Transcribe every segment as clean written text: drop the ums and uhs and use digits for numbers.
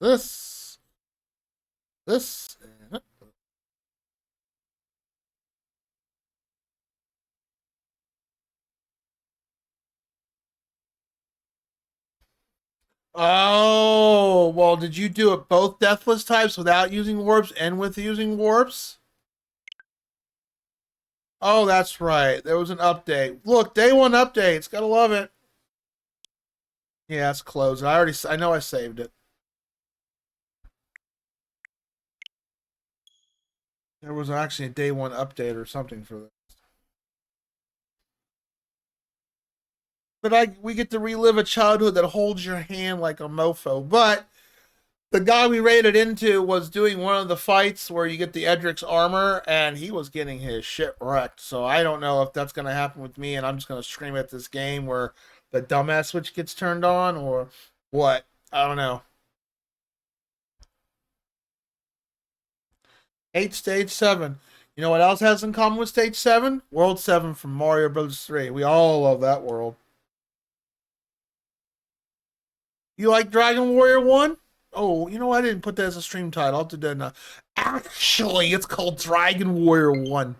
This, this. Oh, well, did you do it both deathless types without using warps and with using warps? Oh, that's right. There was an update. Look, day one updates. Gotta love it. Yeah, it's closed. I know I saved it. There was actually a day one update or something for this. But we get to relive a childhood that holds your hand like a mofo. But the guy we raided into was doing one of the fights where you get the Edric's armor, and he was getting his shit wrecked. So I don't know if that's going to happen with me, and I'm just going to scream at this game where the dumbass switch gets turned on, or what. I don't know. 8 stage 7. You know what else has in common with stage 7? World 7 from Mario Bros. 3. We all love that world. You like Dragon Warrior 1? Oh, you know, I didn't put that as a stream title. I'll do that now. Actually, it's called Dragon Warrior 1.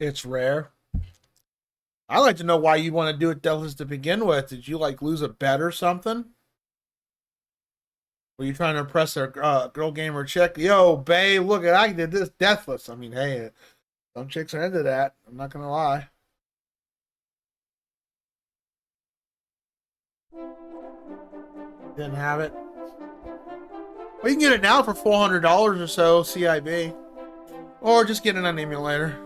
It's rare. I'd like to know why you want to do it deathless to begin with. Did you, like, lose a bet or something? Were you trying to impress a girl gamer chick? Yo, babe, look at I did this deathless. I mean, hey, some chicks are into that. I'm not going to lie. Didn't have it. Well, you can get it now for $400 or so, CIB. Or just get it on emulator.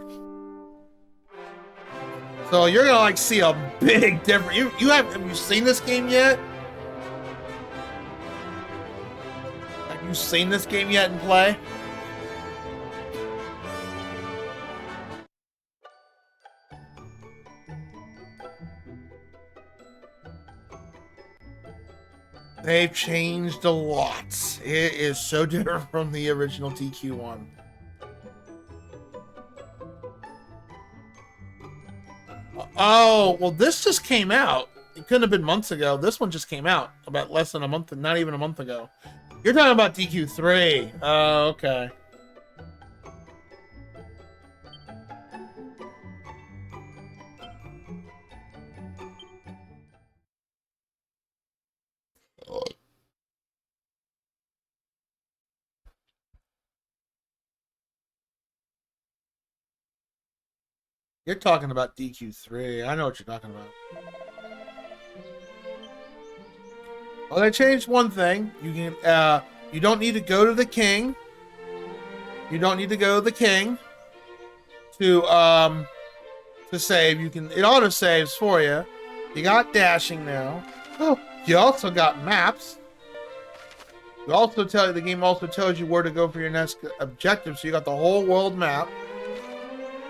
So you're gonna like see a big difference. Have you seen this game yet? Have you seen this game yet in play? They've changed a lot. It is so different from the original TQ1. Oh, well, this just came out. It couldn't have been months ago. This one just came out about less than a month, not even a month ago. You're talking about DQ3. Oh, okay. You're talking about DQ3. I know what you're talking about. Well, they changed one thing. You don't need to go to the king. You don't need to go to the king to save. It auto saves for you. You got dashing now. Oh, you also got maps. The game also tells you where to go for your next objective. So you got the whole world map.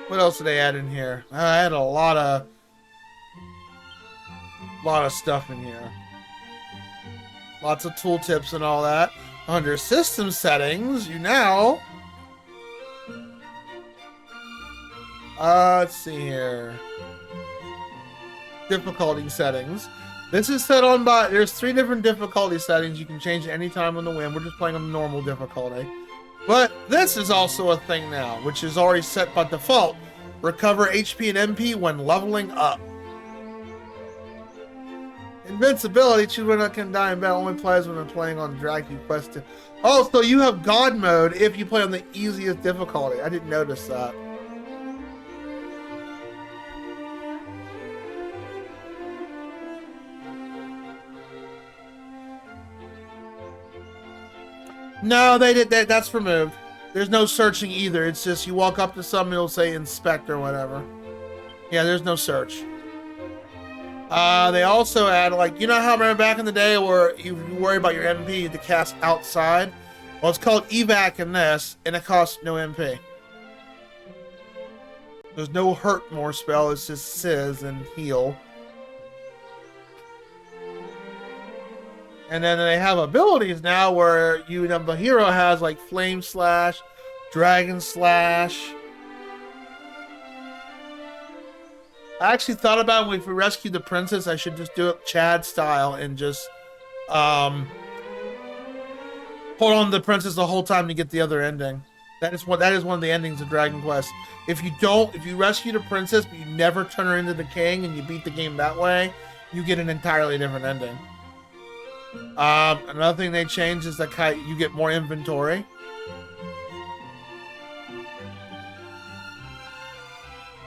What else did they add in here? I had a lot of stuff in here. Lots of tooltips and all that. Under system settings, you now let's see here. Difficulty settings. This is set on by there's 3 different difficulty settings. You can change it anytime on the whim. We're just playing on normal difficulty. But this is also a thing now, which is already set by default. Recover HP and MP when leveling up. Invincibility, choose when I can die in battle. Only plays when I'm playing on Dragon Quest. Oh, so you have God mode if you play on the easiest difficulty. I didn't notice that. No, they did that. That's removed. There's no searching either. It's just you walk up to something, it'll say inspect or whatever. Yeah, there's no search. They also add, like, you know how remember back in the day where you worry about your MP to cast outside? Well, it's called evac in this, and it costs no MP. There's no hurt more spell. It's just sizz and heal. And then they have abilities now where the hero has like Flame Slash, Dragon Slash. I actually thought about if we rescue the princess, I should just do it Chad style and just um, hold on to the princess the whole time to get the other ending. That is one of the endings of Dragon Quest. If you rescue the princess but you never turn her into the king and you beat the game that way, you get an entirely different ending. Another thing they changed is that you get more inventory.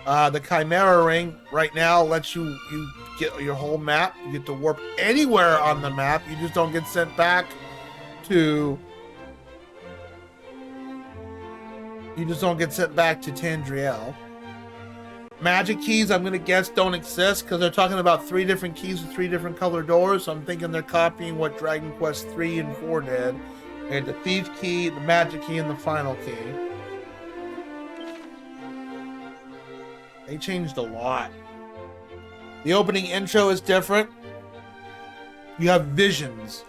The Chimera Ring right now lets you get your whole map. You get to warp anywhere on the map. You just don't get sent back to. You just don't get sent back to Tandriel. Magic keys, I'm gonna guess, don't exist because they're talking about 3 different keys with 3 different color doors. So I'm thinking they're copying what Dragon Quest 3 and 4 did. They had the thief key, the magic key, and the final key. They changed a lot. The opening intro is different. You have visions.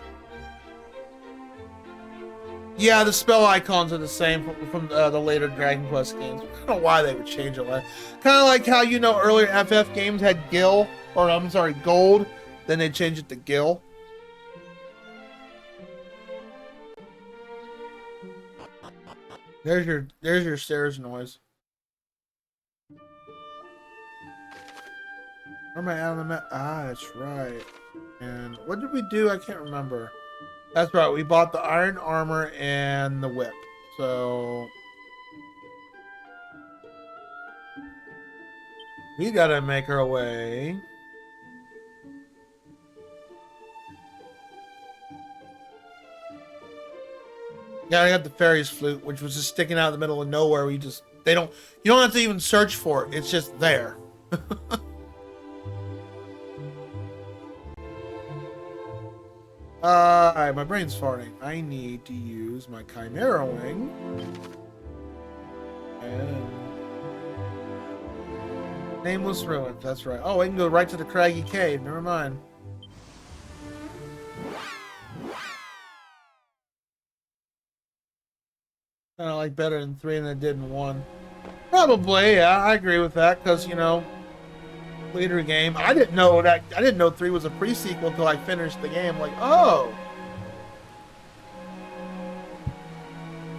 Yeah, the spell icons are the same from the later Dragon Quest games. I don't know why they would change it. Kind of like how, earlier FF games had Gil, or I'm sorry, Gold. Then they changed it to Gil. There's your stairs noise. Where am I out on the map? Ah, that's right. And what did we do? I can't remember. That's right. We bought the iron armor and the whip. So we gotta make our way. Yeah, I got the fairy's flute, which was just sticking out in the middle of nowhere. You don't have to even search for it. It's just there. Alright, my brain's farting. I need to use my Chimera Wing. And Nameless Ruins, that's right. Oh, I can go right to the Craggy Cave. Never mind. Kind of like better in 3 than I did in 1. Probably, yeah, I agree with that, because, later game. I didn't know 3 was a pre-sequel until I finished the game. Like, oh.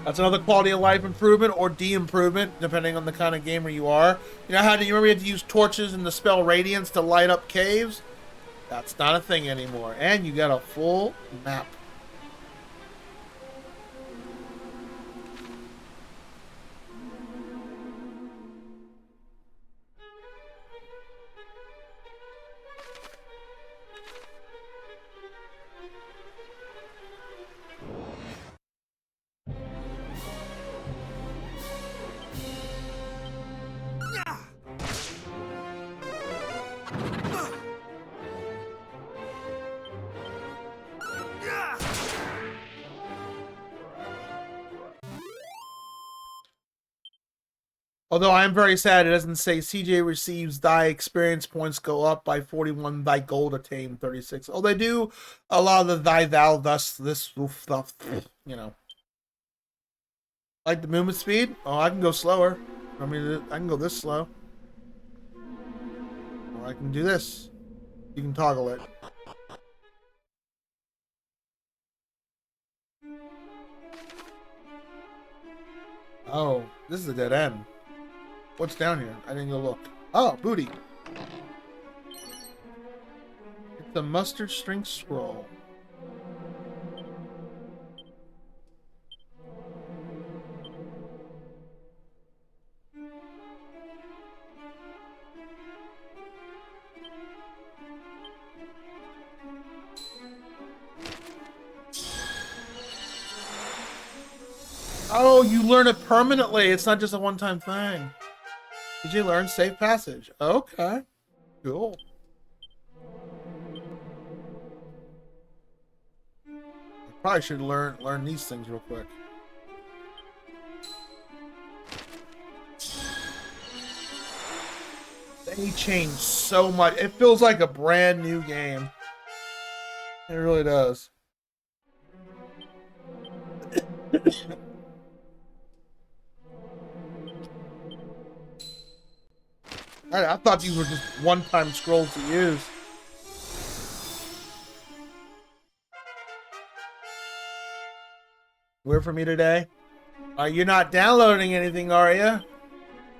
That's another quality of life improvement or de-improvement, depending on the kind of gamer you are. You remember you had to use torches and the spell Radiance to light up caves? That's not a thing anymore. And you got a full map. Although I am very sad, it doesn't say CJ receives thy experience points go up by 41, thy gold attained 36. Oh, they do a lot of the thy, thou, thus, this stuff, Like the movement speed? Oh, I can go slower. I can go this slow. Or I can do this. You can toggle it. Oh, this is a dead end. What's down here? I didn't go look. Oh, booty. It's the mustard string scroll. Oh, you learn it permanently. It's not just a one-time thing. Did you learn safe passage? Okay. Cool. I probably should learn these things real quick. They changed so much. It feels like a brand new game. It really does. I thought these were just one-time scrolls to use. Weird for me today. You're not downloading anything, are you?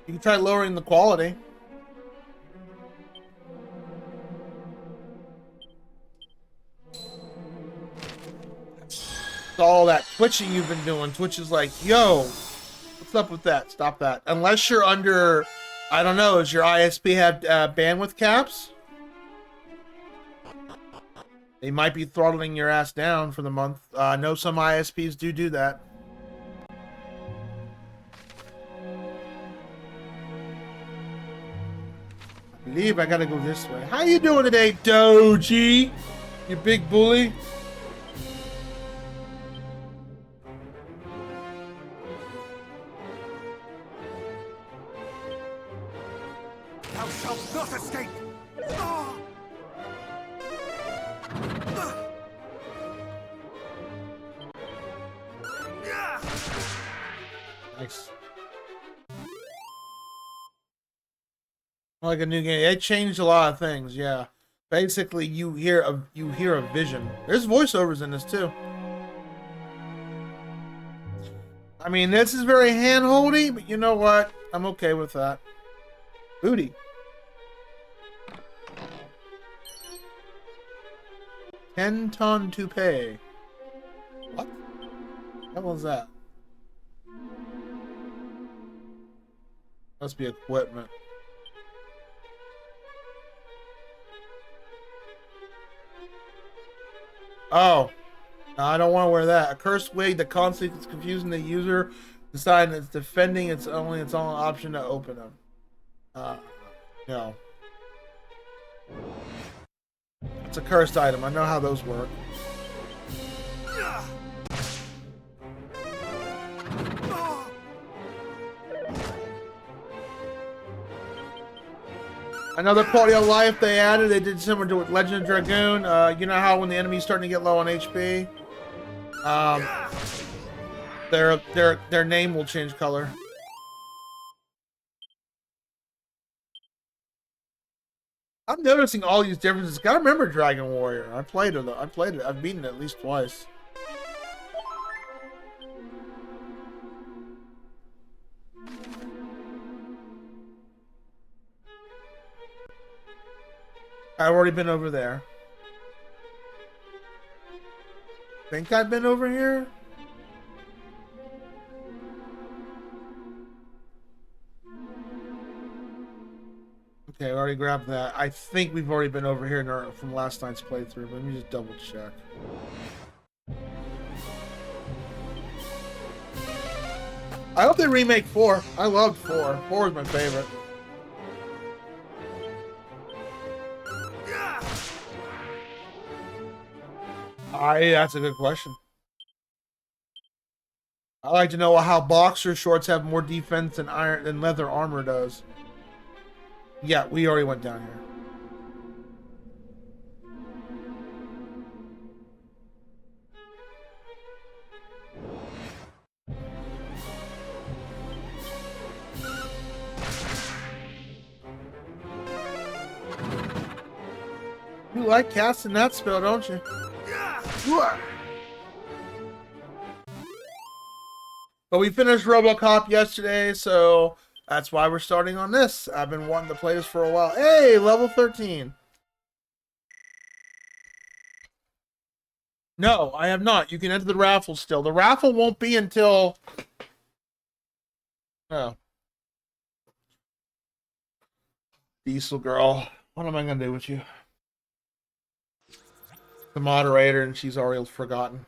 You can try lowering the quality. It's all that twitching you've been doing. Twitch is like, yo, what's up with that? Stop that. Unless you're under, I don't know, does your ISP have bandwidth caps? They might be throttling your ass down for the month. I know some ISPs do that. I believe I gotta go this way. How you doing today, Doji? You big bully? Thou shalt not escape! Nice. Like a new game. It changed a lot of things, yeah. Basically, you hear a vision. There's voiceovers in this too. I mean, this is very hand-holdy, but you know what? I'm okay with that. Booty. 10-ton toupee. What? What was that? Must be equipment. Oh. No, I don't want to wear that. A cursed wig that constantly is confusing the user, deciding it's defending its only option to open them. No. It's a cursed item. I know how those work. Another quality of life they added. They did similar to with Legend of Dragoon. You know how when the enemy's starting to get low on HP, their name will change color. I'm noticing all these differences. Gotta remember Dragon Warrior. I played it. I've beaten it at least twice. I've already been over there. Think I've been over here? Okay, I already grabbed that. I think we've already been over here from last night's playthrough, but let me just double check. I hope they remake 4. I loved 4. 4 is my favorite. That's a good question. I like to know how boxer shorts have more defense than leather armor does. Yeah, we already went down here. You like casting that spell, don't you? But we finished RoboCop yesterday, so that's why we're starting on this. I've been wanting to play this for a while. Hey, level 13. No, I have not. You can enter the raffle still. The raffle won't be until... Oh. Diesel girl. What am I going to do with you? The moderator, and she's already forgotten.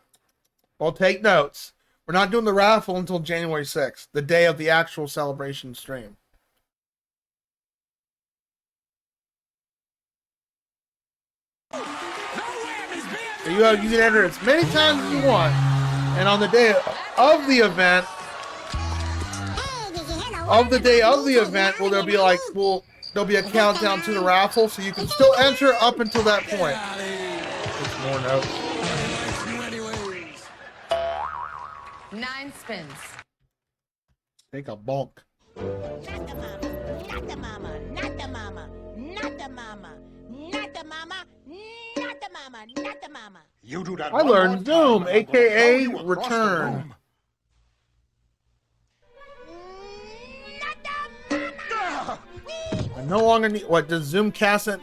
Well, take notes. We're not doing the raffle until January 6th, the day of the actual celebration stream. So you can enter as many times as you want, and on the day of the event, will there be like there'll be a countdown to the raffle, so you can still enter up until that point. It's more notes. 9 spins. Take a bulk. Not the mama, not the mama, not the mama. mama. Not the mama. Not the mama. Not the mama. You do that I one more learned time, Zoom, and I'm gonna throw aka you across the return. room. Not the mama. I no longer need. What does Zoom cost any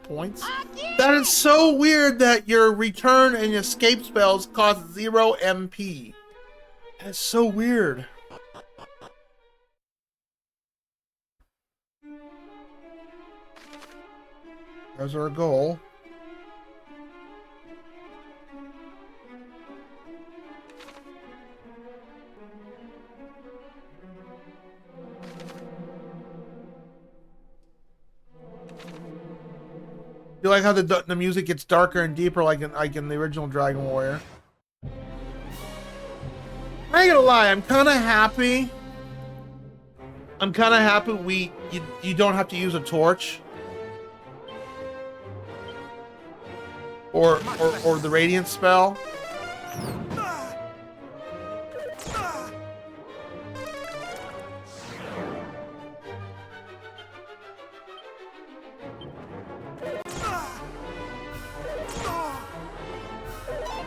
points? Again. That is so weird that your return and escape spells cost 0 MP. That's so weird. There's our goal. You like how the music gets darker and deeper, like in the original Dragon Warrior. I ain't gonna lie, I'm kind of happy. I'm kind of happy you don't have to use a torch or the radiant spell.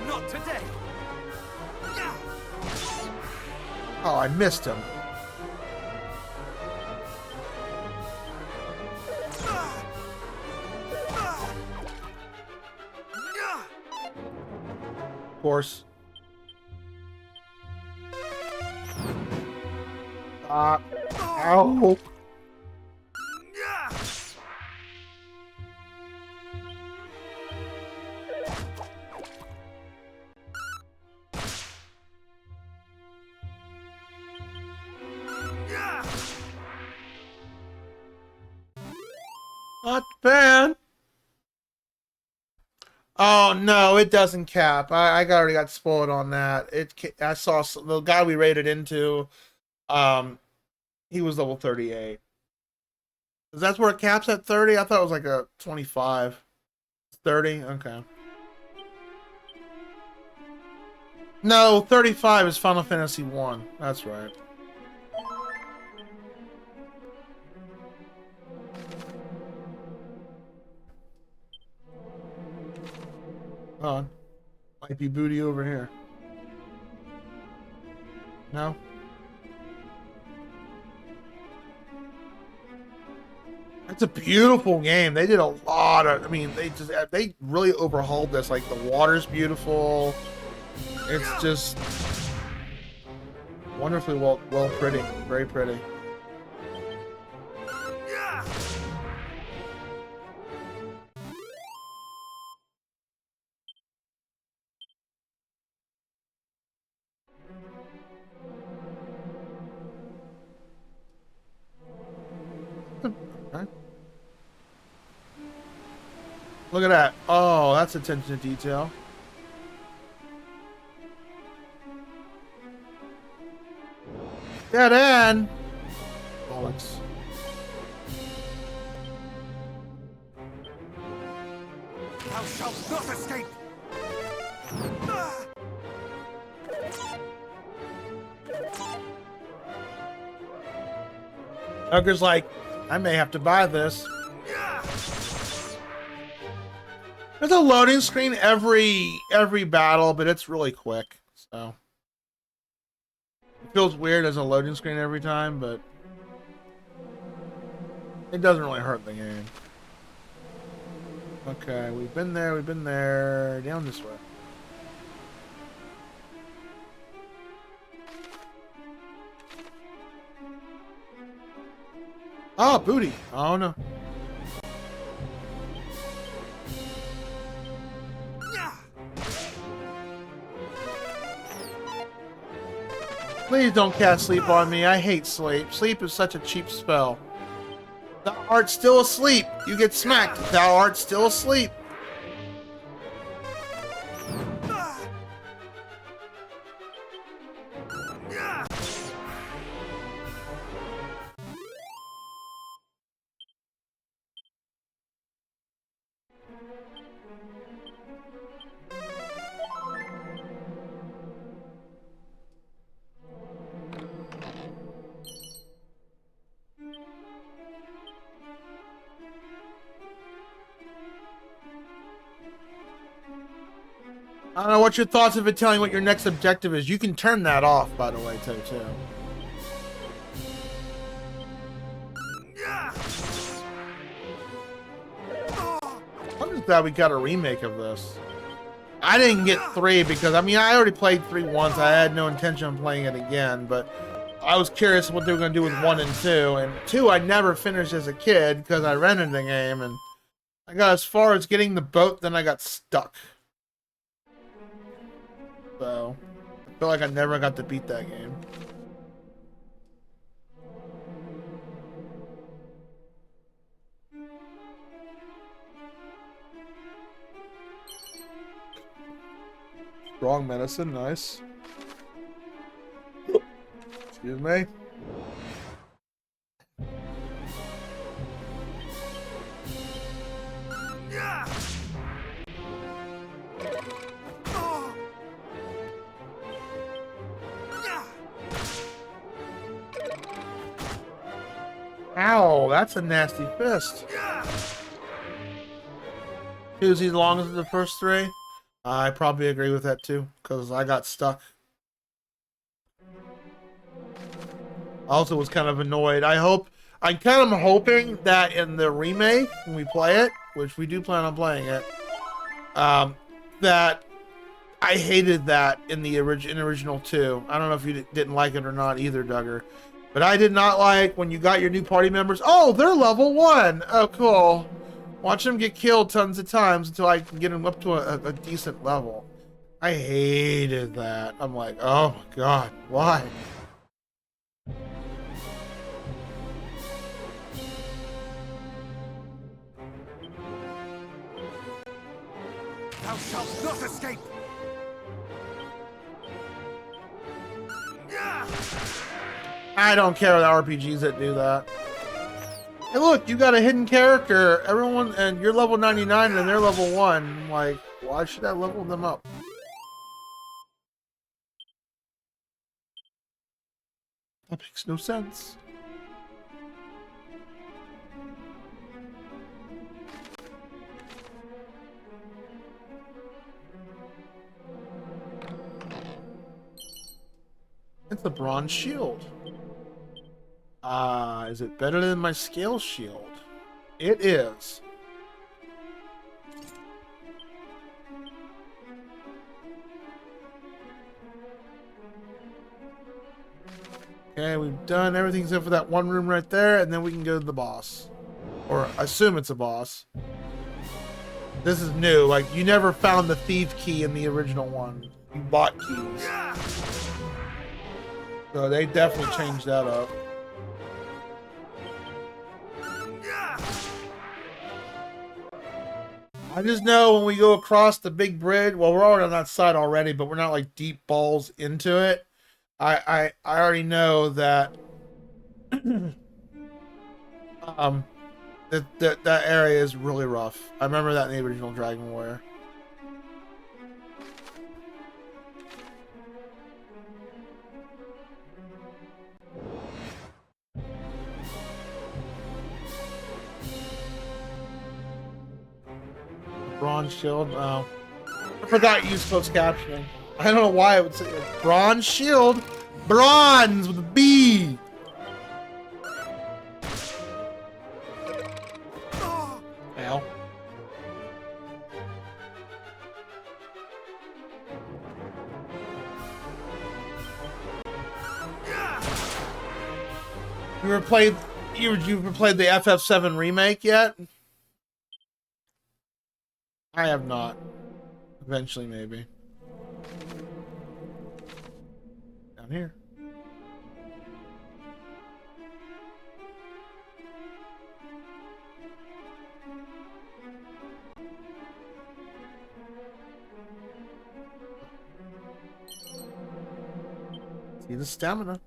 Not today. Oh, I missed him. Of course. Ow. Not bad. Oh no, it doesn't cap. I already got spoiled on that. I saw the guy we raided into. He was level 38. That's where it caps at 30. I thought it was like a 25. 30. Okay. No, 35 is Final Fantasy 1. That's right. Hold on. Might be booty over here. No? It's a beautiful game. They did a lot of, I mean, they really overhauled this. Like the water's beautiful. It's just wonderfully well pretty. Very pretty. Okay. Look at that. Oh, that's attention to detail. Dead end. Bollocks. Thou shalt not escape. Hugger's like, I may have to buy this. There's a loading screen every battle, but it's really quick. So it feels weird as a loading screen every time, but it doesn't really hurt the game. Okay, we've been there. Down this way. Oh, booty. Oh no. Please don't cast sleep on me. I hate sleep. Sleep is such a cheap spell. Thou art still asleep. You get smacked. Thou art still asleep. I don't know, what's your thoughts of it telling what your next objective is? You can turn that off, by the way, too. I'm just glad we got a remake of this. I didn't get 3 because, I mean, I already played 3 once. I had no intention of playing it again, but I was curious what they were going to do with 1 and 2. And 2 I never finished as a kid because I rented the game, and I got as far as getting the boat, then I got stuck. So, I feel like I never got to beat that game. Strong medicine, nice. Excuse me. Ow, that's a nasty fist. 2's as long as the first 3. I probably agree with that too, because I got stuck. I also was kind of annoyed. I'm kind of hoping that in the remake, when we play it, which we do plan on playing it, that I hated that in the original 2. I don't know if you didn't like it or not either, Duggar. But I did not like when you got your new party members. Oh, they're level 1. Oh, cool. Watch them get killed tons of times until I can get them up to a decent level. I hated that. I'm like, oh my god, why? Thou shalt not escape! I don't care the RPGs that do that. Hey, look, you got a hidden character. Everyone, and you're level 99 and they're level 1. I'm like, why should I level them up? That makes no sense. It's a bronze shield. Is it better than my scale shield? It is. Okay, we've done everything except for that one room right there, and then we can go to the boss. Or assume it's a boss. This is new. Like, you never found the thief key in the original one. You bought keys. So they definitely changed that up. I just know when we go across the big bridge, well, we're already on that side already, but we're not like deep balls into it. I already know that that area is really rough. I remember that in the original Dragon Warrior. Bronze shield. Oh, I forgot you used closed captioning. I don't know why I would say it. Bronze shield. Bronze with a B. Ow. You ever played the FF7 remake yet? I have not. Eventually, maybe. Down here. See the stamina.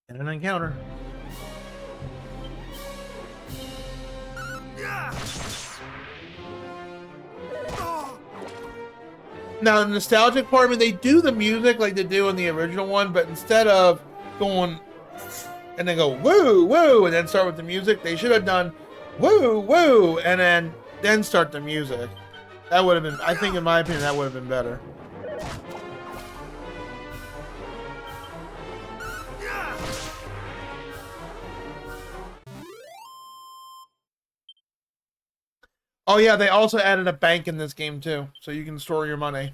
And an encounter. Now, the nostalgic part, I mean, they do the music like they do in the original one, but instead of going and then go woo, woo, and then start with the music, they should have done woo, woo, and then start the music. That would have been, I think in my opinion, that would have been better. Oh yeah, they also added a bank in this game too, so you can store your money.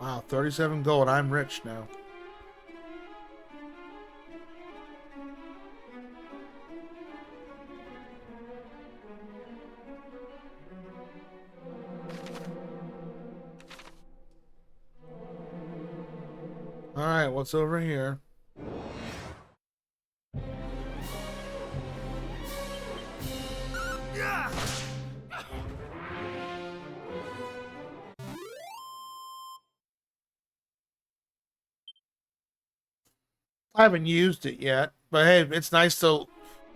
Wow, 37 gold. I'm rich now. All right, what's over here? I haven't used it yet, but hey, it's nice to.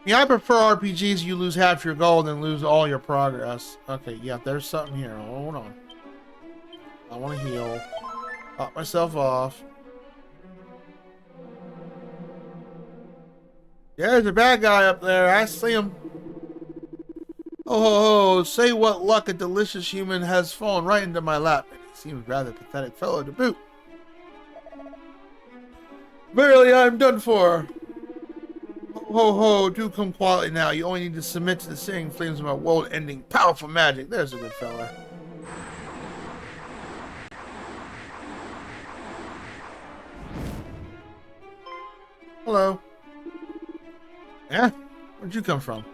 Yeah, I prefer RPGs. You lose half your gold and lose all your progress. Okay, yeah, there's something here. Hold on. I want to heal. Pop myself off. Yeah, there's a bad guy up there. I see him. Oh, ho, ho, say what luck a delicious human has fallen right into my lap. And he seems rather pathetic fellow to boot. Verily, I am done for. Ho, ho, ho, do come quietly now. You only need to submit to the searing flames of my world-ending powerful magic. There's a good fella. Hello. Yeah? Where'd you come from?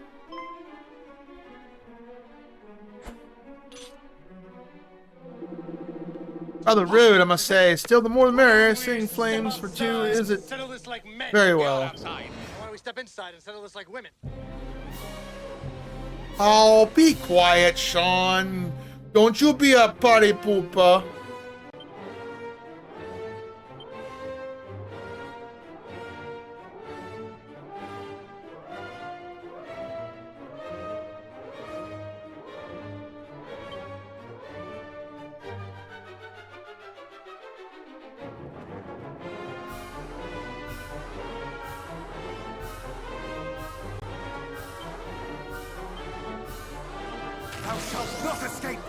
Rather rude, I must say. Still, the more the merrier. Seeing flames for two, is it? Settle this like men. Very well. Outside. Why don't we step inside and settle this like women? Oh, be quiet, Sean. Don't you be a party pooper. Thou shalt not escape!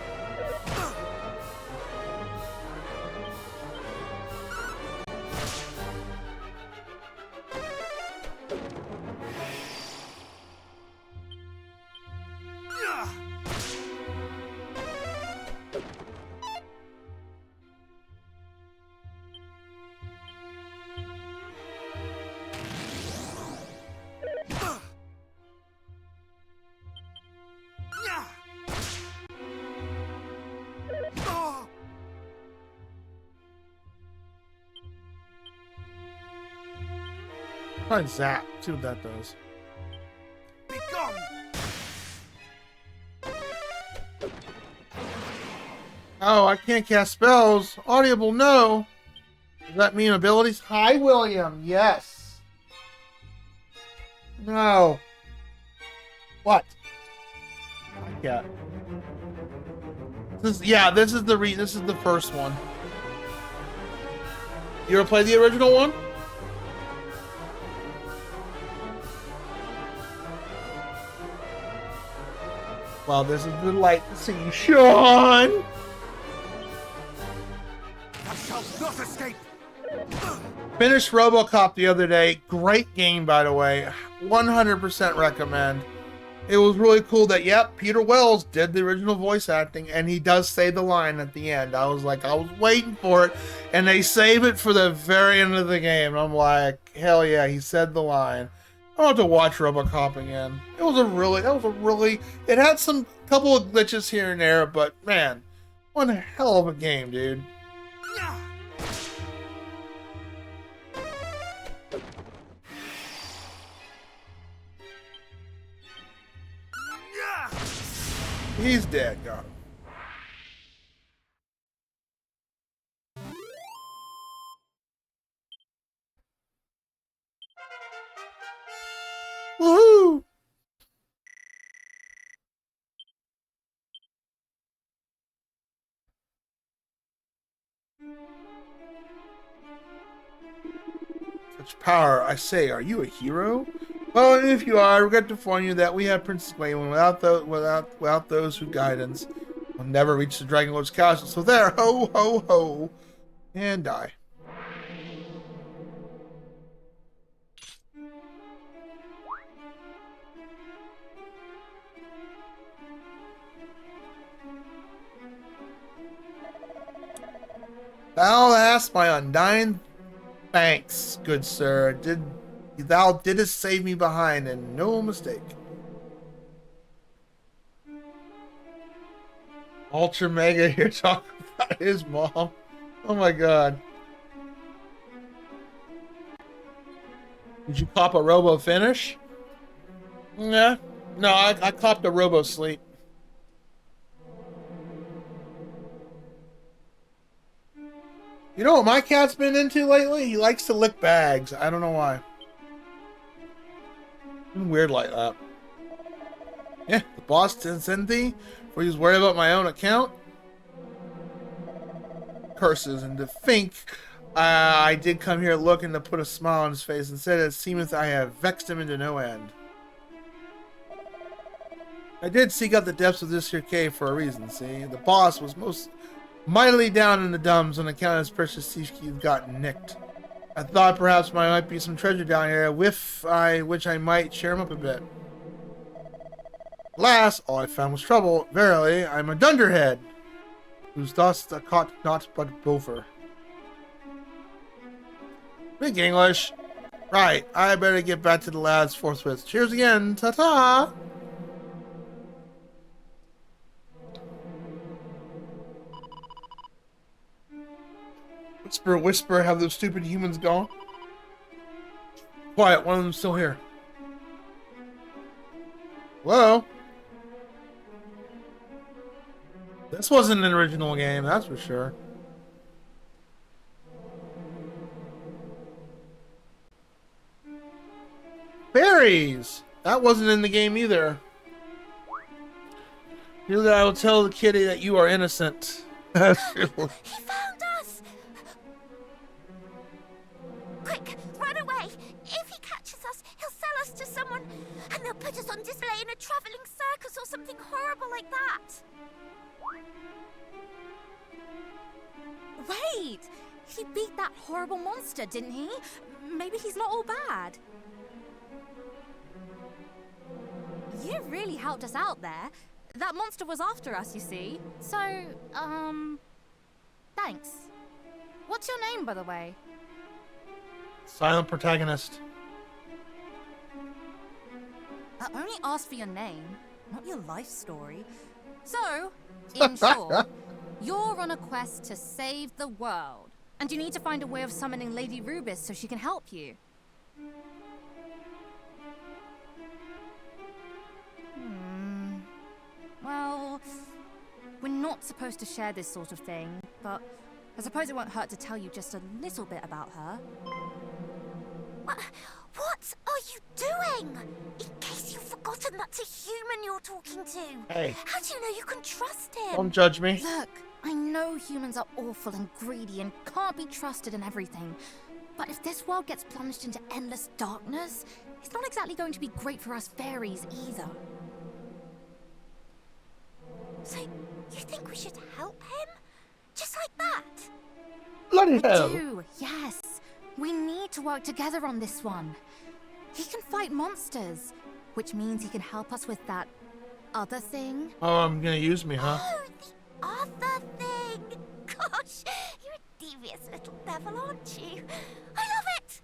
Try and zap. See what that does. Be gone! Oh, I can't cast spells. Audible, no. Does that mean abilities? Hi, William. Yes. No. What? Yeah. This is the first one. You ever play the original one? Well, this is the light to see you, Sean. Thou shalt not escape! Finished RoboCop the other day. Great game, by the way. 100% recommend. It was really cool that, yep, Peter Wells did the original voice acting, and he does say the line at the end. I was waiting for it, and they save it for the very end of the game. And I'm like, hell yeah, he said the line. I'll have to watch RoboCop again. It had some couple of glitches here and there, but man, one hell of a game, dude. He's dead, got him. Woohoo! Such power, I say, are you a hero? Well, if you are, I regret to inform you that we have Princess Gwaywin. Without those who guidance, will never reach the Dragon Lord's castle. So there, ho, ho, ho, and die. Thou hast my undying thanks, good sir. Thou didst save me behind, and no mistake. Ultra Mega here talking about his mom. Oh my god. Did you cop a robo finish? Yeah. No, I copped a robo sleep. You know what my cat's been into lately? He likes to lick bags. I don't know why. Weird like that. Yeah, the boss didn't send thee, for he was worried about my own account. Curses, and to think I did come here looking to put a smile on his face. Instead, it seemeth I have vexed him into no end. I did seek out the depths of this here cave for a reason, see? The boss was most mightily down in the dumps on account of his precious sea keys got nicked. I thought perhaps there might be some treasure down here which I might cheer him up a bit. Alas, all I found was trouble. Verily, I'm a dunderhead, whose dust I caught not but bofer. Speak English. Right, I better get back to the lads forthwith. Cheers again, ta-ta! Whisper, whisper, have those stupid humans gone? Quiet, one of them's still here. Hello? This wasn't an original game, that's for sure. Berries! That wasn't in the game either. Here, I will tell the kitty that you are innocent. He found us! Quick, run away! If he catches us, he'll sell us to someone, and they'll put us on display in a traveling circus or something horrible like that. Wait! He beat that horrible monster, didn't he? Maybe he's not all bad. You really helped us out there. That monster was after us, you see. So, thanks. What's your name, by the way? Silent protagonist. I only asked for your name, not your life story. So, in short, you're on a quest to save the world. And you need to find a way of summoning Lady Rubis so she can help you. Well, we're not supposed to share this sort of thing, but I suppose it won't hurt to tell you just a little bit about her. What are you doing? In case you've forgotten that's a human you're talking to. Hey. How do you know you can trust him? Don't judge me. Look, I know humans are awful and greedy and can't be trusted in everything. But if this world gets plunged into endless darkness, it's not exactly going to be great for us fairies either. So, you think we should help him? Just like that? Bloody I hell. do, yes. We need to work together on this one. He can fight monsters, which means he can help us with that other thing. Oh, I'm gonna use me, huh? Oh, the other thing! Gosh, you're a devious little devil, aren't you? I love it!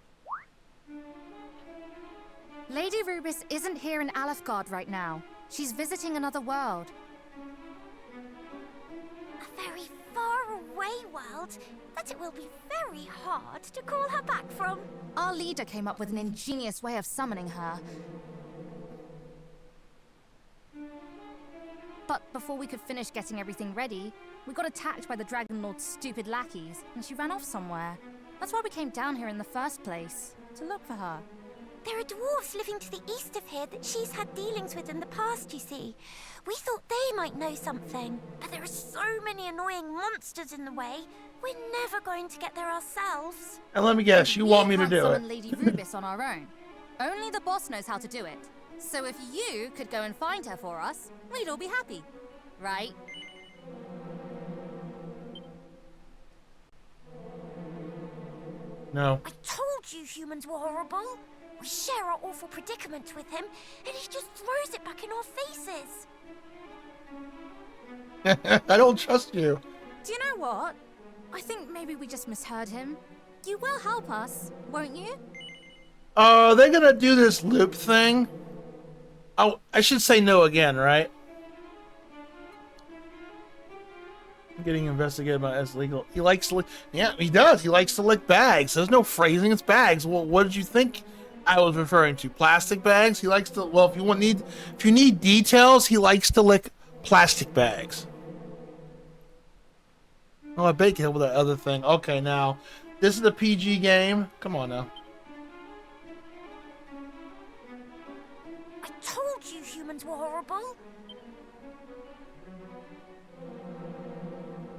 Lady Rubis isn't here in Alefgard right now. She's visiting another world. A very far away world that it will be very hard to call her back from. Our leader came up with an ingenious way of summoning her. But before we could finish getting everything ready, we got attacked by the Dragon Lord's stupid lackeys, and she ran off somewhere. That's why we came down here in the first place, to look for her. There are dwarves living to the east of here that she's had dealings with in the past, you see. We thought they might know something, but there are so many annoying monsters in the way, we're never going to get there ourselves. And let me guess, you want me to can't do summon it. Lady Rubis on our own. Only the boss knows how to do it. So if you could go and find her for us, we'd all be happy. Right? No. I told you humans were horrible. We share our awful predicament with him, and he just throws it back in our faces. I don't trust you. Do you know what? I think maybe we just misheard him. You will help us, won't you? Are they gonna do this loop thing? Oh, I should say no again, right? I'm getting investigated by as legal. He likes to lick. Yeah, he does. He likes to lick bags. There's no phrasing. It's bags. Well, what did you think I was referring to? Plastic bags. He likes to. Well, if you need details, he likes to lick plastic bags. Oh, I bet you can help with that other thing. Okay, now this is a PG game. Come on now. I told you humans were horrible.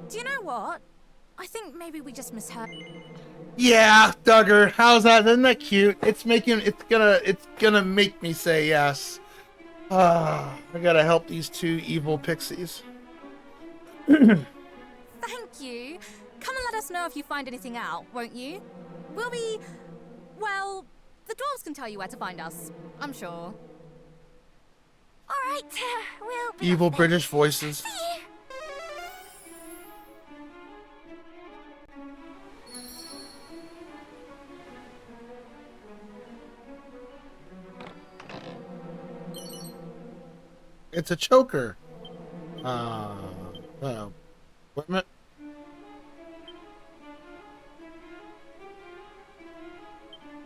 Do you know what? I think maybe we just misheard. Yeah, Duggar, how's that? Isn't that cute? It's gonna make me say yes. I gotta help these two evil pixies. Thank you. Come and let us know if you find anything out, won't you? We'll be... well, the dwarves can tell you where to find us, I'm sure. All right, we'll be Evil off then. British voices. See you. It's a choker. Wait a minute.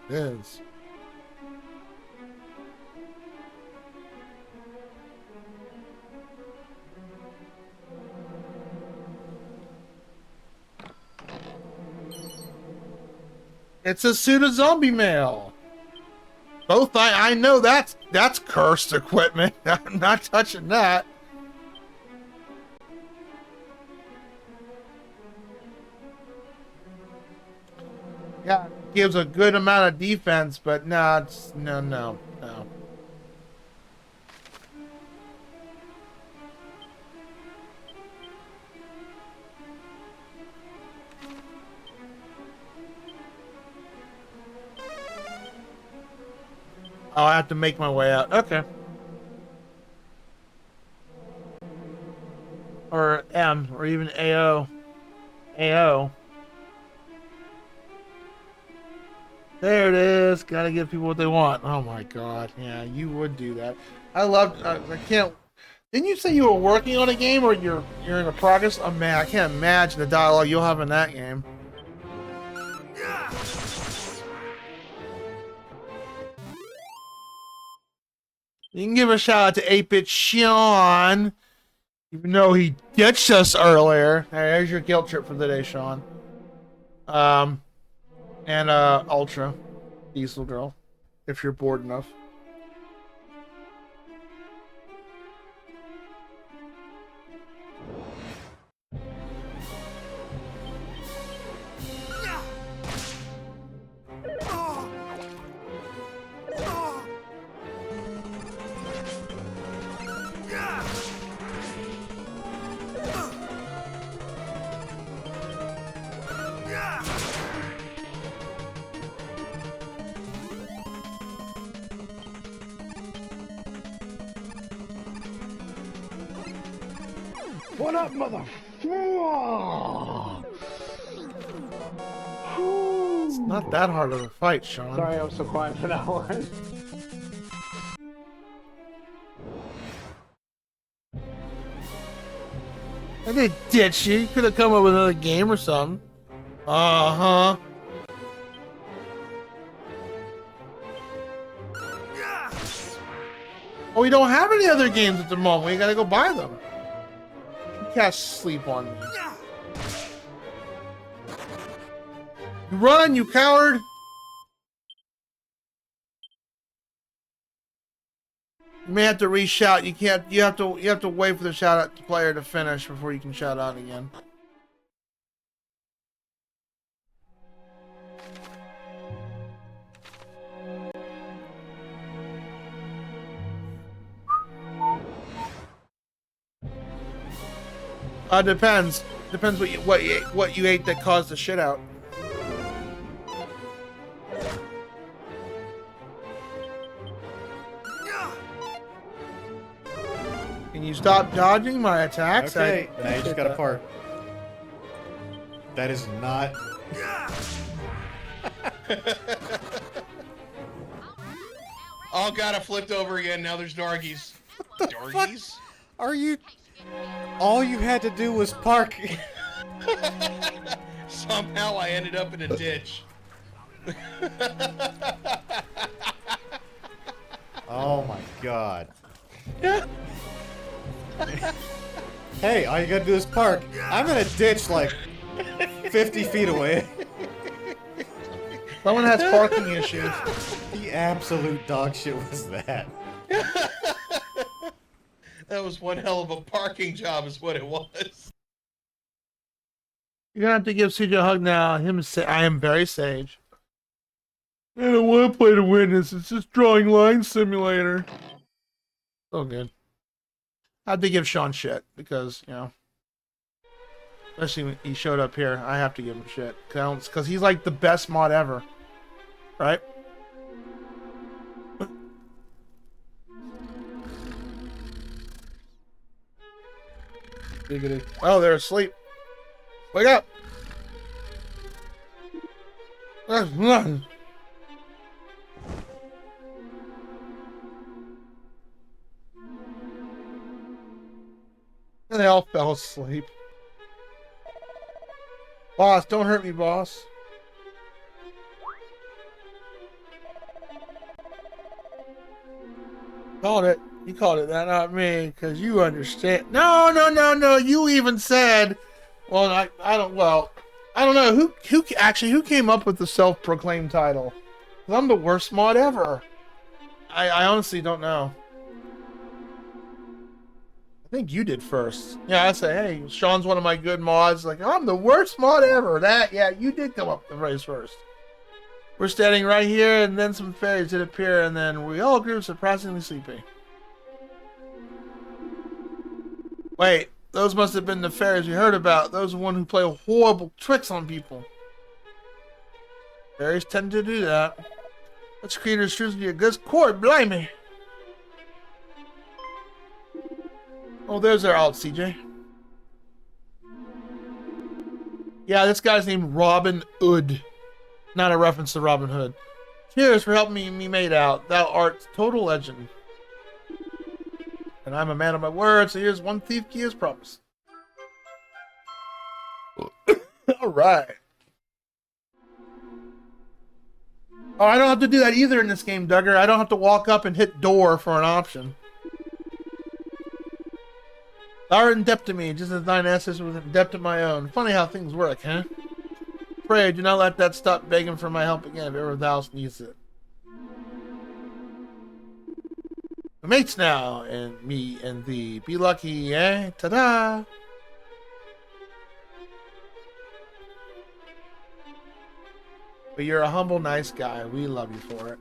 It is. It's a suit of zombie mail. Both I know that's cursed equipment. I'm not touching that. Yeah, it gives a good amount of defense, but no, it's no. Oh, I have to make my way out. Okay. Or M, or even AO. AO. There it is. Gotta give people what they want. Oh my god. Yeah, you would do that. I can't... Didn't you say you were working on a game, or you're in the progress? Oh man, I can't imagine the dialogue you'll have in that game. You can give a shout out to 8-Bit Sean, even though he ditched us earlier. There's your guilt trip for the day, Sean. And Ultra, Diesel Girl, if you're bored enough. What up, mother? It's not that hard of a fight, Sean. Sorry, I was so quiet for that one. I didn't ditch you. You could have come up with another game or something. Uh-huh. Oh, we don't have any other games at the moment. We gotta go buy them. You cast sleep on me. You run, you coward! You may have to re-shout. You can't. You have to wait for the shout out player to finish before you can shout out again. Depends. Depends what you ate that caused the shit out. Can you stop dodging my attacks? Okay, now you just gotta park. That is not. Oh god, I flipped over again. Now there's Dargies. Dargies? Are you? All you had to do was park. Somehow I ended up in a ditch. Oh my god. Hey, all you gotta do is park. I'm in a ditch like 50 feet away. Someone has parking issues. The absolute dog shit was that. That was one hell of a parking job is what it was. You're gonna have to give CJ a hug now. Him say, I am very sage. I don't want to play the witness. It's just drawing line simulator. So good. I have to give Sean shit because, you know, especially when he showed up here, I have to give him shit because he's like the best mod ever, right? Oh, they're asleep. Wake up! And they all fell asleep. Boss, don't hurt me, boss. Called it. You called it that, not me, because you understand. No, no, no, no. You even said, well, I don't know who came up with the self-proclaimed title. 'Cause I'm the worst mod ever. I honestly don't know. I think you did first. Yeah, I say, hey, Sean's one of my good mods. Like, I'm the worst mod ever. Yeah, you did come up with the race first. We're standing right here, and then some fairies did appear, and then we all grew surprisingly sleepy. Wait, those must have been the fairies we heard about. Those are the one who play horrible tricks on people. Fairies tend to do that. Let's create a shoes a good cord, blimey. Oh, there's our alt, CJ. Yeah, this guy's named Robin Hood. Not a reference to Robin Hood. Cheers for helping me made out. Thou art total legend. And I'm a man of my word, so here's one thief key as promised. Alright. Oh, I don't have to do that either in this game, Duggar. I don't have to walk up and hit door for an option. Thou art in debt to me, just as thine ancestors was in debt to my own. Funny how things work, huh? Pray, do not let that stop begging for my help again if ever thou needs it. We're mates now, and me and thee. Be lucky, eh? Ta-da! But you're a humble, nice guy. We love you for it.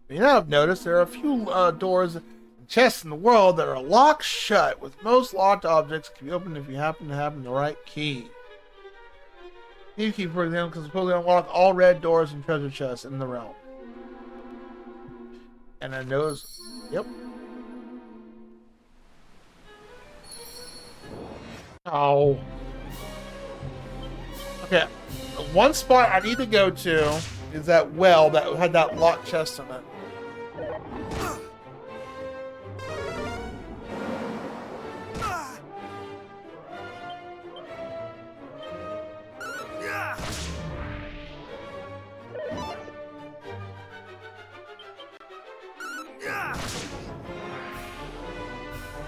You know, I've noticed there are a few doors and chests in the world that are locked shut, with most locked objects can be opened if you happen to have the right key. Key, for example, can supposedly unlock all red doors and treasure chests in the realm. And I noticed... Yep. Oh. Okay. One spot I need to go to is that well that had that locked chest in it.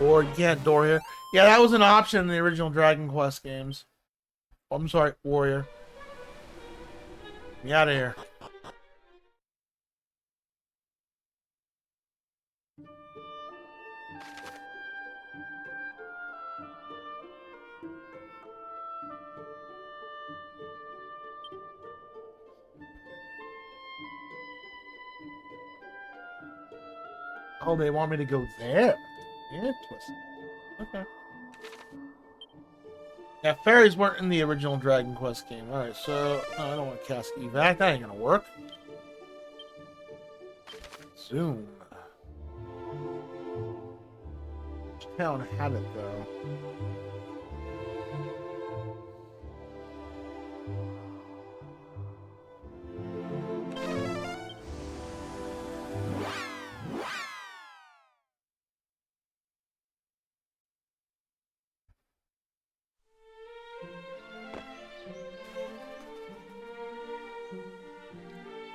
Or you can't door here. Yeah, that was an option in the original Dragon Quest games. Oh, I'm sorry, Warrior. Get me out of here. Oh, they want me to go there. Interesting. Okay. Yeah, fairies weren't in the original Dragon Quest game. Alright, so no, I don't want to cast evac. That ain't gonna work. Zoom. Which town had it though?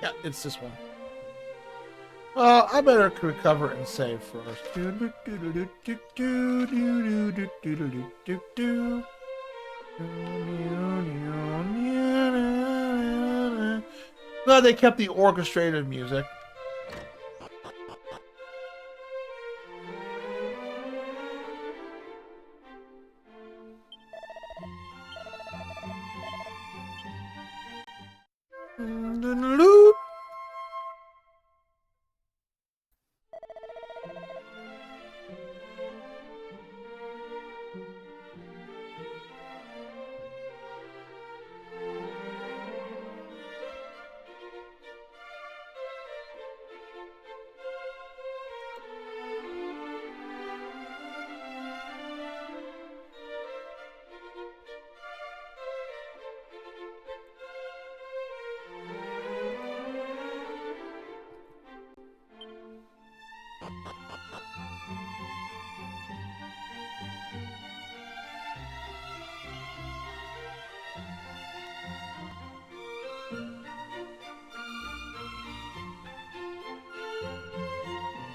Yeah, it's this one. Well, I better recover and save first. Glad they kept the orchestrated music.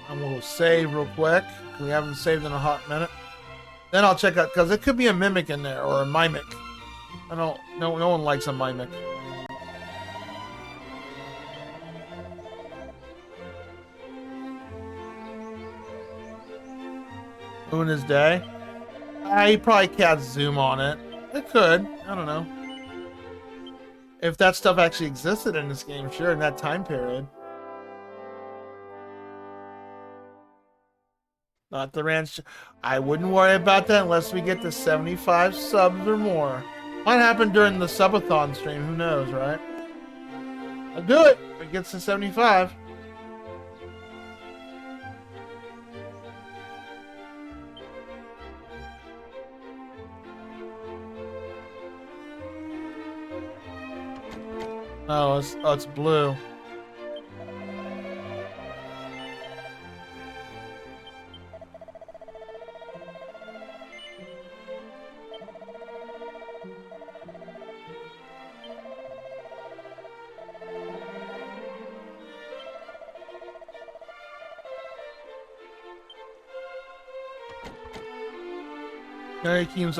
I'm gonna save real quick. We haven't saved in a hot minute. Then I'll check out because it could be a mimic in there or a mimic. I don't. No one likes a mimic. Moon is day. You probably can't zoom on it. It could. I don't know. If that stuff actually existed in this game, sure, in that time period. Not the ranch. I wouldn't worry about that unless we get to 75 subs or more. Might happen during the subathon stream. Who knows, right? I'll do it if it gets to 75. Oh, it's blue.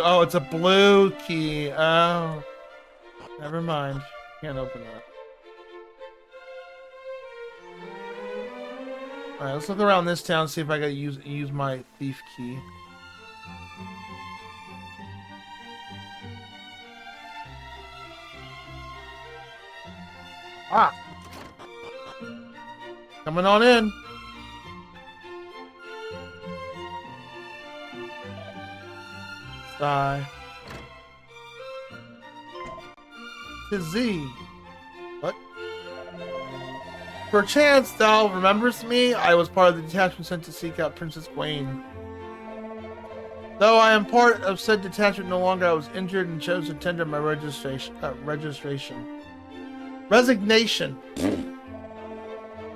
Oh, it's a blue key. Oh, never mind. Can't open that. All right, let's look around this town, see if I gotta use my thief key. Ah, coming on in. Die. To Z. What? Perchance thou rememberest me. I was part of the detachment sent to seek out Princess Gwen. Though I am part of said detachment no longer, I was injured and chose to tender my resignation.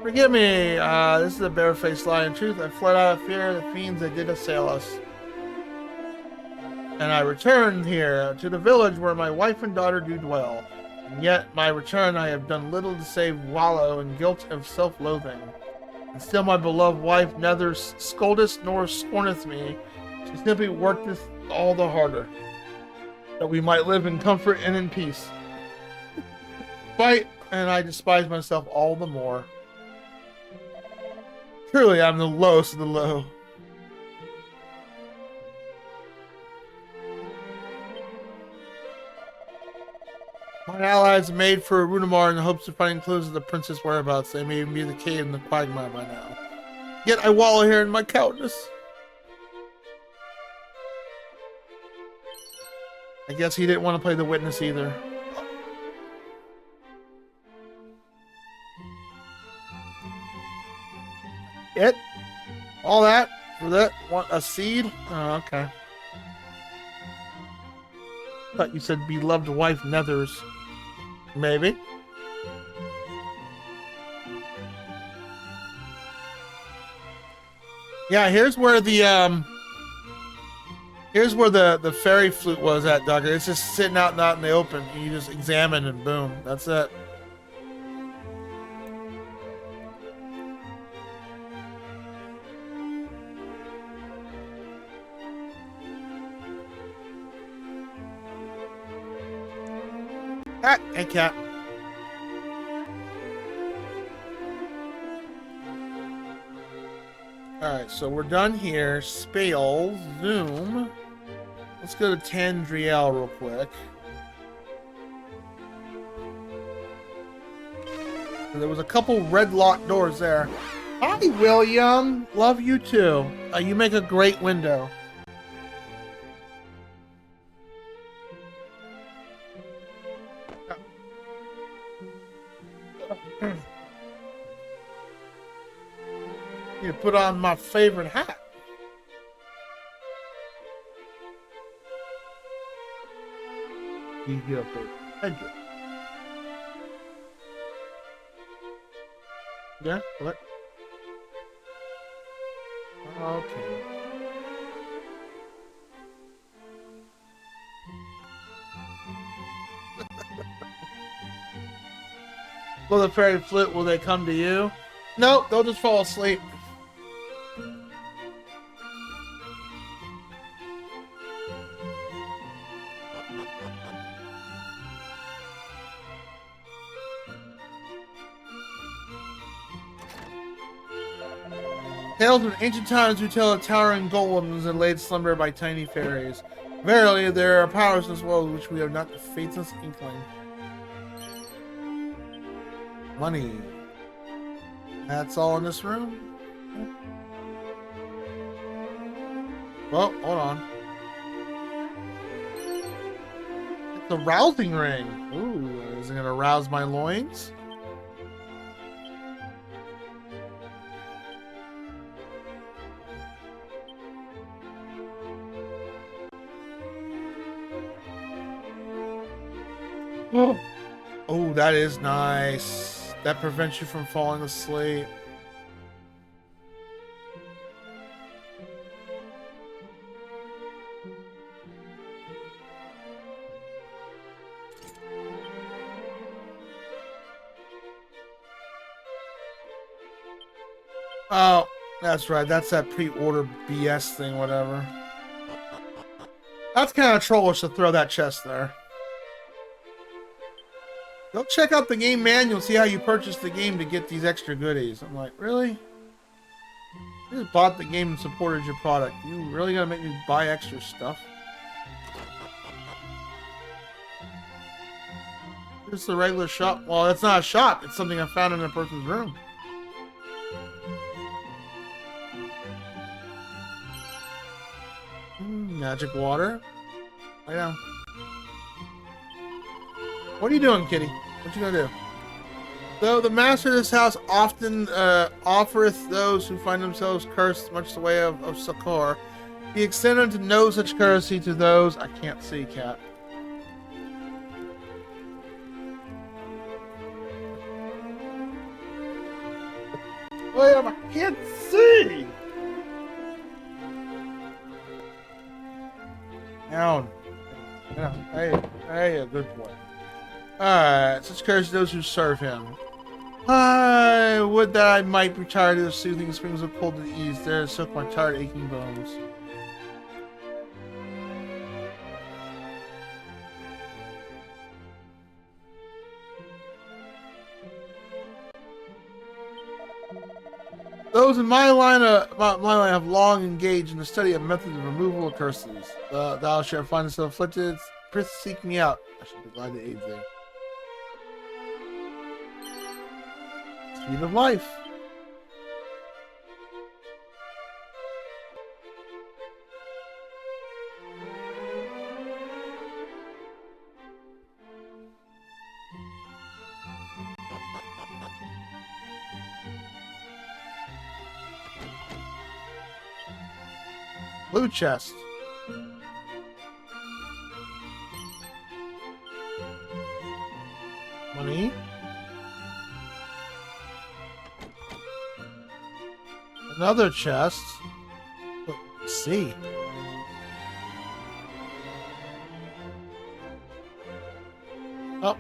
Forgive me. This is a barefaced lie. In truth, I fled out of fear of the fiends that did assail us. And I returned here to the village where my wife and daughter do dwell. And yet, my return, I have done little to save wallow in guilt of self-loathing. And still my beloved wife neither scoldeth nor scorneth me. She simply worketh all the harder, that we might live in comfort and in peace. Fight, and I despise myself all the more. Truly, I'm the lowest of the low. My allies made for Runamar in the hopes of finding clues of the princess' whereabouts. They may even be in the cave in the quagmire by now. Yet I wallow here in my cowardice. I guess he didn't want to play the witness either. It? All that? For that? Want a seed? Oh, okay. Thought you said beloved wife Nethers. Maybe. Yeah, here's where the fairy flute was at, Duggar. It's just sitting out in the open. You just examine and boom. That's it. Ah, hey cat. Alright, so we're done here. Spale, zoom. Let's go to Tandriel real quick. There was a couple red locked doors there. Hi, William. Love you too. You make a great window. You put on my favorite hat. You get up there. Thank you. Yeah, what? Okay. Will the fairy flute, will they come to you? Nope, they'll just fall asleep. Tales of ancient times who tell of towering golems and laid slumber by tiny fairies. Verily, there are powers in this world which we have not the faintest inkling. Money. That's all in this room? Well, hold on. It's a rousing ring. Ooh, is it gonna rouse my loins? Oh, that is nice. That prevents you from falling asleep. Oh, that's right. That's that pre-order BS thing, whatever. That's kind of trollish to throw that chest there. Go check out the game manual, see how you purchase the game to get these extra goodies. I'm like, really? You just bought the game and supported your product. You really gonna make me buy extra stuff? It's a regular shop. Well, it's not a shop. It's something I found in a person's room. Magic water. Lay down. What are you doing, kitty? What you gonna do? Though the master of this house often offereth those who find themselves cursed much the way of succor, he extended to no such courtesy to those I can't see, cat. William, I can't see! Down. Yeah, hey, a good boy. Alright, such courage to those who serve him. I would that I might retire to the soothing springs of cold and ease, there to soak my tired aching bones. Those in my line have long engaged in the study of methods of removal of curses. Thou shalt find yourself afflicted, please seek me out. I shall be glad to aid thee. Speed of life. Blue chest. Money. Another chest. Let's see. Oh.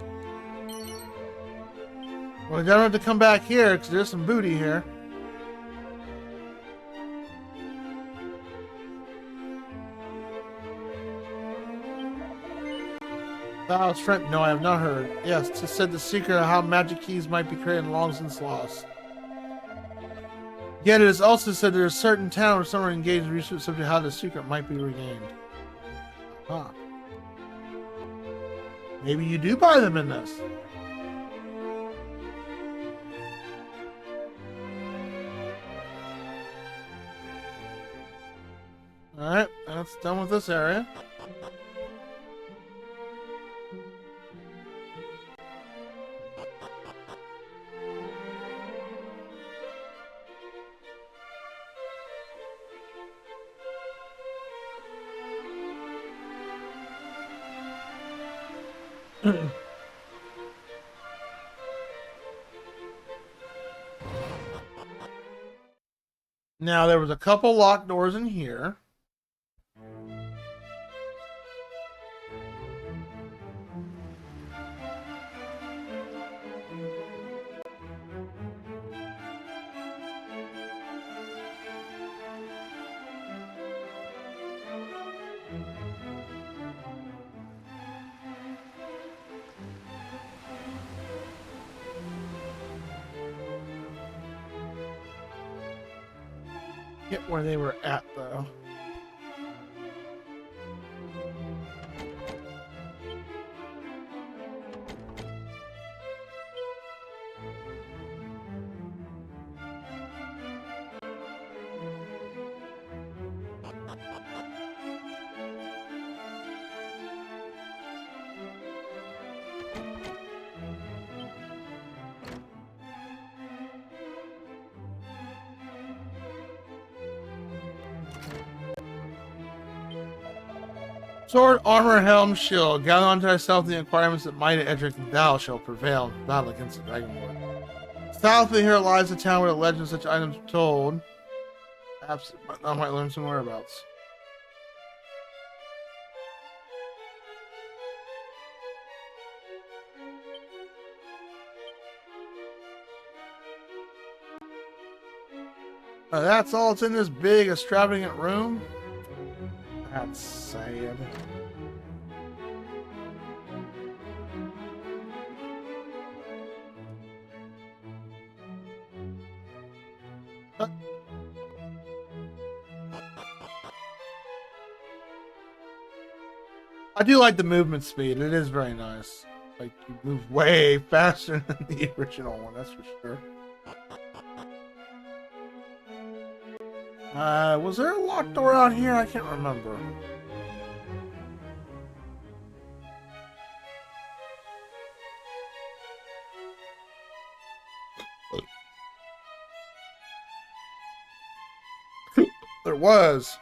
Well, we don't have to come back here because there's some booty here. Val's friend. No, I have not heard. Yes, it said the secret of how magic keys might be created long since lost. Yet it is also said there is a certain town where someone engaged in research subject how the secret might be regained. Huh. Maybe you do buy them in this. Alright, that's done with this area. Now, there was a couple locked doors in here. Get where they were at, though. Sword, armor, helm, shield. Gather unto thyself the requirements that might Edric, and thou shalt prevail in battle against the Dragonborn. South of here lies the town where the legend of such items are told. Perhaps I might learn some whereabouts. That's all it's in this big, extravagant room? That's sad. I do like the movement speed. It is very nice. Like, you move way faster than the original one, that's for sure. Was there a locked door out here? I can't remember. There was.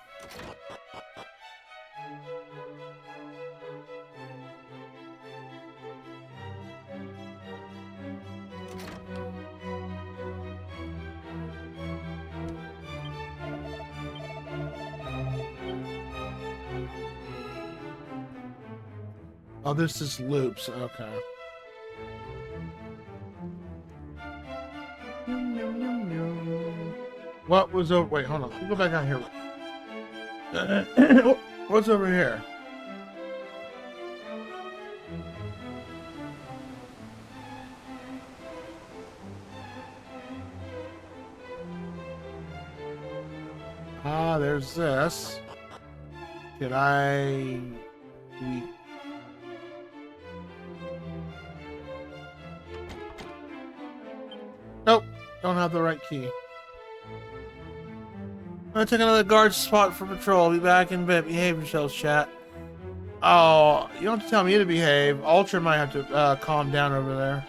Oh, this is loops. Okay. What was over? Wait, hold on. Let me go back out here. What's over here? Ah, there's this. Could I... Nope, don't have the right key. I'm gonna take another guard spot for patrol. Be back in a bit. Behave yourselves, chat. Oh, you don't have to tell me to behave. Ultra might have to calm down over there.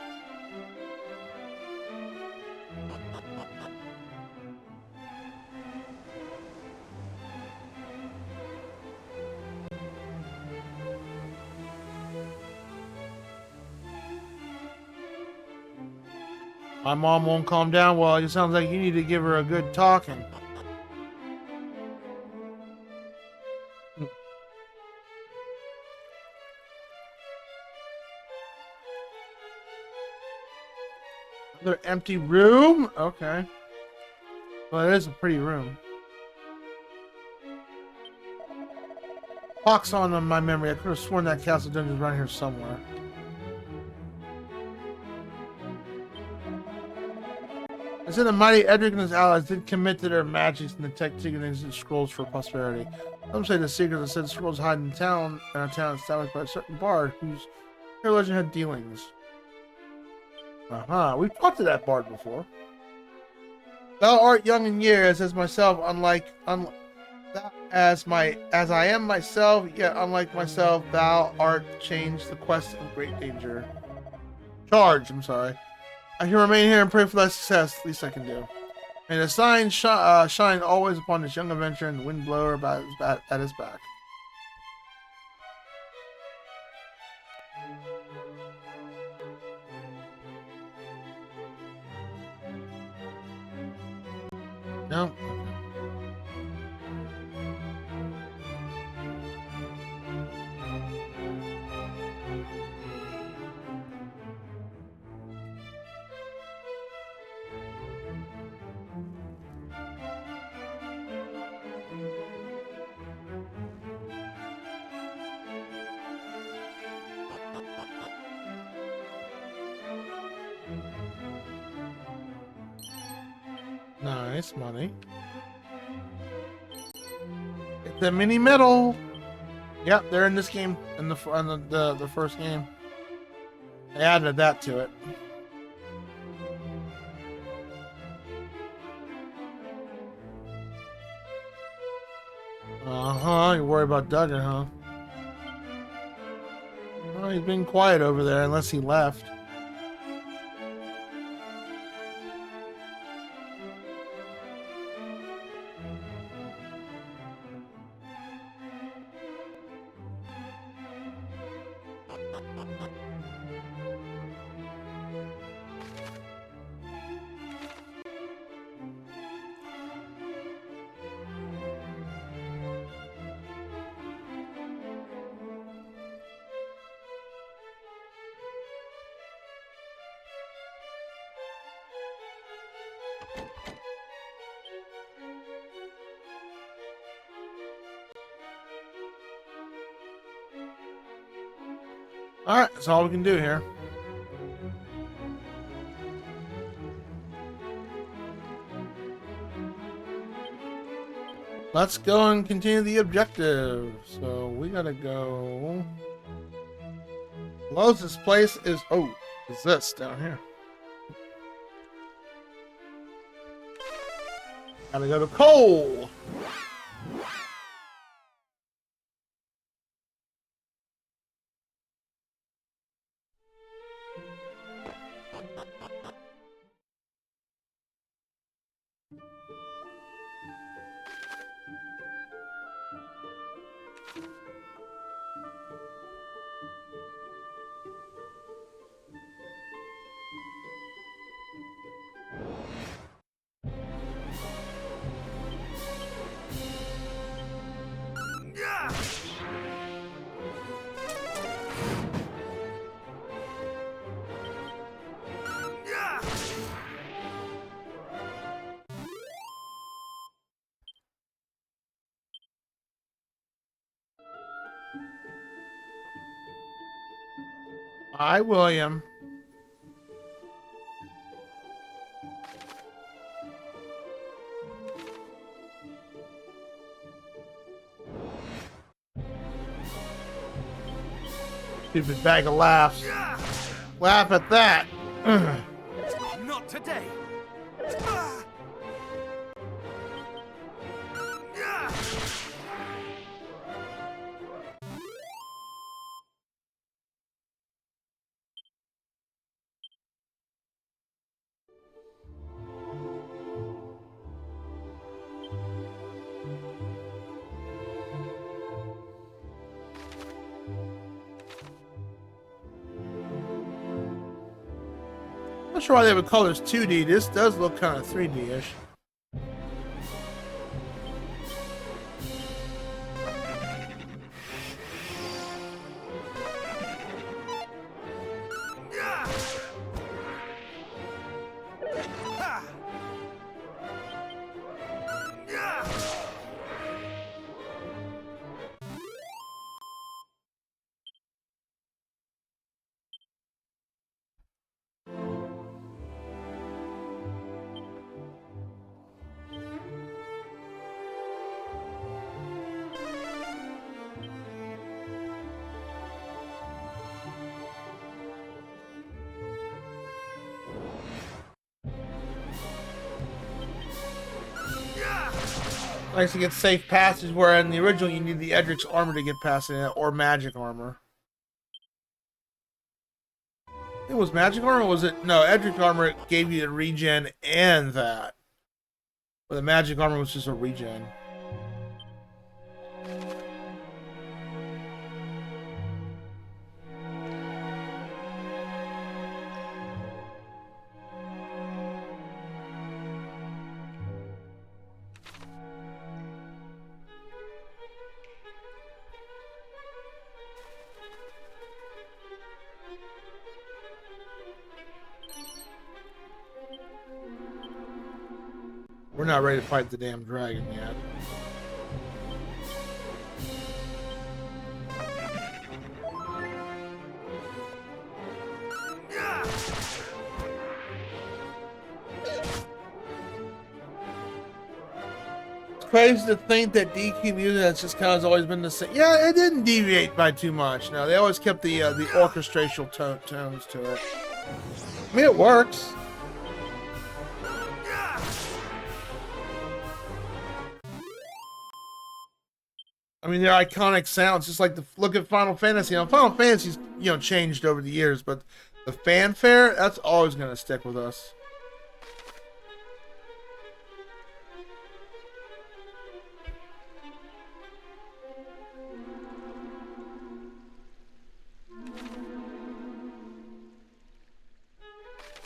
My mom won't calm down. Well, it sounds like you need to give her a good talking. Another empty room? Okay. Well, it is a pretty room. Clock's on my memory. I could have sworn that castle dungeon's around here somewhere. I said the mighty Edric and his allies did commit to their magics and detect secret scrolls for prosperity. Some say the secrets that said scrolls hide in town, in a town established by a certain bard whose legend had dealings. We've talked to that bard before. Thou art young in years, as myself, as I am myself, yet unlike myself, thou art changed the quest of great danger. I'm sorry. I can remain here and pray for thy success, least I can do. May the sign shine always upon this young adventurer and the wind blower at his back. No. Nice money. It's a mini medal. Yep, they're in this game in the first game. They added that to it. You worry about Duggan, huh? Well, he's been quiet over there unless he left. Alright, that's all we can do here. Let's go and continue the objective. So we gotta go. Closest place is this down here. Gotta go to Cole. Hi, William. Stupid bag of laughs. Laugh at that. Not today. Not sure why they would call this 2D. This does look kind of 3D-ish. Nice to get safe passage, where in the original you need the Edric's armor to get past it, or magic armor. It was magic armor, or was it? No, Edric's armor gave you the regen and that. But the magic armor was just a regen. We're not ready to fight the damn dragon yet. It's crazy to think that DQ music has just kind of always been the same. Yeah, it didn't deviate by too much. No, they always kept the orchestral tones to it. I mean, it works. I mean, they're iconic sounds, just like look at Final Fantasy. Now, Final Fantasy's, changed over the years, but the fanfare, that's always going to stick with us.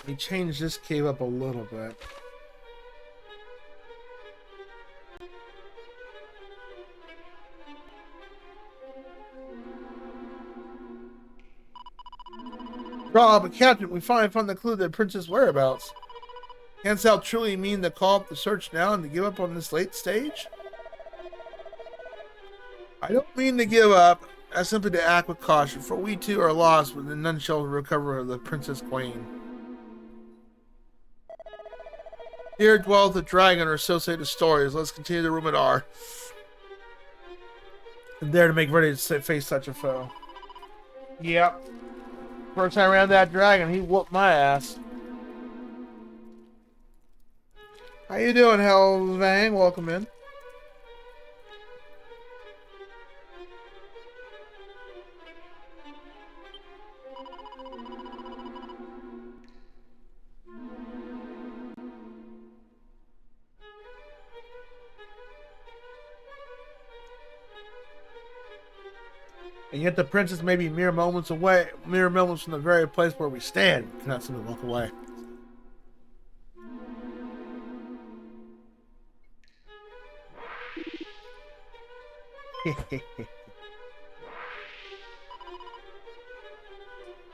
He changed this cave up a little bit. But Captain, we finally found the clue to the Princess' whereabouts. Canst thou truly mean to call up the search now and to give up on this late stage? I don't mean to give up. I simply to act with caution, for we too are lost, but none shall recover the Princess Queen. Here dwelleth the dragon, or so say the stories. Let's continue the room at R. And dare to make ready to face such a foe. Yep. First time around that dragon, he whooped my ass. How you doing, Hellvang? Welcome in. And yet the princess may be mere moments away, mere moments from the very place where we stand. Cannot simply walk away.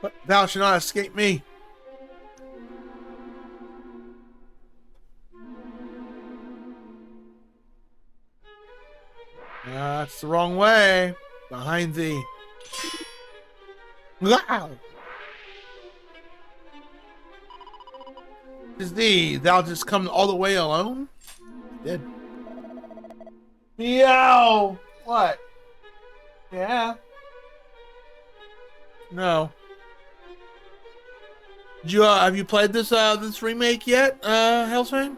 But thou shalt not escape me. That's the wrong way. Behind thee. Wow. Is thee, thou just come all the way alone? I did. Meow. What? Yeah. No. Did you have you played this this remake yet, Hellsfang?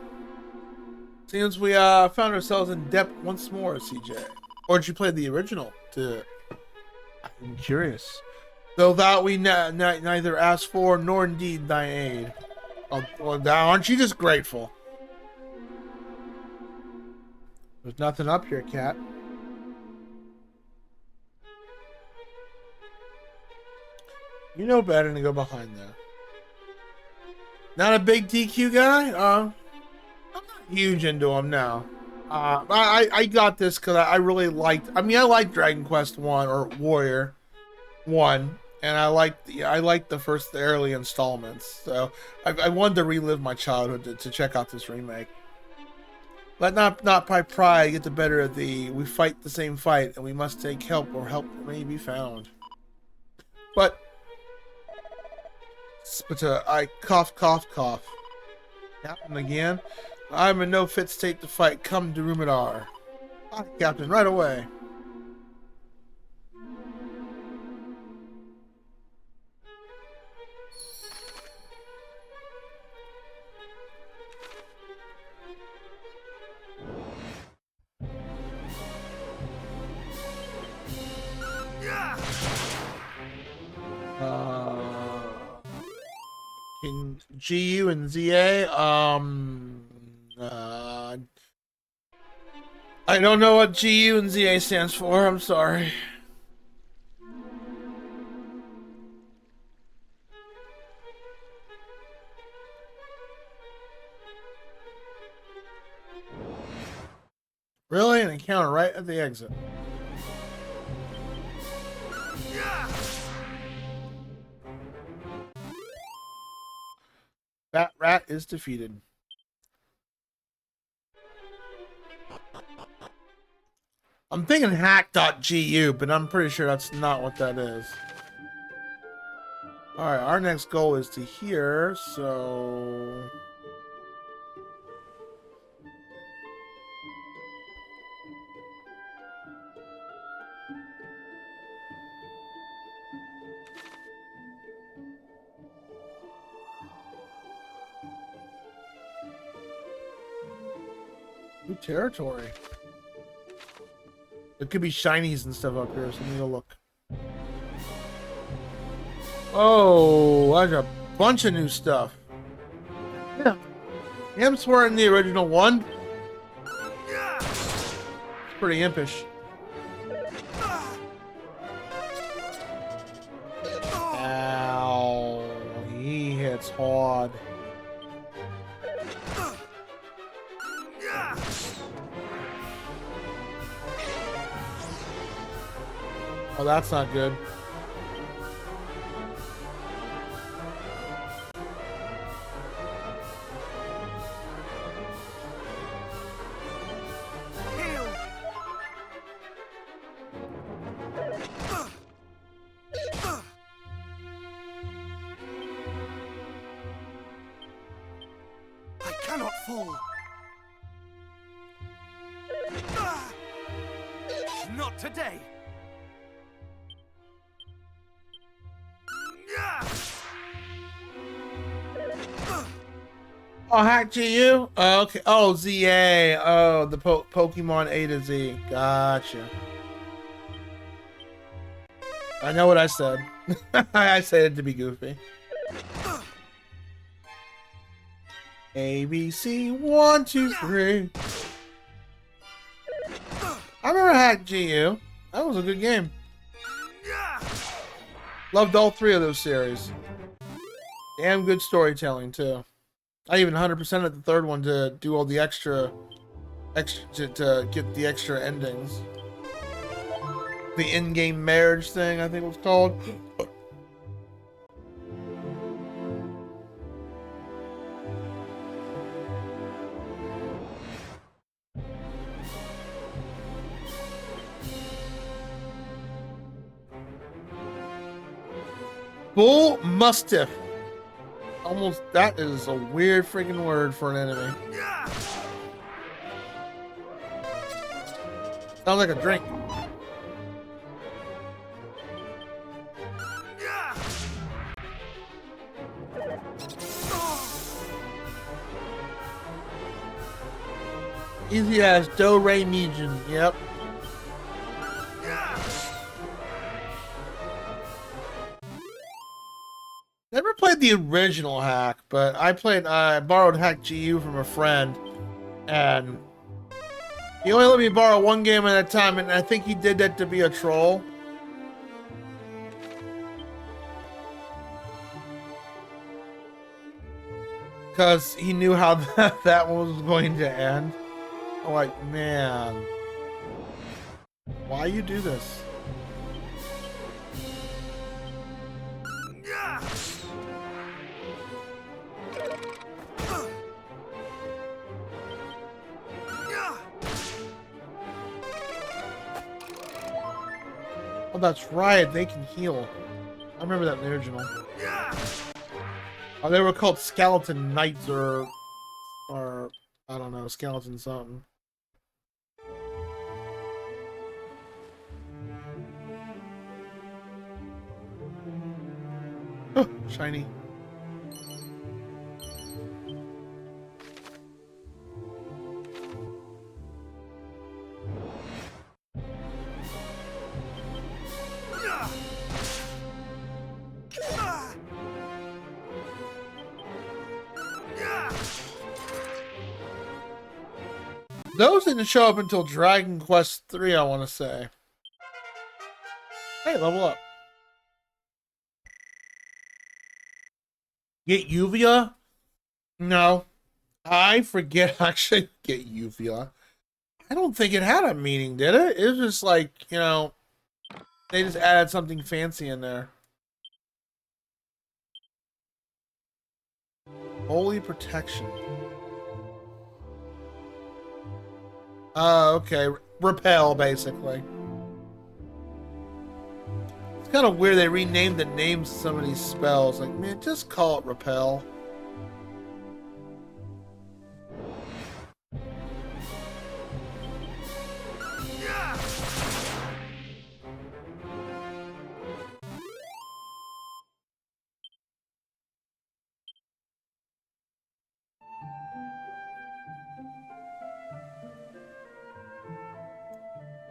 Seems we found ourselves in depth once more, CJ. Or did you play the original? I'm curious. Though that we neither ask for nor indeed thy aid. Oh, well, now aren't you just grateful? There's nothing up here, cat. You know better than to go behind there. Not a big DQ guy? I'm not huge into him now. I got this because I really liked. I mean, I like Dragon Quest One or Warrior One, and I liked the first the early installments. So I wanted to relive my childhood to check out this remake. Let not by pride get the better of thee. We fight the same fight, and we must take help, or help may be found. But I cough, cough, cough. Captain again. I'm in no fit state to fight. Come to Rumidar. Aye, Captain, right away. In GU and ZA, I don't know what GU and ZA stands for. I'm sorry. Really? An encounter right at the exit. That rat is defeated. I'm thinking hack.gu, but I'm pretty sure that's not what that is. Alright, our next goal is to here, so... New territory. There could be shinies and stuff up here, so let me go look. Oh, there's a bunch of new stuff. Yeah. Imps were in the original one. It's pretty impish. Ow. He hits hard. Oh, that's not good. I cannot fall. Not today. Oh, hack GU? Oh, okay. Oh, ZA. Oh, the Pokemon A to Z. Gotcha. I know what I said. I said it to be goofy. A, B, C, 1, 2, 3. I remember hack GU. That was a good game. Loved all three of those series. Damn good storytelling, too. I even 100%ed the third one to do all the extra to get the extra endings. The in-game marriage thing, I think it was called. Bull Mustiff. Almost, that is a weird freaking word for an enemy. Sounds like a drink. Easy as do re mi jin. Yep. Never played the original hack, but I borrowed hack GU from a friend, and he only let me borrow one game at a time, and I think he did that to be a troll. because he knew how that one was going to end. I'm like, man, why you do this? Oh, that's right. They can heal. I remember that in the original. Oh, they were called Skeleton Knights or I don't know, Skeleton something. Oh, shiny. Those didn't show up until Dragon Quest 3, I want to say. Hey, level up. Get Uvia? No. I forget actually get Uvia. I don't think it had a meaning, did it? It was just like, you know, they just added something fancy in there. Holy protection. Okay. Repel, basically. It's kind of weird they renamed the names of some of these spells. Like, man, just call it Repel.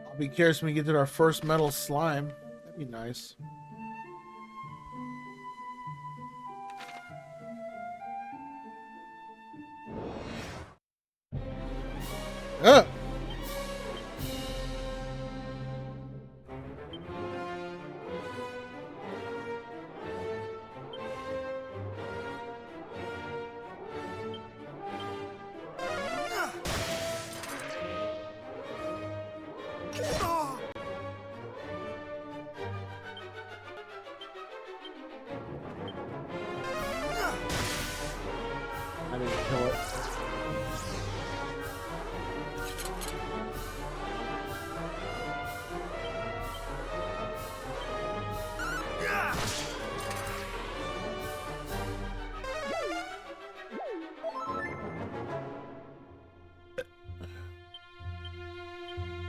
I'll be curious when we get to our first metal slime. That'd be nice. Ugh. I didn't kill it.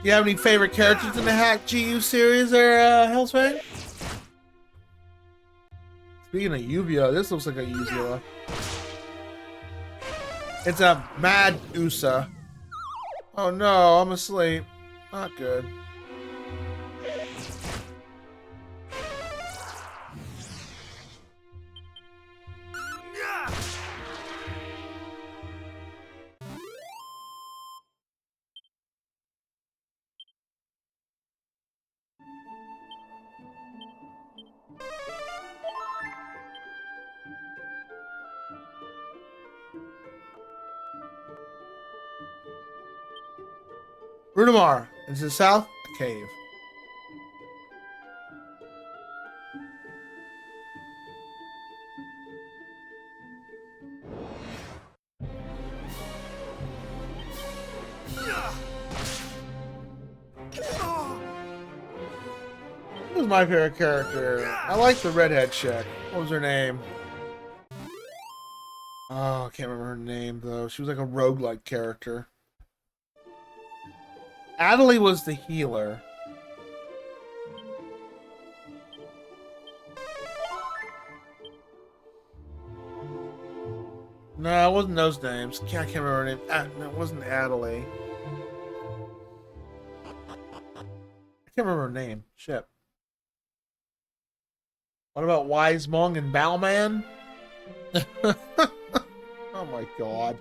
Do you have any favorite characters in the Hack GU series there, Hellsfang? Speaking of Uvia, this looks like a Uvia. It's a Mad Usa. Oh no, I'm asleep. Not good. Runamar. And to the south, a cave. This is my favorite character. I like the redhead chick. What was her name? Oh, I can't remember her name though. She was like a roguelike character. Adelie was the healer. No, it wasn't those names. I can't remember her name. No, it wasn't Adelie. I can't remember her name. Shit. What about Wise Mong and Bowman? Oh my god.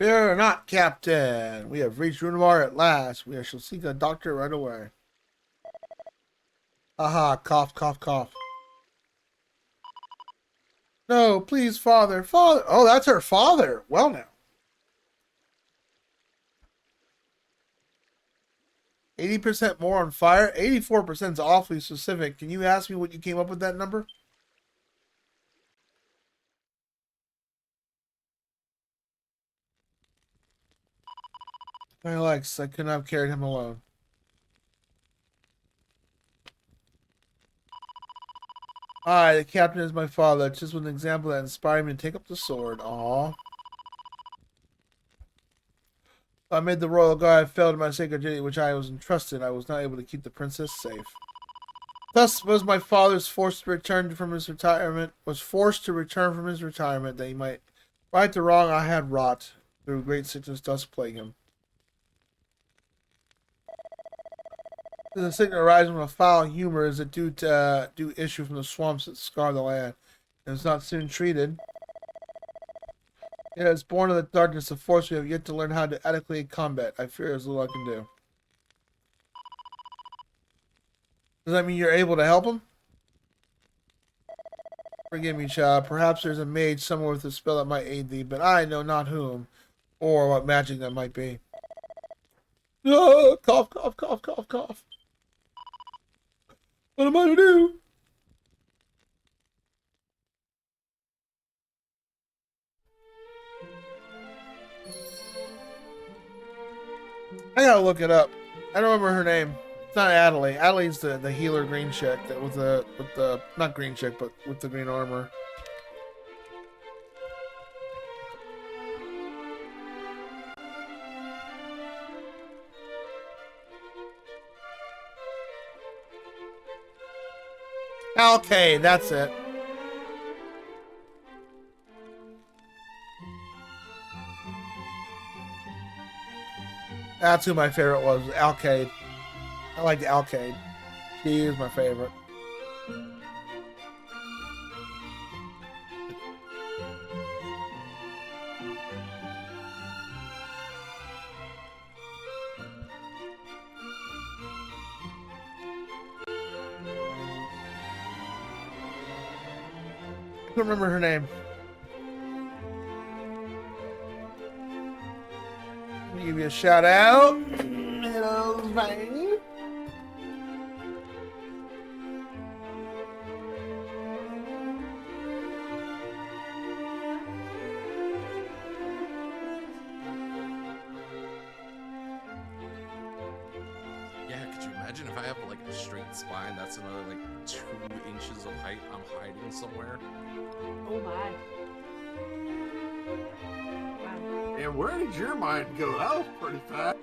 Fear not, Captain. We have reached Runevar at last. We shall seek a doctor right away. Aha, cough, cough, cough. No, please, father. Father. Oh, that's her father. Well, now. 80% more on fire. 84% is awfully specific. Can you ask me what you came up with that number? My legs. I couldn't have carried him alone. Hi, the captain is my father. It's just an example that inspired me to take up the sword. Aww. I made the royal guard. I failed in my sacred duty, which I was entrusted. I was not able to keep the princess safe. Thus was my father's forced to return from his retirement. Was forced to return from his retirement that he might right the wrong I had wrought. Through great sickness does plague him. The sickness arising from a foul humor is a due issue from the swamps that scar the land. And is not soon treated. It is born of the darkness of force we have yet to learn how to adequately combat. I fear there's little I can do. Does that mean you're able to help him? Forgive me, child. Perhaps there's a mage somewhere with a spell that might aid thee, but I know not whom, or what magic that might be. Oh, cough, cough, cough, cough, cough. What am I to do? I gotta look it up. I don't remember her name. It's not Adelaide. Adelaide's the healer green chick that with the not green chick but with the green armor. Okay, that's it. That's who my favorite was, Alcade. I like the Alcade. She is my favorite. I don't remember her name. Let me give you a shout out. Hello, Vane. Yeah, could you imagine if I have like a straight spine? That's another like 2 inches of height I'm hiding somewhere. Oh my. Wow. And where did your mind go? That was pretty fast.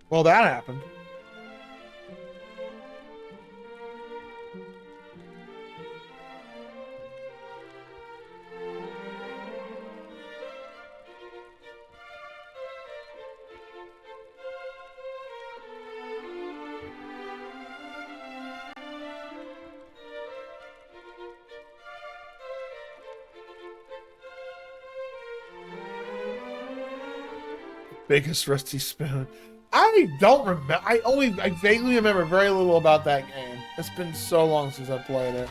Well, that happened. Biggest rusty spoon. I don't remember. I vaguely remember very little about that game. It's been so long since I played it.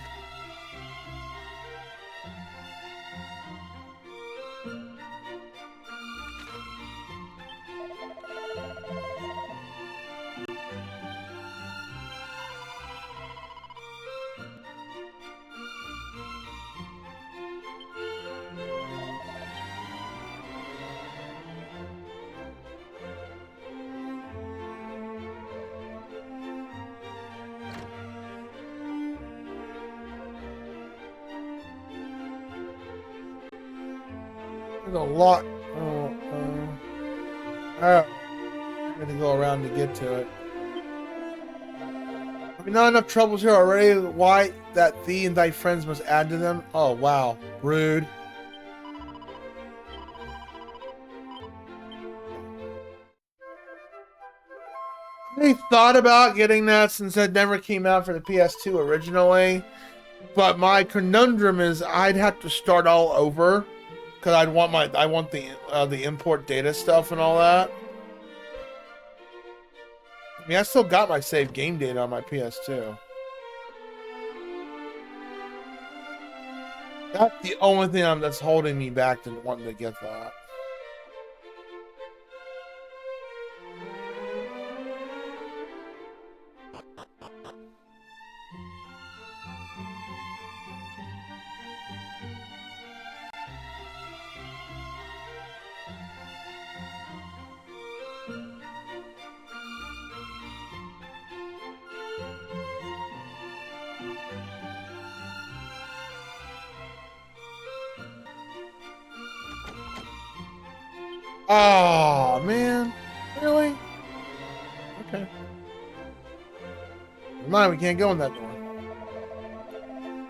There's a lot. I'm gonna go around to get to it. I mean, not enough troubles here already. Why that thee and thy friends must add to them? Oh wow, rude. I thought about getting that since it never came out for the PS2 originally. But my conundrum is I'd have to start all over because I want the import data stuff and all that. I mean, I still got my saved game data on my PS2. That's the only thing that's holding me back to wanting to get that. Oh, man. Really? Okay. Never mind, we can't go in that door.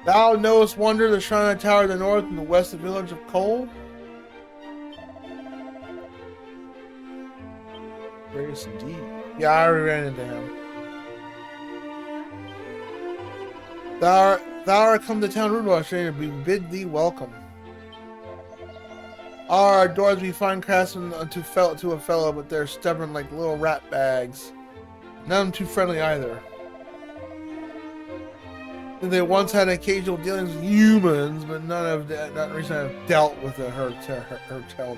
Thou knowest wonder, the shrine of the tower of the north and the west of the village of Cole? Gracious indeed. Yeah, I already ran into him. Thou art come to town, Rudolph, and we bid thee welcome. Our doors we find craftsmen to a fellow, but they're stubborn like little rat bags. None too friendly either. They once had occasional dealings with humans, but not recently have dealt with her tail.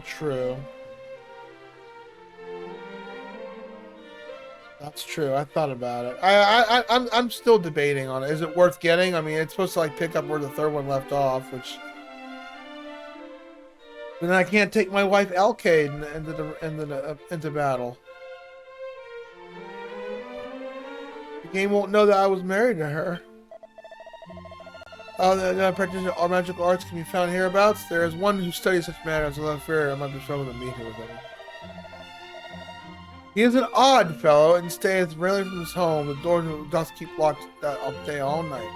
True. That's true. I thought about it. I'm still debating on it. Is it worth getting? I mean, it's supposed to like pick up where the third one left off, which then I can't take my wife Elcade into battle. The game won't know that I was married to her. The practitioner of all magical arts can be found hereabouts. There is one who studies such matters without fear. I might be trouble to meet him with him. He is an odd fellow and stayeth rarely from his home. The door doth keep locked all day, all night.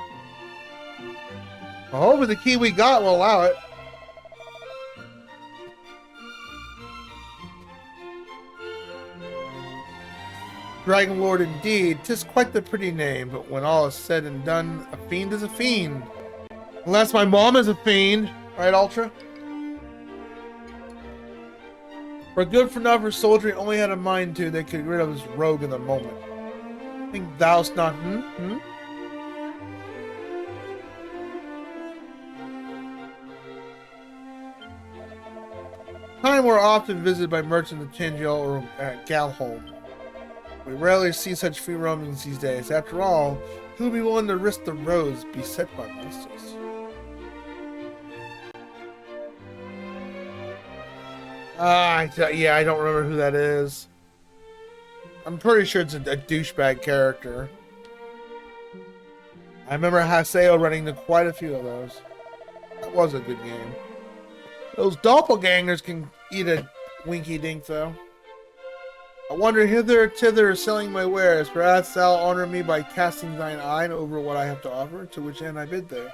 I hope with the key we got will allow it. Dragon Lord indeed. 'Tis quite the pretty name, but when all is said and done, a fiend is a fiend. Unless my mom is a fiend. Right, Ultra? For good for enough for soldier, he only had a mind to, they could get rid of his rogue in the moment. Think thou'st not, Time we're often visited by merchants of Tangiel or at Galholm. We rarely see such free roamings these days. After all, who would be willing to risk the roads beset by monsters? Yeah, I don't remember who that is. I'm pretty sure it's a douchebag character. I remember Haseo running to quite a few of those. That was a good game. Those doppelgangers can eat a winky dink, though. I wander hither or thither selling my wares. Perhaps thou honor me by casting thine eye over what I have to offer, to which end I bid thee.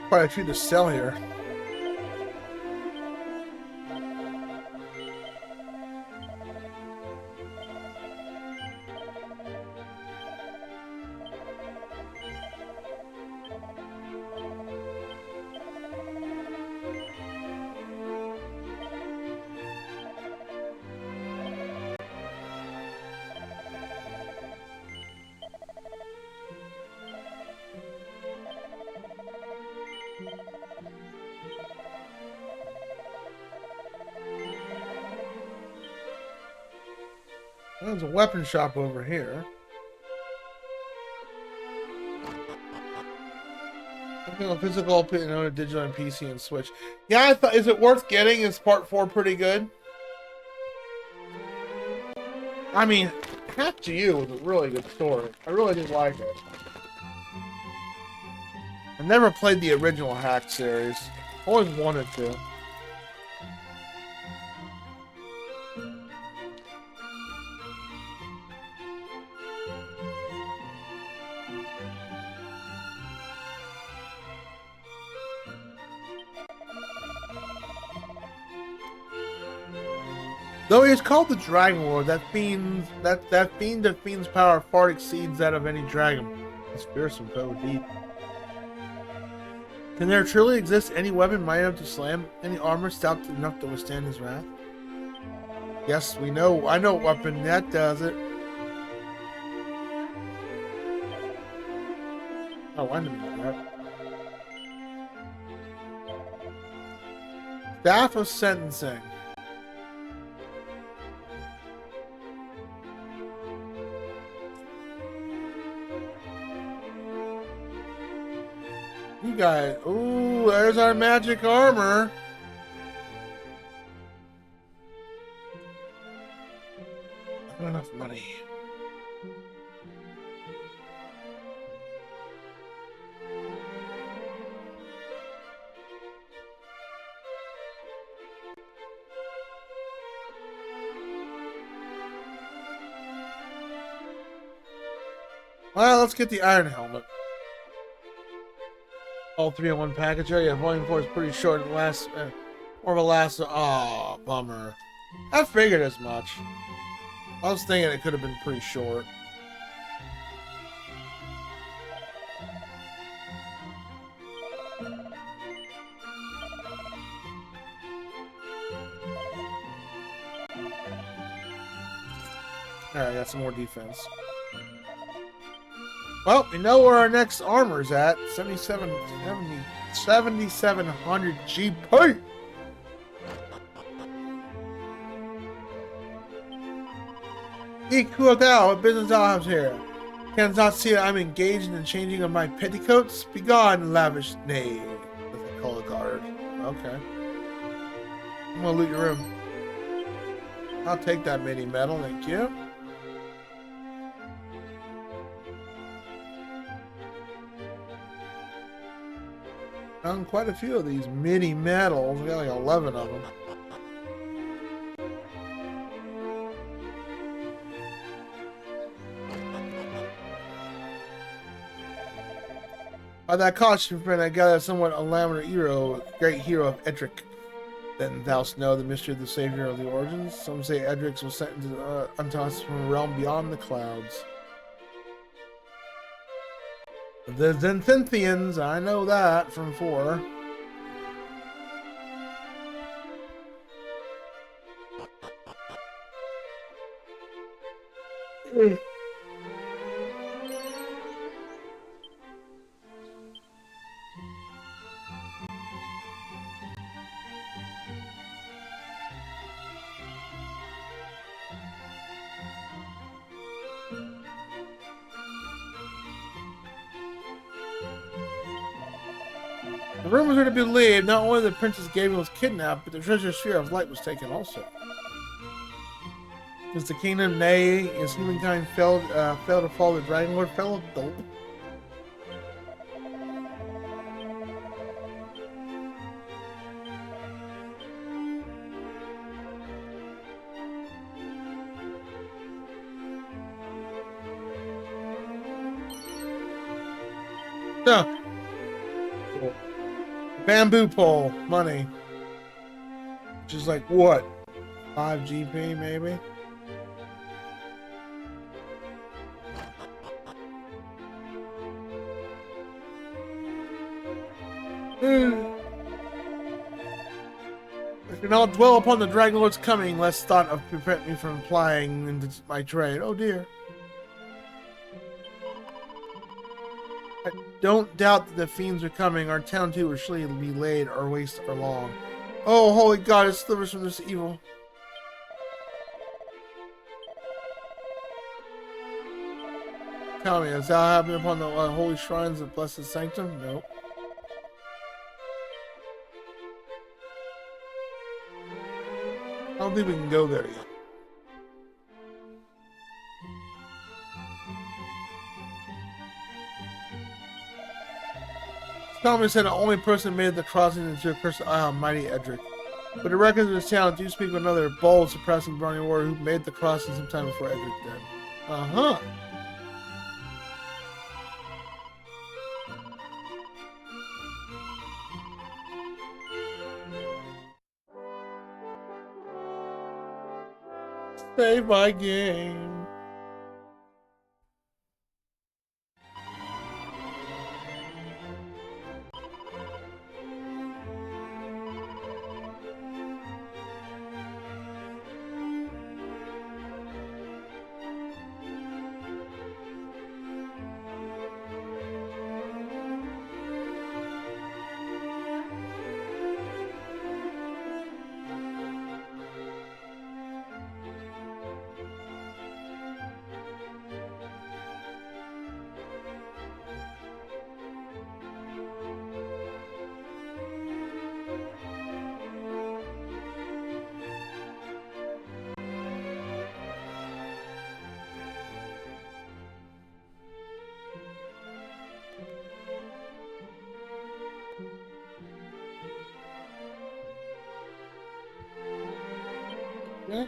Quite a few to sell here. There's a weapon shop over here. Physical, digital, and PC and Switch. Yeah, I thought. Is it worth getting? Is Part 4 pretty good? I mean, Hack to You was a really good story. I really did like it. I never played the original Hack series. Always wanted to. Though he is called the Dragon Lord, that fiend of fiend's power far exceeds that of any dragon. It's fearsome foe deep. Can there truly exist any weapon mighty enough to slam? Any armor stout enough to withstand his wrath? Yes, we know. I know what weapon that does it. Oh, I didn't know that. Staff of Sentencing. You guys, ooh, there's our magic armor. Not enough money. Well, let's get the iron helmet. All three in one package. Oh yeah, volume 4 is pretty short. The last, more of a last. Oh, bummer. I figured as much. I was thinking it could have been pretty short. Alright, got some more defense. Well, we know where our next armor's at. 7,700 GP. Cool thou, what business thou hast here? Canst not see that I'm engaged in the changing of my petticoats? Begone, lavish knave. With a color guard. Okay. I'm gonna loot your room. I'll take that mini medal, thank you. Found quite a few of these mini medals. We got like 11 of them. By that costume friend, I gather somewhat a Laminar hero, great hero of Edric. Then thou'st know the mystery of the savior of the origins. Some say Edric was sent unto us from a realm beyond the clouds. The Zenthinthians, I know that from 4. The rumors are to be believed, not only the Princess Gabriel was kidnapped, but the treasure sphere of light was taken also. Since the kingdom, nay, as humankind failed to follow the Dragon Lord, fell adult. No. Cool. Bamboo pole, money. Which is like what? 5 GP maybe? I cannot dwell upon the Dragon Lord's coming, lest thought of prevent me from plying into my trade. Oh dear. I don't doubt that the fiends are coming. Our town too will surely be laid or waste or long. Oh, holy God, it delivers from this evil. Tell me, is that happening upon the holy shrines of Blessed Sanctum? Nope. I don't think we can go there yet. Thomas said the only person made the crossing into a curse mighty Edric. But the records of his town do speak of another bold, suppressing Brownie warrior who made the crossing sometime before Edric did. Uh-huh. Save my game. Yeah.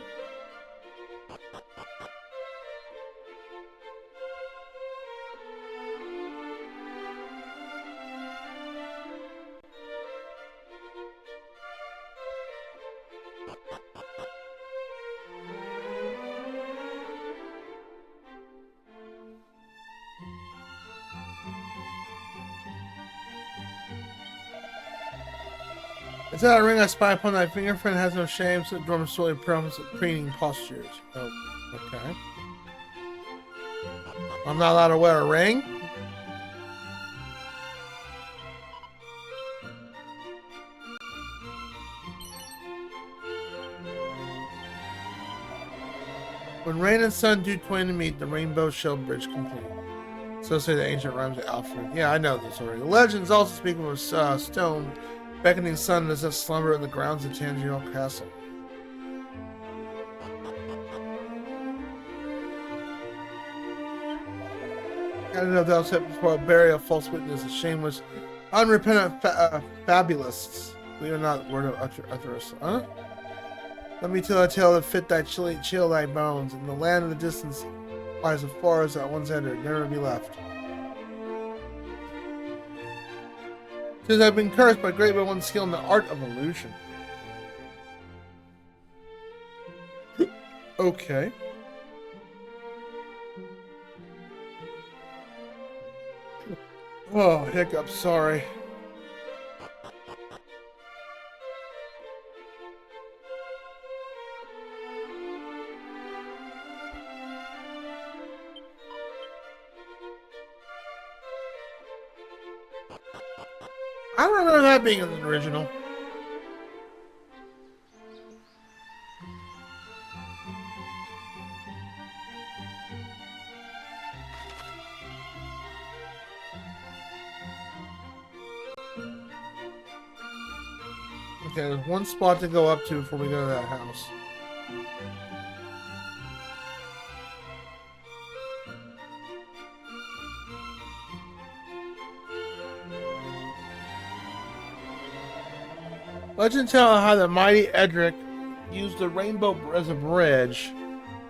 Is that a ring I spy upon thy fingerprint has no shame, so the drum solely promise of preening postures. Oh, okay. I'm not allowed to wear a ring? When rain and sun do twain to meet, the rainbow shall bridge complete. So say the ancient rhymes of Alfred. Yeah, I know this already. The legends also speak of a stone beckoning sun as if slumber in the grounds of Tangier Castle. I don't know if that was said before. Bury a false witness, a shameless, unrepentant fabulists. We are not word of utterance. Huh? Let me tell a tale that fit thy chill thy bones. In the land of the distance lies a forest that once entered, never to be left. Since I've been cursed by great by one's skill in the art of illusion. Okay. Oh, hiccup, sorry. I don't remember that being in the original. Okay, there's one spot to go up to before we go to that house. Legend tell how the mighty Edric used the rainbow as a bridge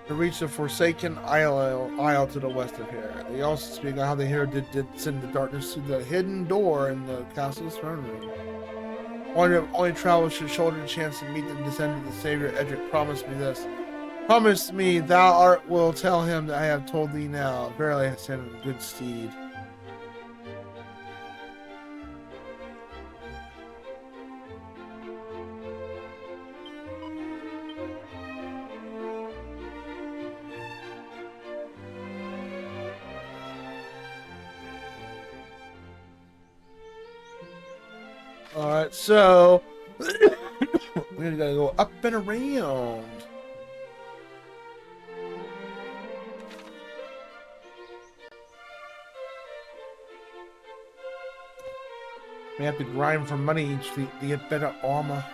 to reach the forsaken isle to the west of here. They also speak of how the hero did send the darkness through the hidden door in the castle's throne room. Only travelers should shoulder the chance to meet the descendant of the Savior. Edric promised me this. Promise me thou art will tell him that I have told thee now. Verily I send him a good steed. Alright, so we gotta go up and around. May have to grind for money each week to get better armor.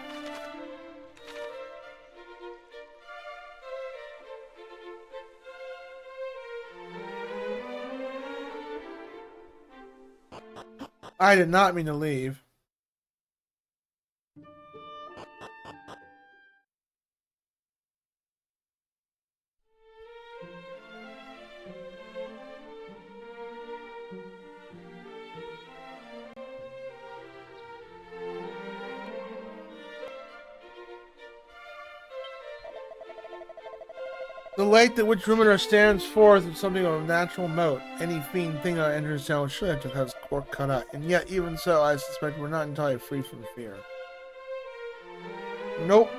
I did not mean to leave. The lake that which Ruminator stands forth is something of a natural moat. Any fiend thing that enters town should have to have its cork cut out. And yet, even so, I suspect we're not entirely free from fear. Nope.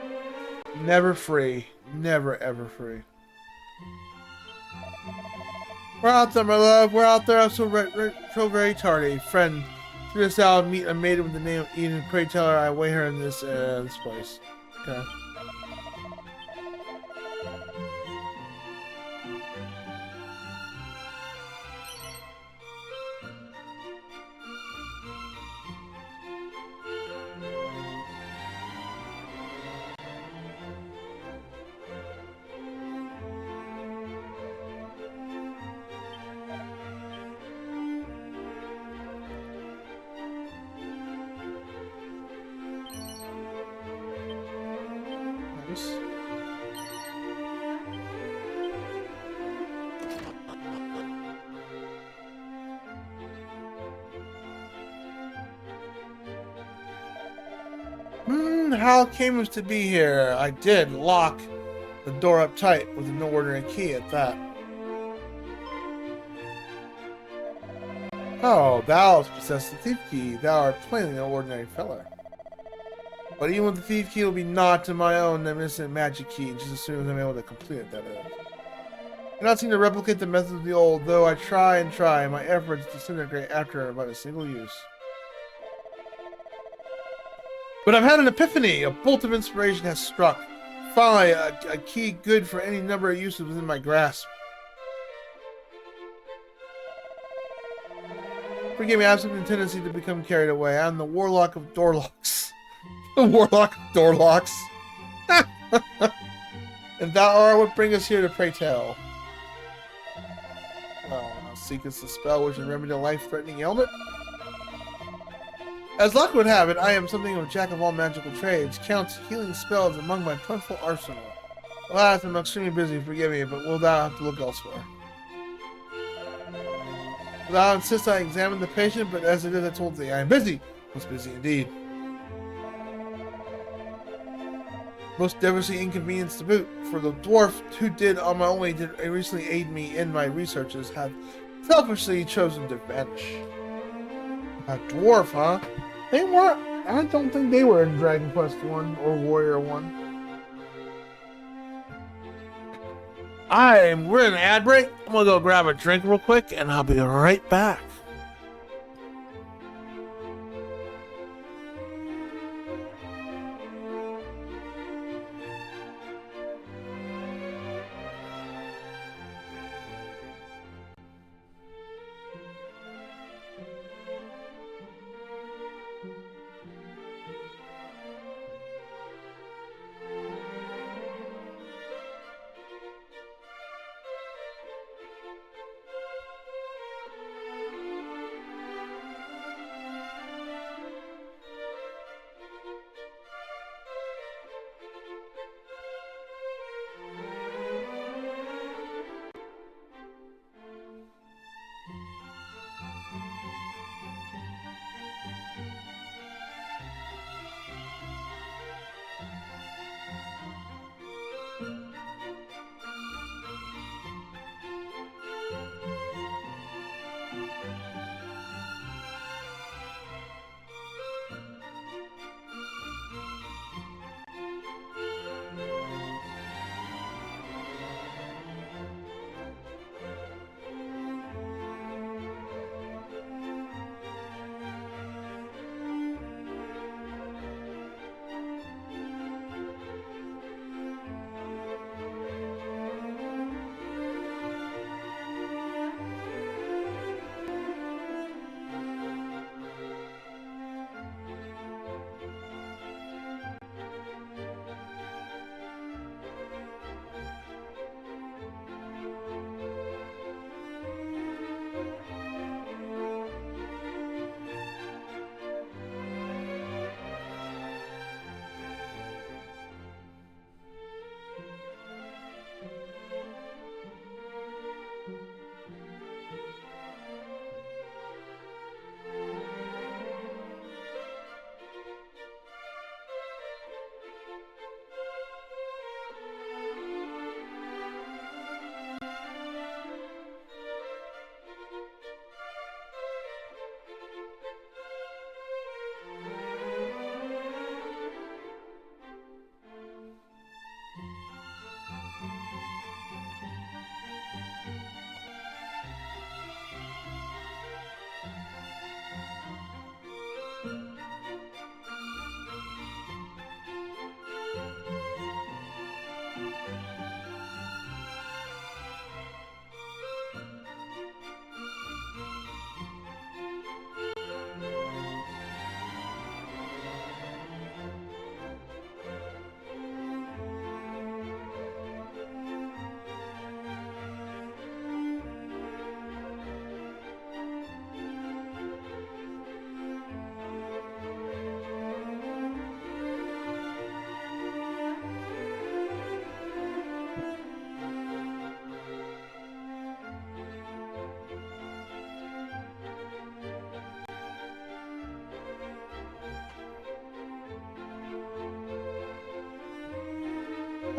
Never free. Never ever free. We're out there, my love. We're out there. I'm so very tardy. Friend, through this hour, meet a maiden with the name of Eden. Pray tell her I await her in this place. Okay. How came us to be here? I did lock the door up tight with an ordinary key at that. Oh, thou possess the thief key. Thou art plainly an ordinary fellow. But even with the thief key, it will be naught to my own innocent magic key, just as soon as I'm able to complete it, that is. I cannot seem to replicate the methods of the old, though I try and try. My efforts disintegrate after about a single use. But I've had an epiphany. A bolt of inspiration has struck. Finally, a key good for any number of uses within my grasp. Forgive me, I have some tendency to become carried away. I'm the warlock of door locks. The warlock of door locks. And thou art what bring us here to pray tell. Oh, thou seekest the spell which will remedy a life-threatening ailment? As luck would have it, I am something of a jack of all magical trades. Counts healing spells among my plentiful arsenal. Alas, I'm extremely busy, forgive me, but will thou have to look elsewhere? Thou insist I examine the patient, but as it is I told thee, I am busy. Most busy indeed. Most devilishly inconvenienced to boot, for the dwarf who did on my only did recently aid me in my researches have selfishly chosen to vanish. A dwarf, huh? They weren't. I don't think they were in Dragon Quest 1 or Warrior 1. We're in an ad break. I'm gonna go grab a drink real quick and I'll be right back.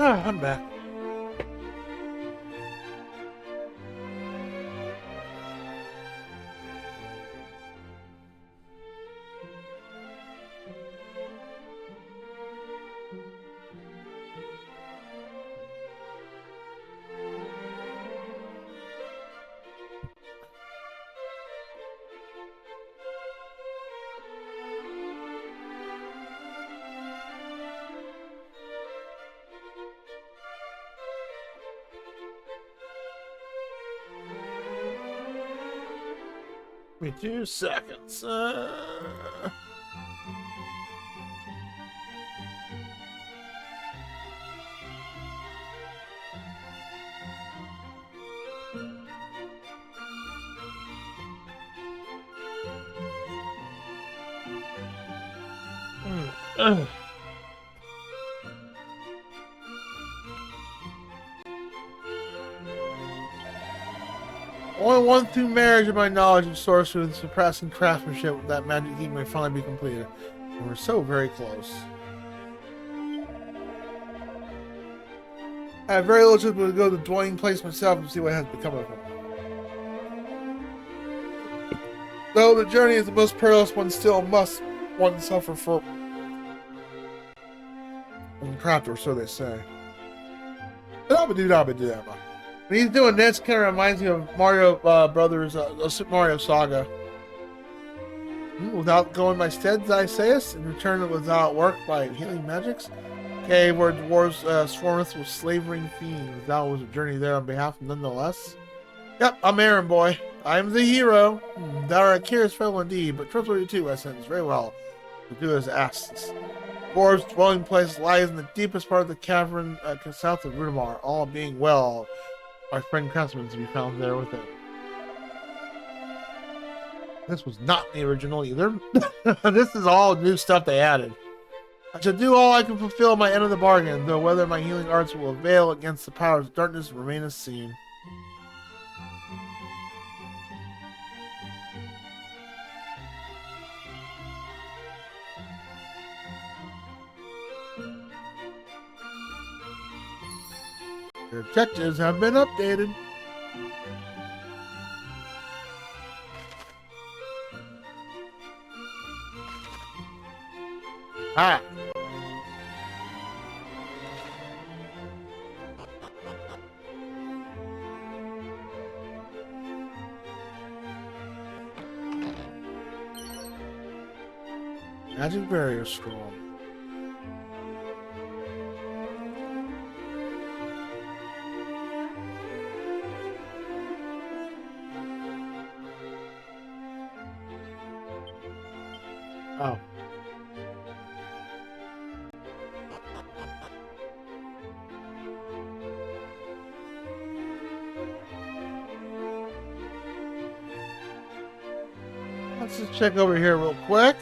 Ah, I'm back. Give me 2 seconds. Ugh. Only one through marriage of my knowledge of sorcery and surpassing craftsmanship that magic heat may finally be completed. And we're so very close. I have very little chance to go to the dwelling place myself and see what has become of him. Though the journey is the most perilous one, still must one suffer for craft, or so they say. When he's doing this, kind of reminds me of Mario Brothers, Super Mario Saga. Without going by steads, I sayest, in return without work by healing magics. Okay, where dwarves swarmeth with slavering fiends. That was a journey there on behalf nonetheless. Yep, I'm Aaron Boy. I'm the hero. Thou art a curious fellow indeed, but trustworthy too, I sense. Very well. To do as asked. Dwarves' dwelling place lies in the deepest part of the cavern south of Rudamar. All being well, our friend Craftsman to be found there with it. This was not in the original either. This is all new stuff they added. I shall do all I can fulfill my end of the bargain, though whether my healing arts will avail against the powers of darkness remaineth seen. Your objectives have been updated. Ah. Magic barrier scroll. Oh. Let's just check over here real quick.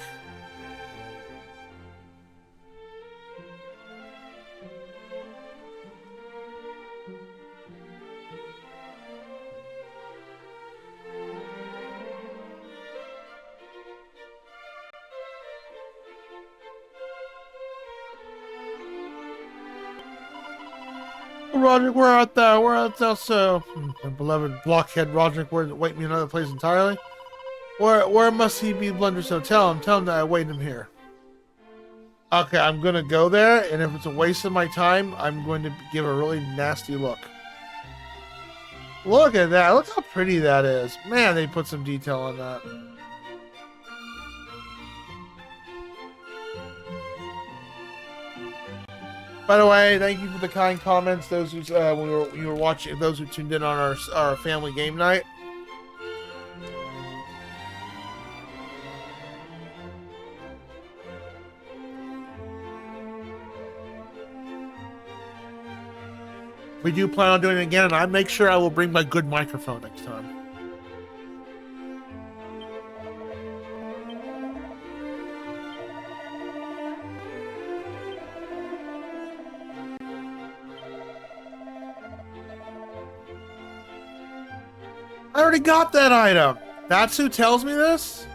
Roderick, where art thou? Where art thou so? My beloved blockhead Roderick, where wait me another place entirely? Where must he be blundered so? Tell him that I await him here. Okay, I'm gonna go there, and if it's a waste of my time, I'm going to give a really nasty look. Look at that. Look how pretty that is. Man, they put some detail on that. By the way, thank you for the kind comments. Those who when you were watching, those who tuned in on our family game night. We do plan on doing it again, and I make sure I will bring my good microphone next time. I already got that item. That's who tells me this?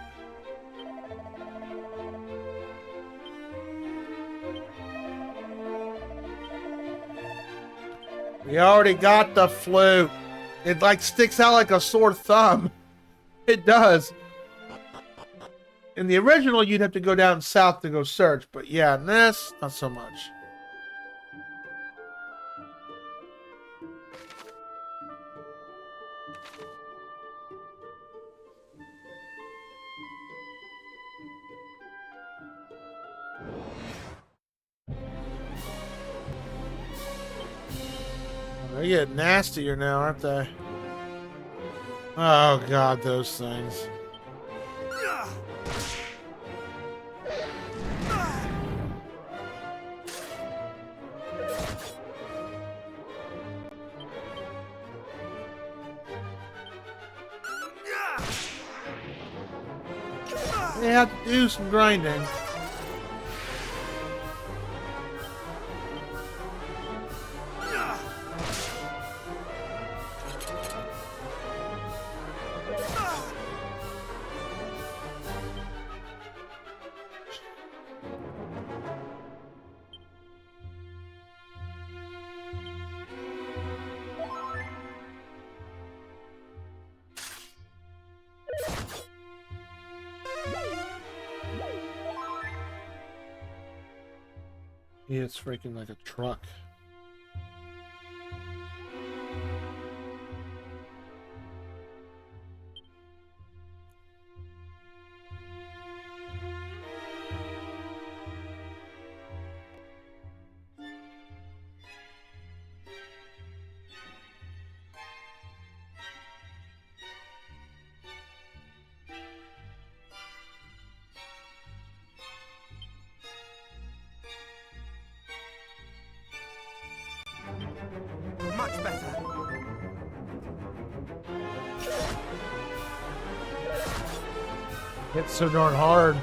We already got the flute. It like sticks out like a sore thumb. It does. In the original, you'd have to go down south to go search, but yeah, in this, not so much. They get nastier now, aren't they? Oh god, those things. They have to do some grinding. Yeah, it's freaking like a truck. Much better. It's so darn hard.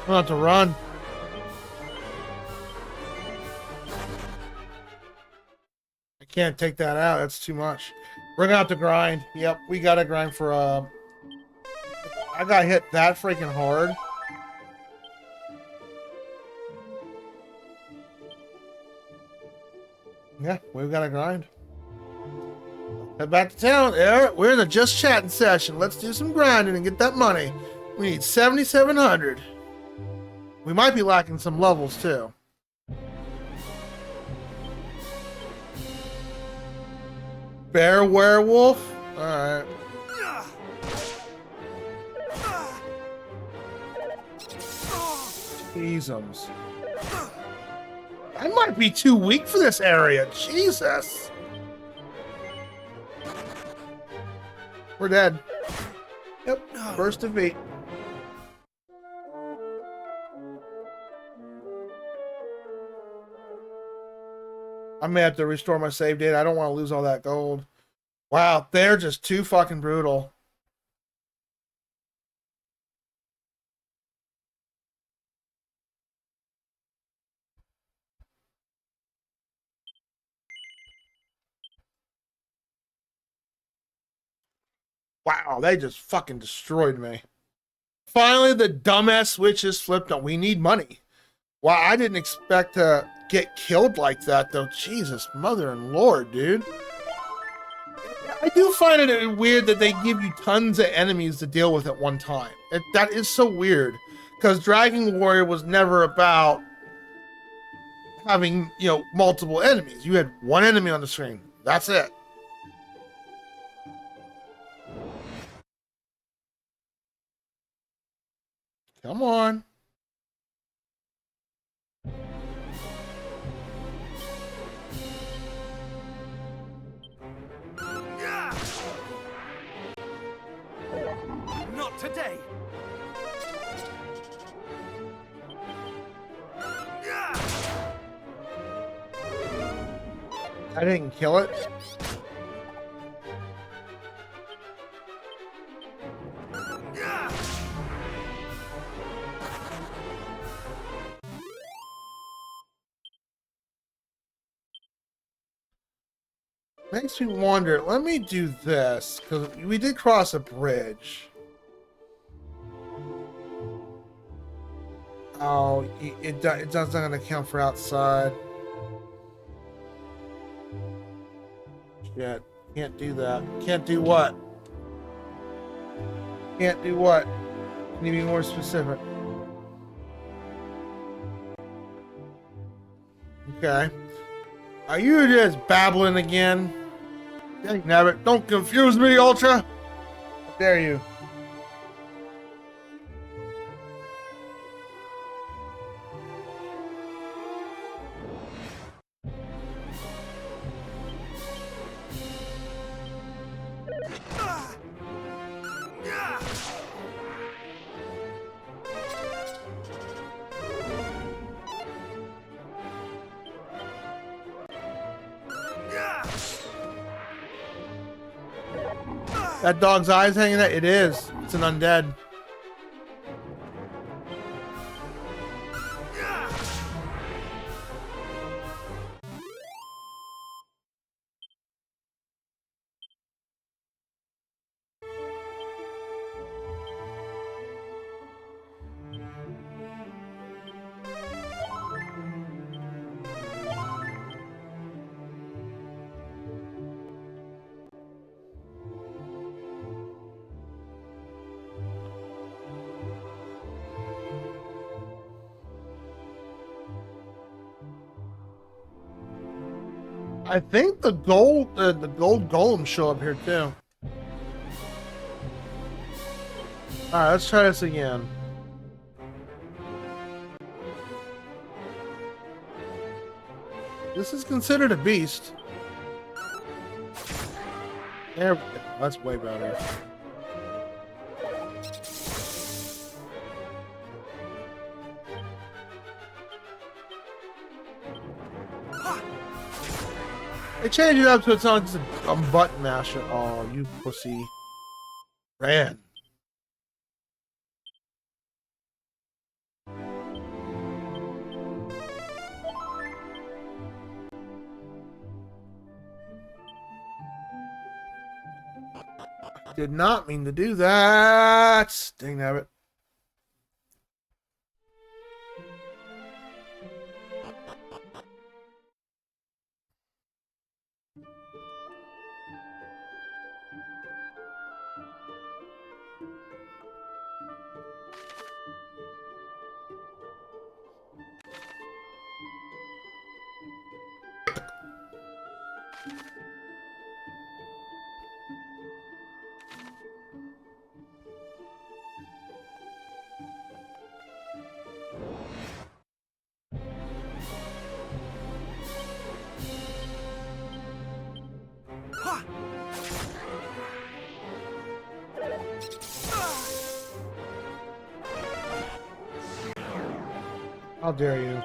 I'm about to run. I can't take that out. That's too much. We're gonna have to grind. Yep, we gotta grind for I got hit that freaking hard. Yeah, we've got to grind. Head back to town. We're in a just chatting session. Let's do some grinding and get that money. We need 7,700. We might be lacking some levels too. Bear werewolf? Alright. Jeezums. I might be too weak for this area. Jesus. We're dead. Yep. First defeat. I may have to restore my save data. I don't want to lose all that gold. Wow, they're just too fucking brutal. Wow, they just fucking destroyed me. Finally, the dumbass switch is flipped on. We need money. Wow, I didn't expect to get killed like that, though. Jesus, mother and lord, dude. I do find it weird that they give you tons of enemies to deal with at one time. That is so weird. Because Dragon Warrior was never about having, you know, multiple enemies. You had one enemy on the screen. That's it. Come on. Not today. I didn't kill it. Makes me wonder. Let me do this, because we did cross a bridge. Oh, it doesn't gonna count for outside. Shit. Can't do that. Can't do what? Can't do what? Can you be more specific? Okay. Are you just babbling again? Dang nabbit, don't confuse me, Ultra! How dare you? That dog's eyes hanging out? It is. It's an undead. I think the gold golems show up here too. Alright, let's try this again. This is considered a beast. There we go. That's way better. They changed it up so it's not just a button masher. Oh, you pussy. Ran. Did not mean to do that. Dang nabbit. How dare you?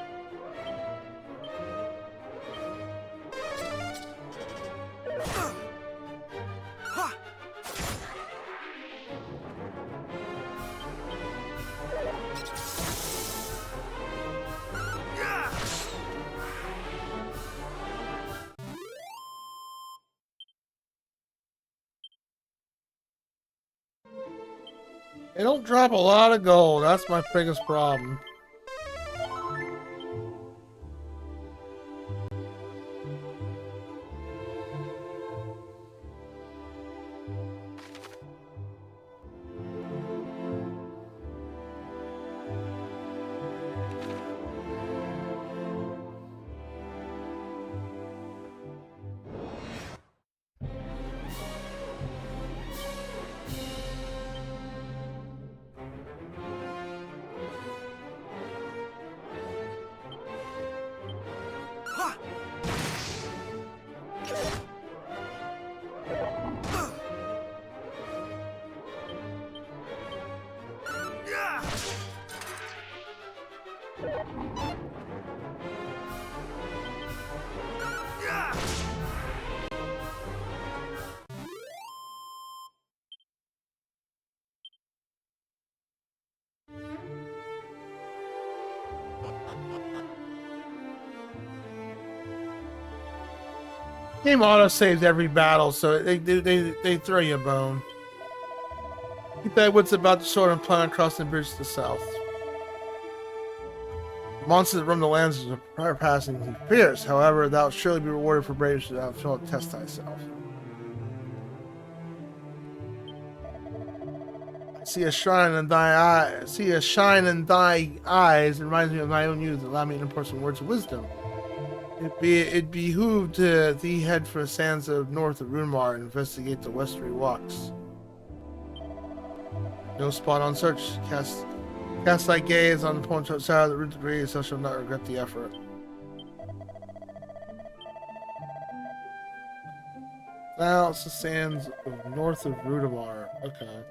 They don't drop a lot of gold. That's my biggest problem. Game auto saves every battle, so they throw you a bone. Keep that what's about the sword and plan across the bridge to the south. Monsters that roam the lands are passing fierce. However, thou shalt surely be rewarded for bravery thou shalt test thyself. I see a shine in thy eye. I see a shine in thy eyes. It reminds me of my own youth. Allow me to impart some words of wisdom. It behooved thee head for the sands of north of Runmar and investigate the westerly walks. No spot on search. Cast thy gaze on the point outside of the root degrees, thou shalt not regret the effort. Now it's the sands of north of Rudamar. Okay.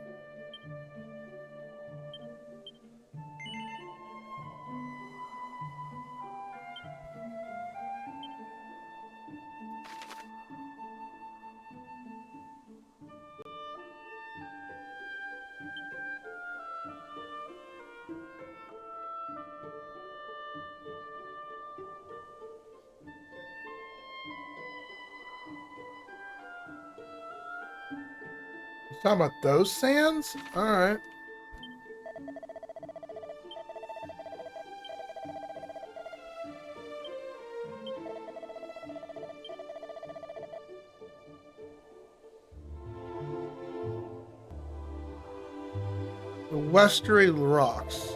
You talking about those sands? Alright. The westerly rocks.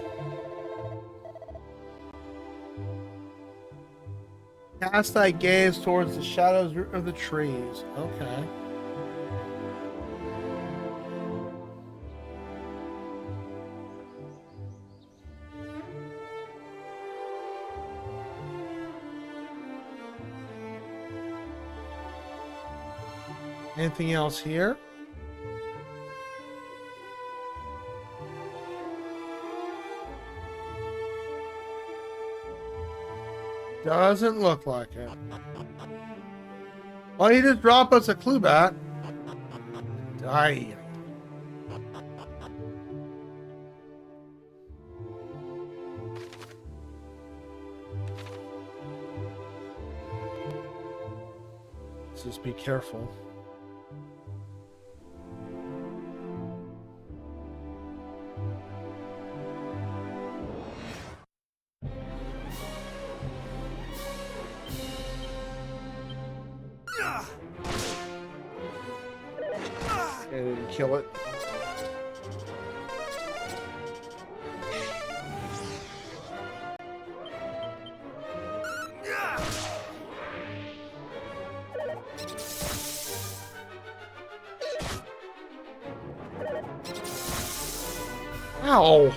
Cast thy gaze towards the shadows of the trees. Okay. Anything else here? Doesn't look like it. Well, he just dropped us a clue back. Die. Just be careful. And kill it. Ow!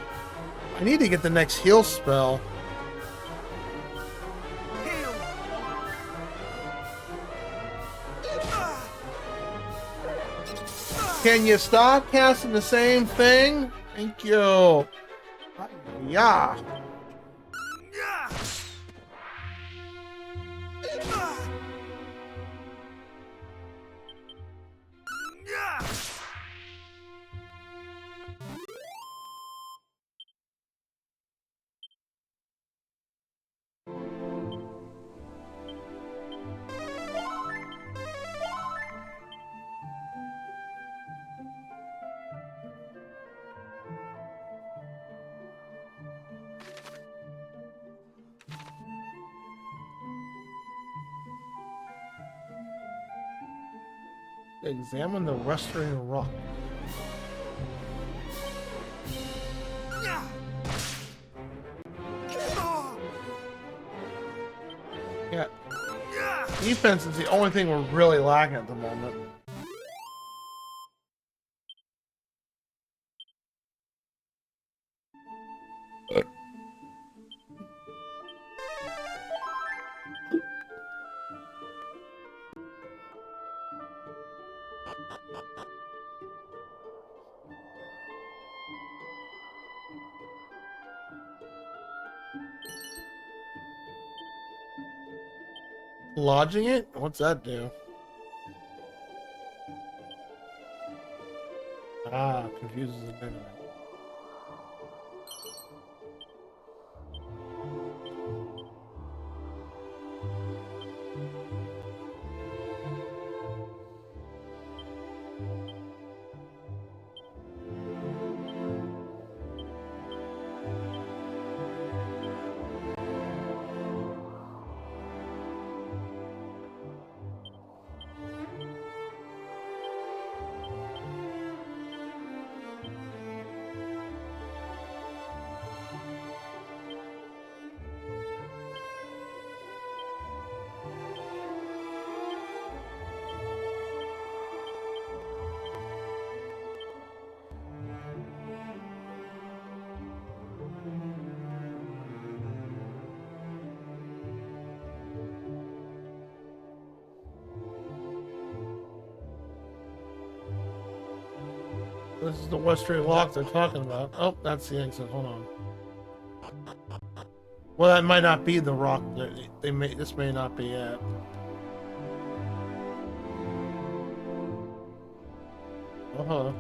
I need to get the next heal spell. Can you stop casting the same thing? Thank you. Yeah. Examine the western rock. Yeah. Defense is the only thing we're really lacking at the moment. Lodging it? What's that do? Ah, confuses the enemy. This is the Westray lock they're talking about. Oh, that's the exit. Hold on. Well, that might not be the rock. They may. This may not be it. Uh-huh.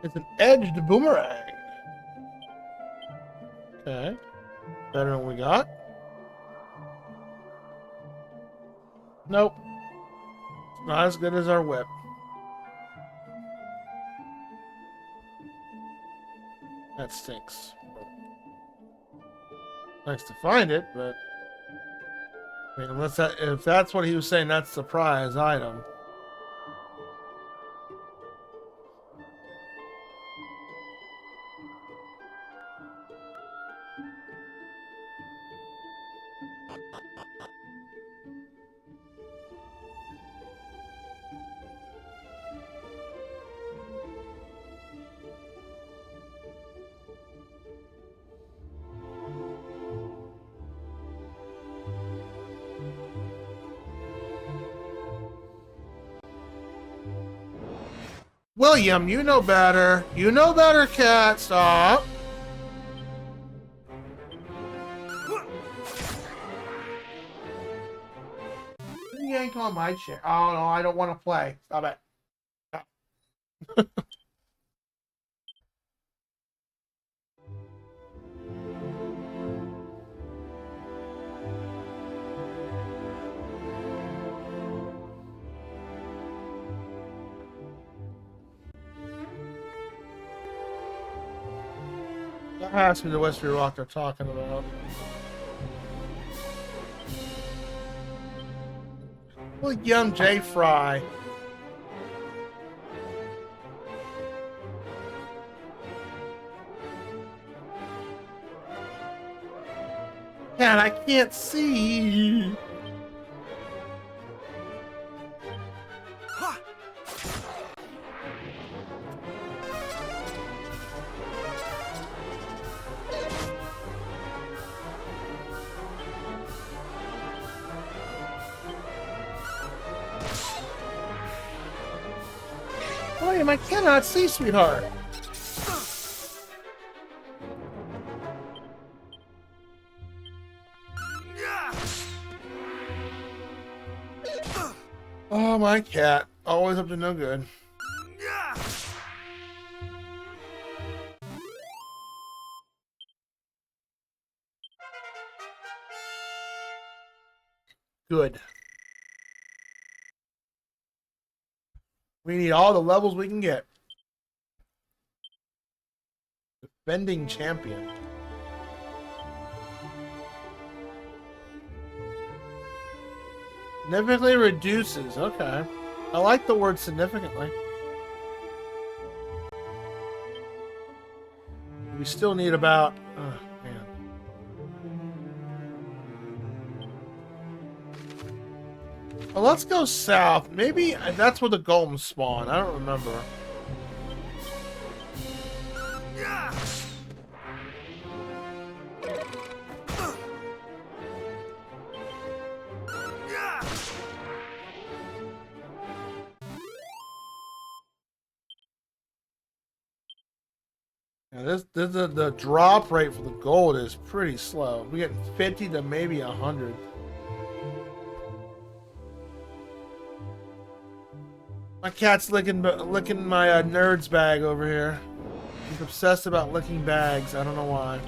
It's an edged boomerang. Okay. Better than what we got. Nope. It's not as good as our whip. That stinks. Nice to find it, but I mean, unless that, if that's what he was saying, that's the prize item. William, you know better. You know better, cat. Stop. You yank on my chair. Oh, no, I don't want to play. Stop it. Stop. That has to be the Westbury Rock they're talking about. William J. Fry. Man, I can't see. William, I cannot see, sweetheart. Oh, my cat. Always up to no good. Good. We need all the levels we can get. Defending champion. Significantly reduces. Okay. I like the word significantly. We still need about... Oh, man. Well, let's go south. Maybe that's where the golems spawn. I don't remember. Yeah, the drop rate for the gold is pretty slow. We get 50 to maybe 100. My cat's licking my nerd's bag over here. He's obsessed about licking bags. I don't know why.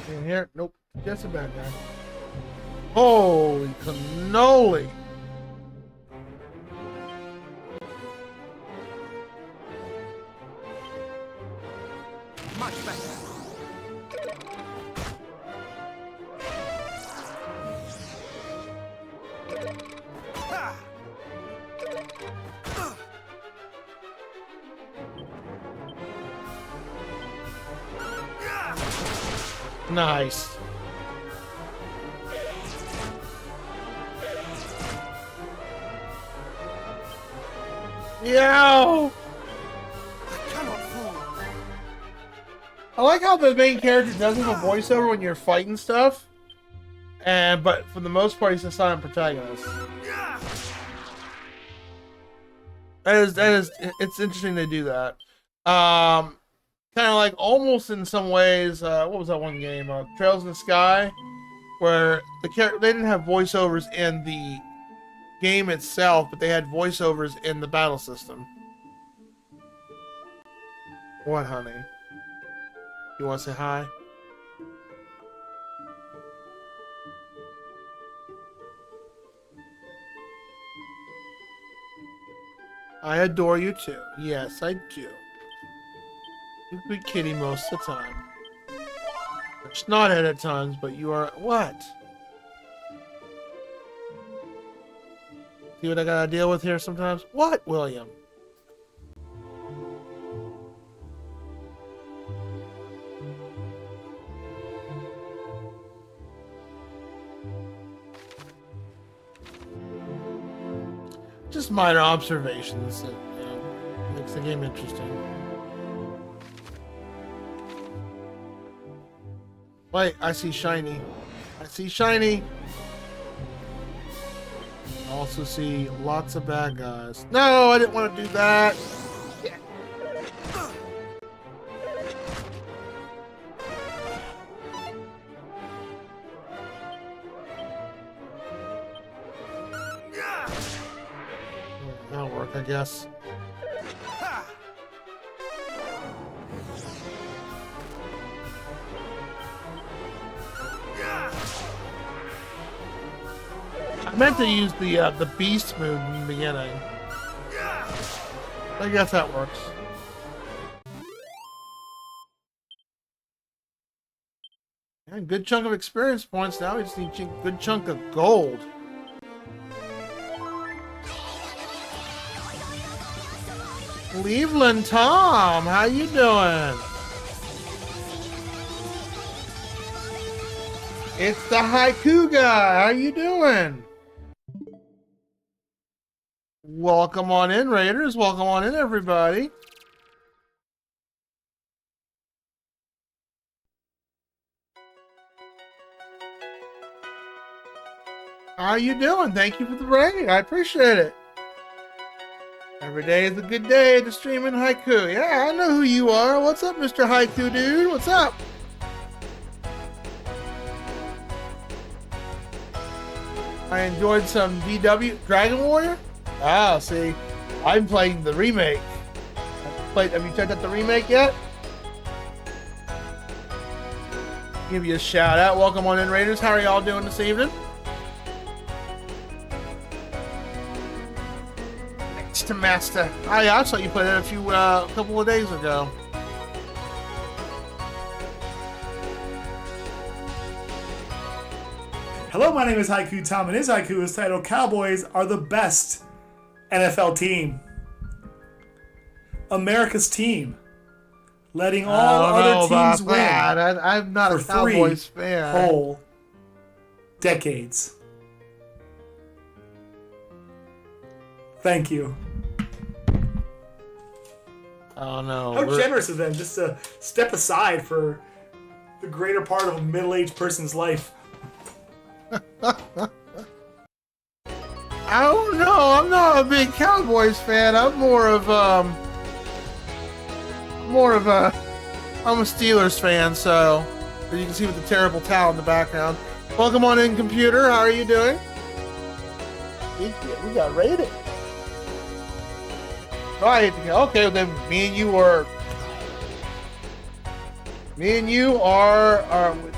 In here? Nope. Just a bad guy. Holy cannoli! Much better. Ha! Nice. Yo! I like how the main character does have a voiceover when you're fighting stuff, but for the most part, he's a silent protagonist. It's interesting they do that. Kind of like almost in some ways, what was that one game? Trails in the Sky, where they didn't have voiceovers in the game itself, but they had voiceovers in the battle system. What, honey? You want to say hi? I adore you too. Yes, I do. You're a good kitty most of the time. You're snot-head at times, but you are... What? See what I gotta deal with here sometimes? What, William? Just minor observations that makes the game interesting. Wait, I see shiny. I see shiny. I also see lots of bad guys. No, I didn't want to do that. That'll work, I guess. I meant to use the beast move in the beginning. I guess that works. And good chunk of experience points now. We just need a good chunk of gold. Cleveland Tom, how you doing? It's the haiku guy. How you doing? Welcome on in, Raiders. Welcome on in, everybody. How you doing? Thank you for the raid. I appreciate it. Every day is a good day to stream in haiku. Yeah, I know who you are. What's up, Mr. Haiku dude? What's up? I enjoyed some DW Dragon Warrior. Ah, see, I'm playing the remake. Have you checked out the remake yet? Give you a shout out. Welcome on in, Raiders. How are y'all doing this evening? Next to Master. Oh, yeah, I saw you play that a couple of days ago. Hello, my name is Haiku Tom, and his haiku is titled "Cowboys are the best NFL team. America's team, letting all other teams win I'm not for a Cowboys fan. whole decades." Thank you. Oh no! How generous of them just to step aside for the greater part of a middle-aged person's life. I don't know. I'm not a big Cowboys fan. I'm more of a I'm a Steelers fan. So as you can see with the terrible towel in the background. Welcome on in, computer. How are you doing? We got rated. Right. Okay. Then me and you are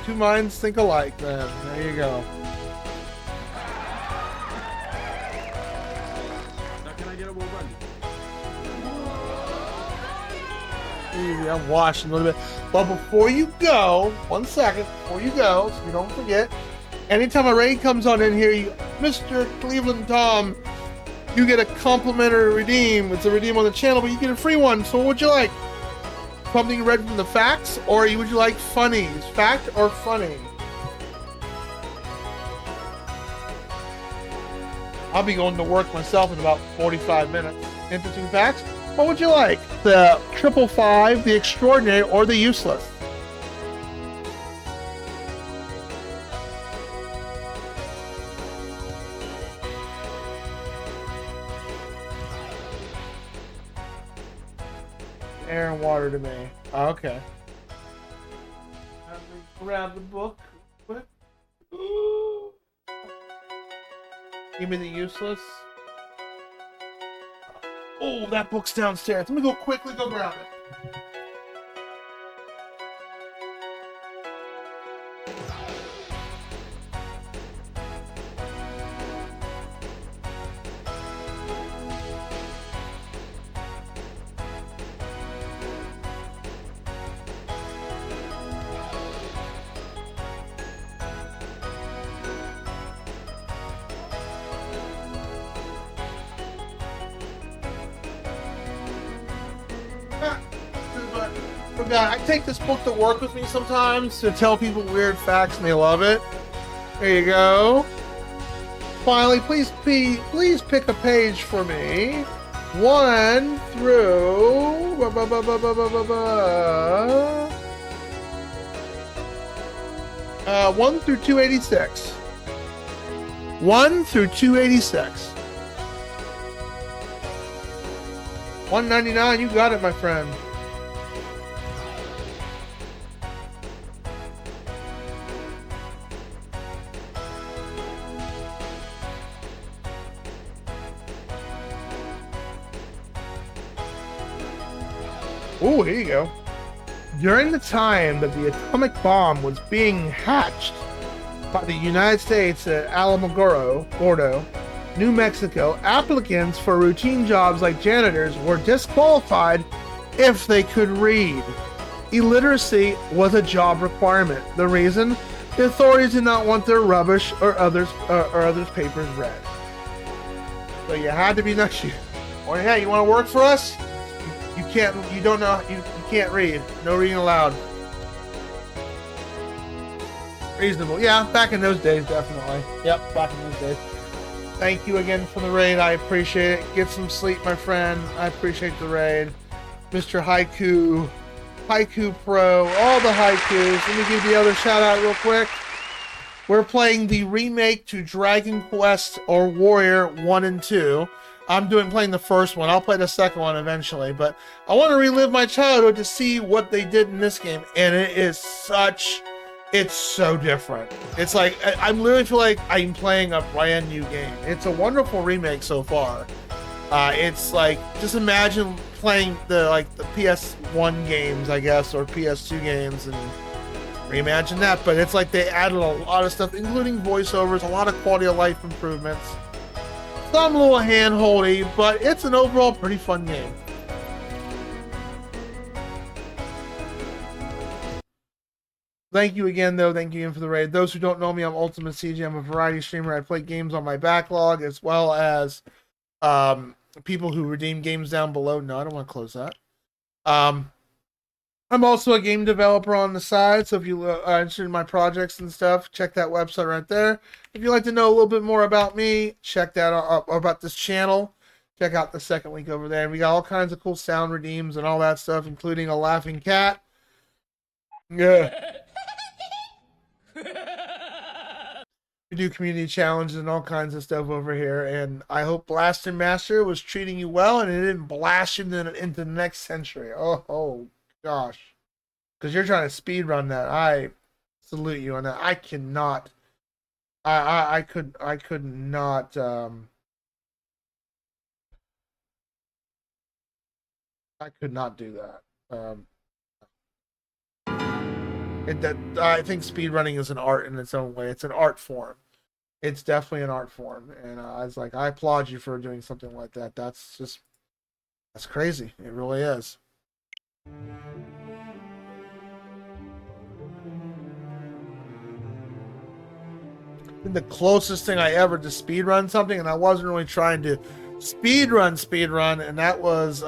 two minds think alike. Then there you go. Easy, I'm washing a little bit. But before you go, 1 second, before you go, so you don't forget, anytime a raid comes on in here, Mr. Cleveland Tom, you get a complimentary redeem. It's a redeem on the channel, but you get a free one. So what would you like? something you read from the facts, or would you like funnies? Fact or funny? I'll be going to work myself in about 45 minutes. Interesting facts? What would you like? The 555, the extraordinary, or the useless? Air and water to me. Oh, okay. Let me grab the book. What? Give me the useless. Oh, that book's downstairs. Let me go quickly go grab it. I take this book to work with me sometimes to tell people weird facts and they love it. There you go. Finally, please pick a page for me. 1 through 1 through 286. 1 through 286. 199, you got it, my friend. Oh, here you go. During the time that the atomic bomb was being hatched by the United States at Alamogordo, New Mexico, applicants for routine jobs like janitors were disqualified if they could read. Illiteracy was a job requirement. The reason? The authorities did not want their rubbish or others' papers read. So you had to be next year. Or hey, you want to work for us? You can't read. No reading allowed. Reasonable. Yeah, back in those days, definitely. Yep, back in those days. Thank you again for the raid. I appreciate it. Get some sleep, my friend. I appreciate the raid. Mr. Haiku Pro, all the haikus. Let me give the other shout out real quick. We're playing the remake to Dragon Quest or Warrior 1 and 2. I'm playing the first one. I'll play the second one eventually, but I want to relive my childhood to see what they did in this game, and it's so different. It's like I literally feel like I'm playing a brand new game. It's a wonderful remake so far. It's like, just imagine playing the PS1 games, I guess, or PS2 games, and reimagine that. But it's like they added a lot of stuff, including voiceovers, a lot of quality of life improvements. Some little hand-holdy, but it's an overall pretty fun game. Thank you again, though. Thank you again for the raid. Those who don't know me, I'm ultimacj. I'm a variety streamer. I play games on my backlog, as well as people who redeem games down below. No, I don't want to close that. I'm also a game developer on the side, so if you are interested in my projects and stuff, check that website right there. If you'd like to know a little bit more about me, check that out, about this channel. Check out the second link over there. And we got all kinds of cool sound redeems and all that stuff, including a laughing cat. Yeah. We do community challenges and all kinds of stuff over here, and I hope Blaster Master was treating you well and it didn't blast you into the next century. Oh gosh, because you're trying to speed run that. I salute you on that. I cannot. I could not. I could not do that. I think speedrunning is an art in its own way. It's an art form. It's definitely an art form. And I was like, I applaud you for doing something like that. That's crazy. It really is. The closest thing I ever to speedrun something, and I wasn't really trying to speedrun, and that was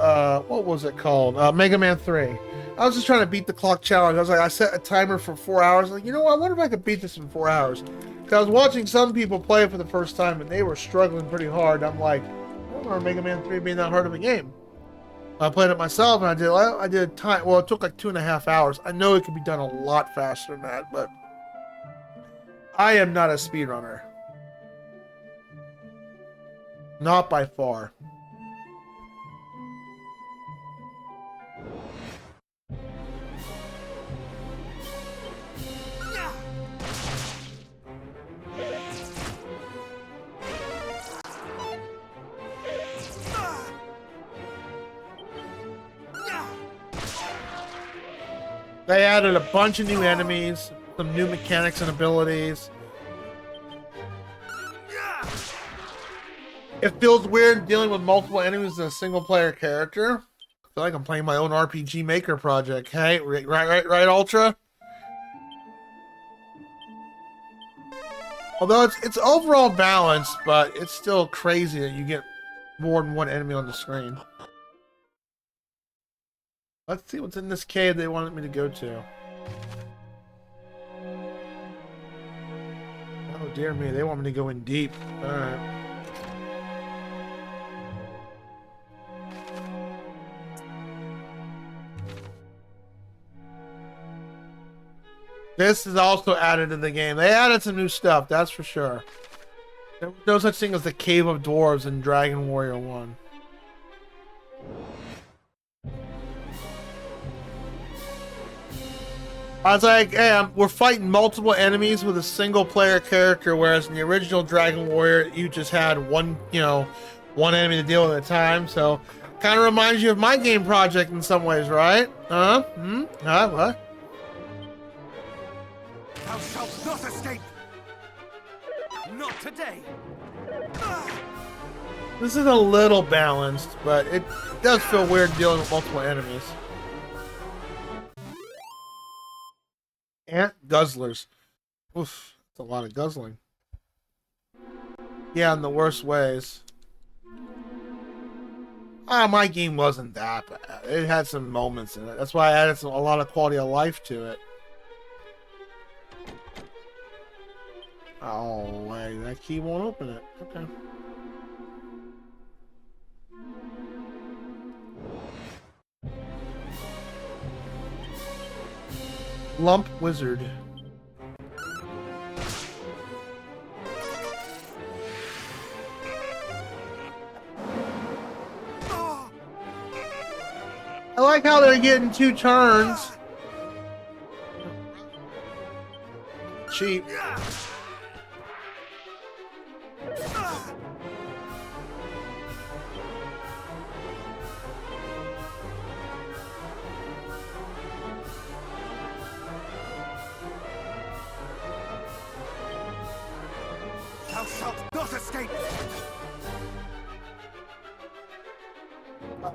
what was it called? Mega Man 3. I was just trying to beat the clock challenge. I was like, I set a timer for 4 hours. Like, you know what? I wonder if I could beat this in 4 hours. Because I was watching some people play it for the first time, and they were struggling pretty hard. I'm like, I don't remember Mega Man 3 being that hard of a game. I played it myself, and I did time. Well, it took like 2.5 hours. I know it could be done a lot faster than that, but I am not a speedrunner. Not by far. They added a bunch of new enemies, some new mechanics and abilities. It feels weird dealing with multiple enemies as a single-player character. I feel like I'm playing my own RPG Maker project. Hey, right, Ultra? Although it's overall balanced, but it's still crazy that you get more than one enemy on the screen. Let's see what's in this cave they wanted me to go to. Oh dear me, they want me to go in deep. Alright. This is also added to the game. They added some new stuff, that's for sure. There was no such thing as the Cave of Dwarves in Dragon Warrior 1. I was like, hey, we're fighting multiple enemies with a single player character, whereas in the original Dragon Warrior, you just had one enemy to deal with at a time. So, kind of reminds you of my game project in some ways, right? Huh? What? Thou shalt not escape! Not today! This is a little balanced, but it does feel weird dealing with multiple enemies. Ant guzzlers. Oof, that's a lot of guzzling. Yeah, in the worst ways. My game wasn't that bad. It had some moments in it. That's why I added a lot of quality of life to it. Oh, wait, that key won't open it. Okay. Lump Wizard. I like how they're getting 2 turns. Cheap. Thou shalt not escape!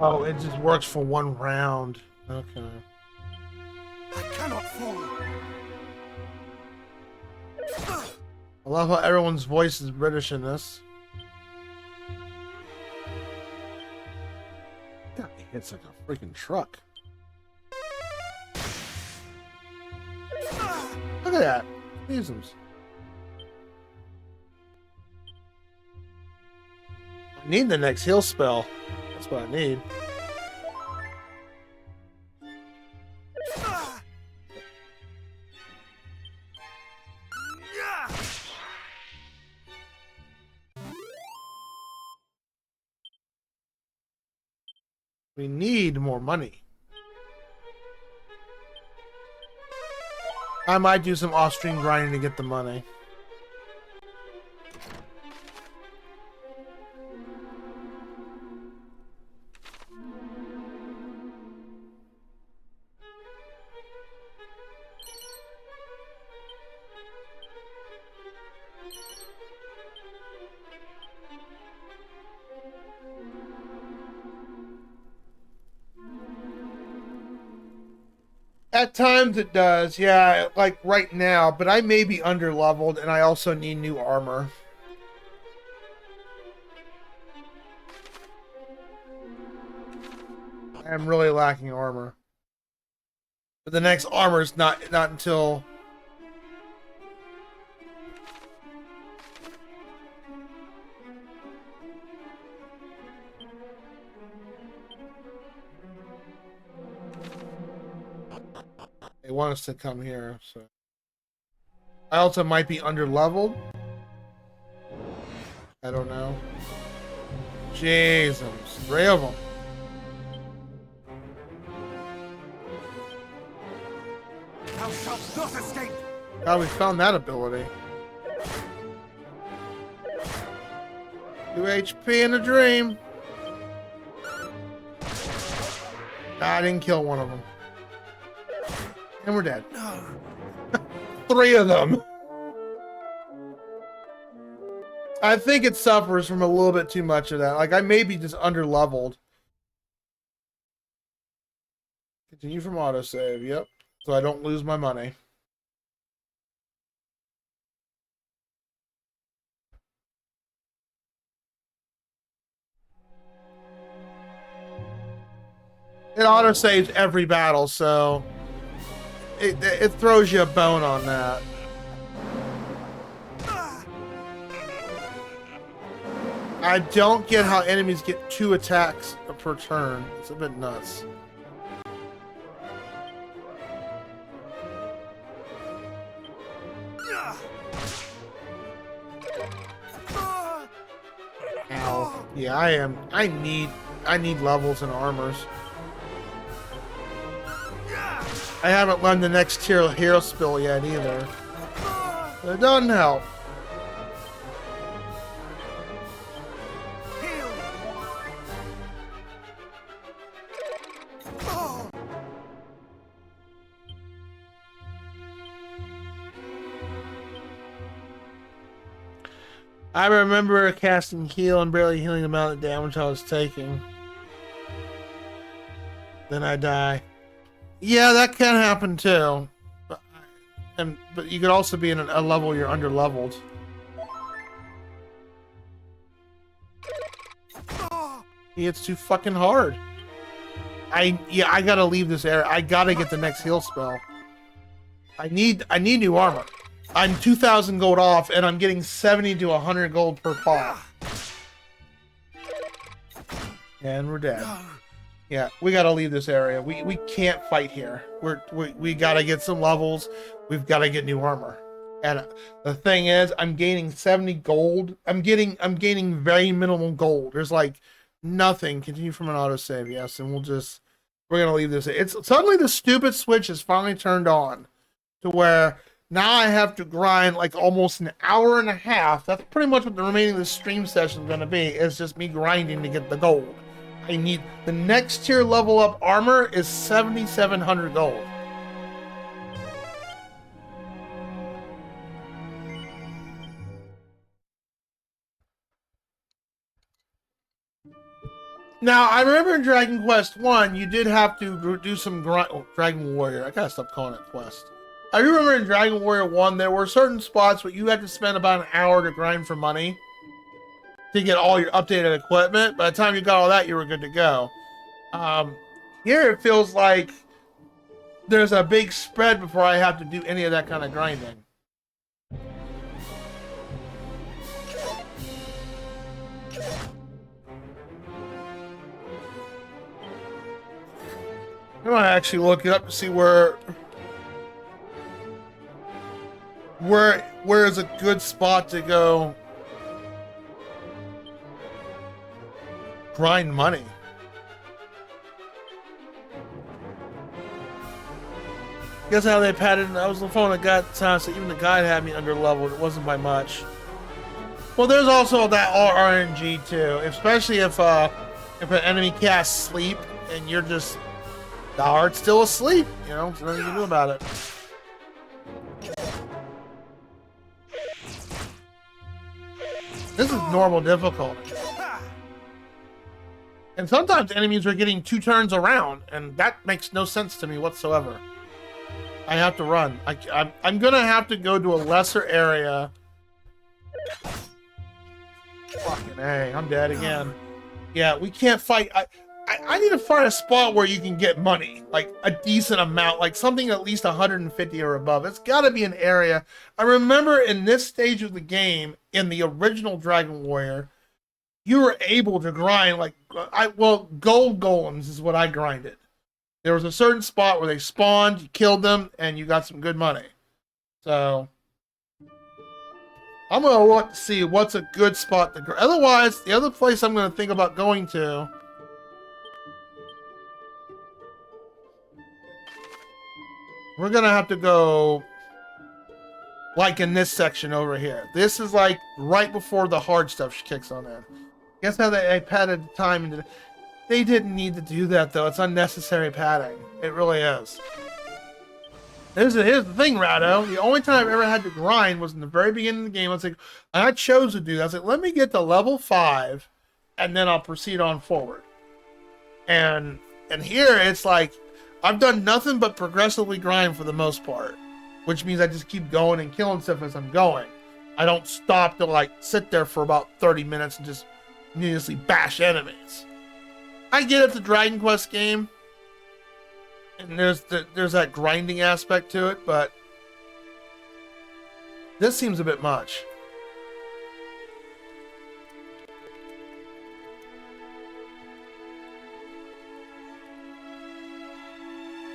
Oh, it just works for 1 round. Okay. I cannot fall! I love how everyone's voice is British in this. God, he hits like a freaking truck. Look at that. Measles. I need the next heal spell. That's what I need. We need more money. I might do some off-stream grinding to get the money. At times it does, yeah, like right now, but I may be underleveled and I also need new armor. I'm really lacking armor. But the next armor is not until... They want us to come here, so... I also might be under-leveled. I don't know. Jesus, 3 of them. Thou shalt not escape! God, we found that ability. 2 HP in a dream. I didn't kill one of them. And we're dead. No. 3 of them. I think it suffers from a little bit too much of that. Like, I may be just under-leveled. Continue from autosave, yep. So I don't lose my money. It autosaves every battle, so... It throws you a bone on that. I don't get how enemies get 2 attacks per turn. It's a bit nuts. Ow. Yeah, I need levels and armors. I haven't learned the next tier hero spill yet either. But it doesn't help. I remember casting heal and barely healing the amount of damage I was taking. Then I die. Yeah, that can happen too. But you could also be in a level you're under leveled. It's too fucking hard. I gotta leave this area. I gotta get the next heal spell. I need new armor. I'm 2,000 gold off, and I'm getting 70 to 100 gold per pop. And we're dead. Yeah, we gotta leave this area. We can't fight here. We gotta get some levels. We've gotta get new armor. And the thing is, I'm gaining 70 gold. I'm gaining very minimal gold. There's like nothing. Continue from an autosave, yes, and we're gonna leave this. It's suddenly the stupid switch is finally turned on to where now I have to grind like almost an hour and a half. That's pretty much what the remaining of the stream session is going to be. It's just me grinding to get the gold. I need the next tier level up armor is 7,700 gold. Now, I remember in Dragon Quest 1, you did have to do some Dragon Warrior. I gotta stop calling it Quest. I remember in Dragon Warrior 1, there were certain spots where you had to spend about an hour to grind for money to get all your updated equipment. By the time you got all that, you were good to go. Here it feels like there's a big spread before I have to do any of that kind of grinding. I'm gonna actually look it up to see where is a good spot to go grind money. Guess how they padded. I was on the phone and got time, so even the guide had me under leveled. It wasn't by much. Well, there's also that all RNG too, especially if an enemy casts sleep and you're just the heart's still asleep. You know, there's nothing you can do about it. This is normal difficulty. And sometimes enemies are getting 2 turns around, and that makes no sense to me whatsoever. I have to run. I'm gonna have to go to a lesser area. Fucking A, I'm dead again. Yeah, we can't fight. I need to find a spot where you can get money, like a decent amount, like something at least 150 or above. It's got to be an area. I remember in this stage of the game, in the original Dragon Warrior, you were able to grind like gold golems is what I grinded. There was a certain spot where they spawned, you killed them, and you got some good money. So I'm gonna look to see what's a good spot to grind. Otherwise, the other place I'm gonna think about going to. We're gonna have to go like in this section over here. This is like right before the hard stuff kicks on in. Guess how they padded the time into. They didn't need to do that though. It's unnecessary padding. It really is. Here's the thing, Rado. The only time I've ever had to grind was in the very beginning of the game. I was like, I chose to do that. I was like, let me get to level 5, and then I'll proceed on forward. And here it's like I've done nothing but progressively grind for the most part, which means I just keep going and killing stuff as I'm going. I don't stop to like sit there for about 30 minutes and just needlessly bash enemies. I get it's a Dragon Quest game, and there's that grinding aspect to it, but this seems a bit much.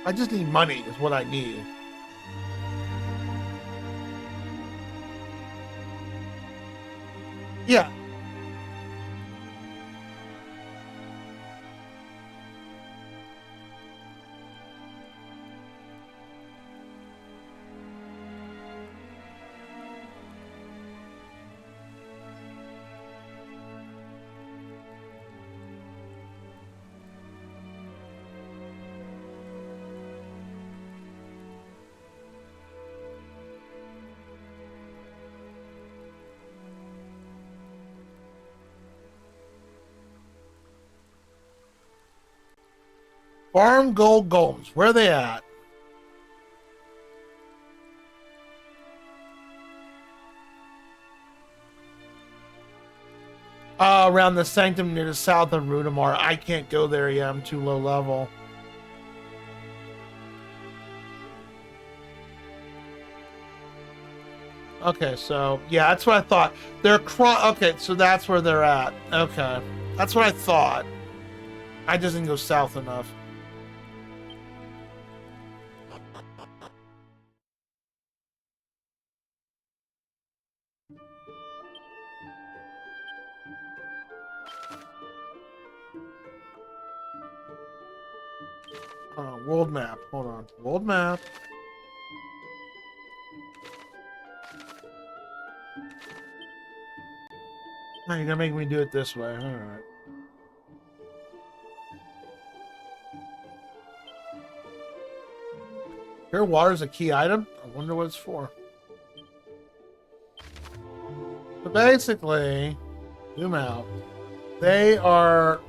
I just need money is what I need. Yeah. Farm gold golems. Where are they at? Around the sanctum near the south of Rudamar. I can't go there yet. I'm too low level. Okay, so yeah, that's what I thought. They're okay, so that's where they're at. Okay, that's what I thought. I just didn't go south enough. World map. Hold on. World map. Oh, you're gonna make me do it this way. Alright. Pure water's a key item? I wonder what it's for. So basically, zoom out. They are...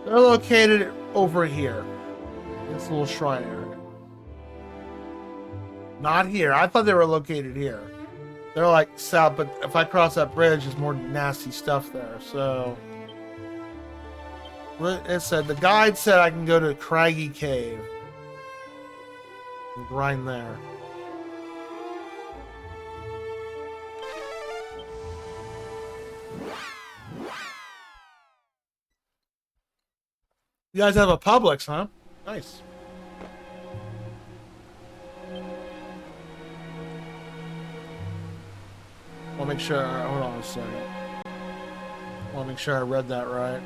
They're located over here. This little shrine area. Not here. I thought they were located here. They're like south, but if I cross that bridge, there's more nasty stuff there. So it said the guide said I can go to Craggy Cave and grind there. You guys have a Publix, huh? Nice. I'll make sure. Hold on a second. I want to make sure I read that right.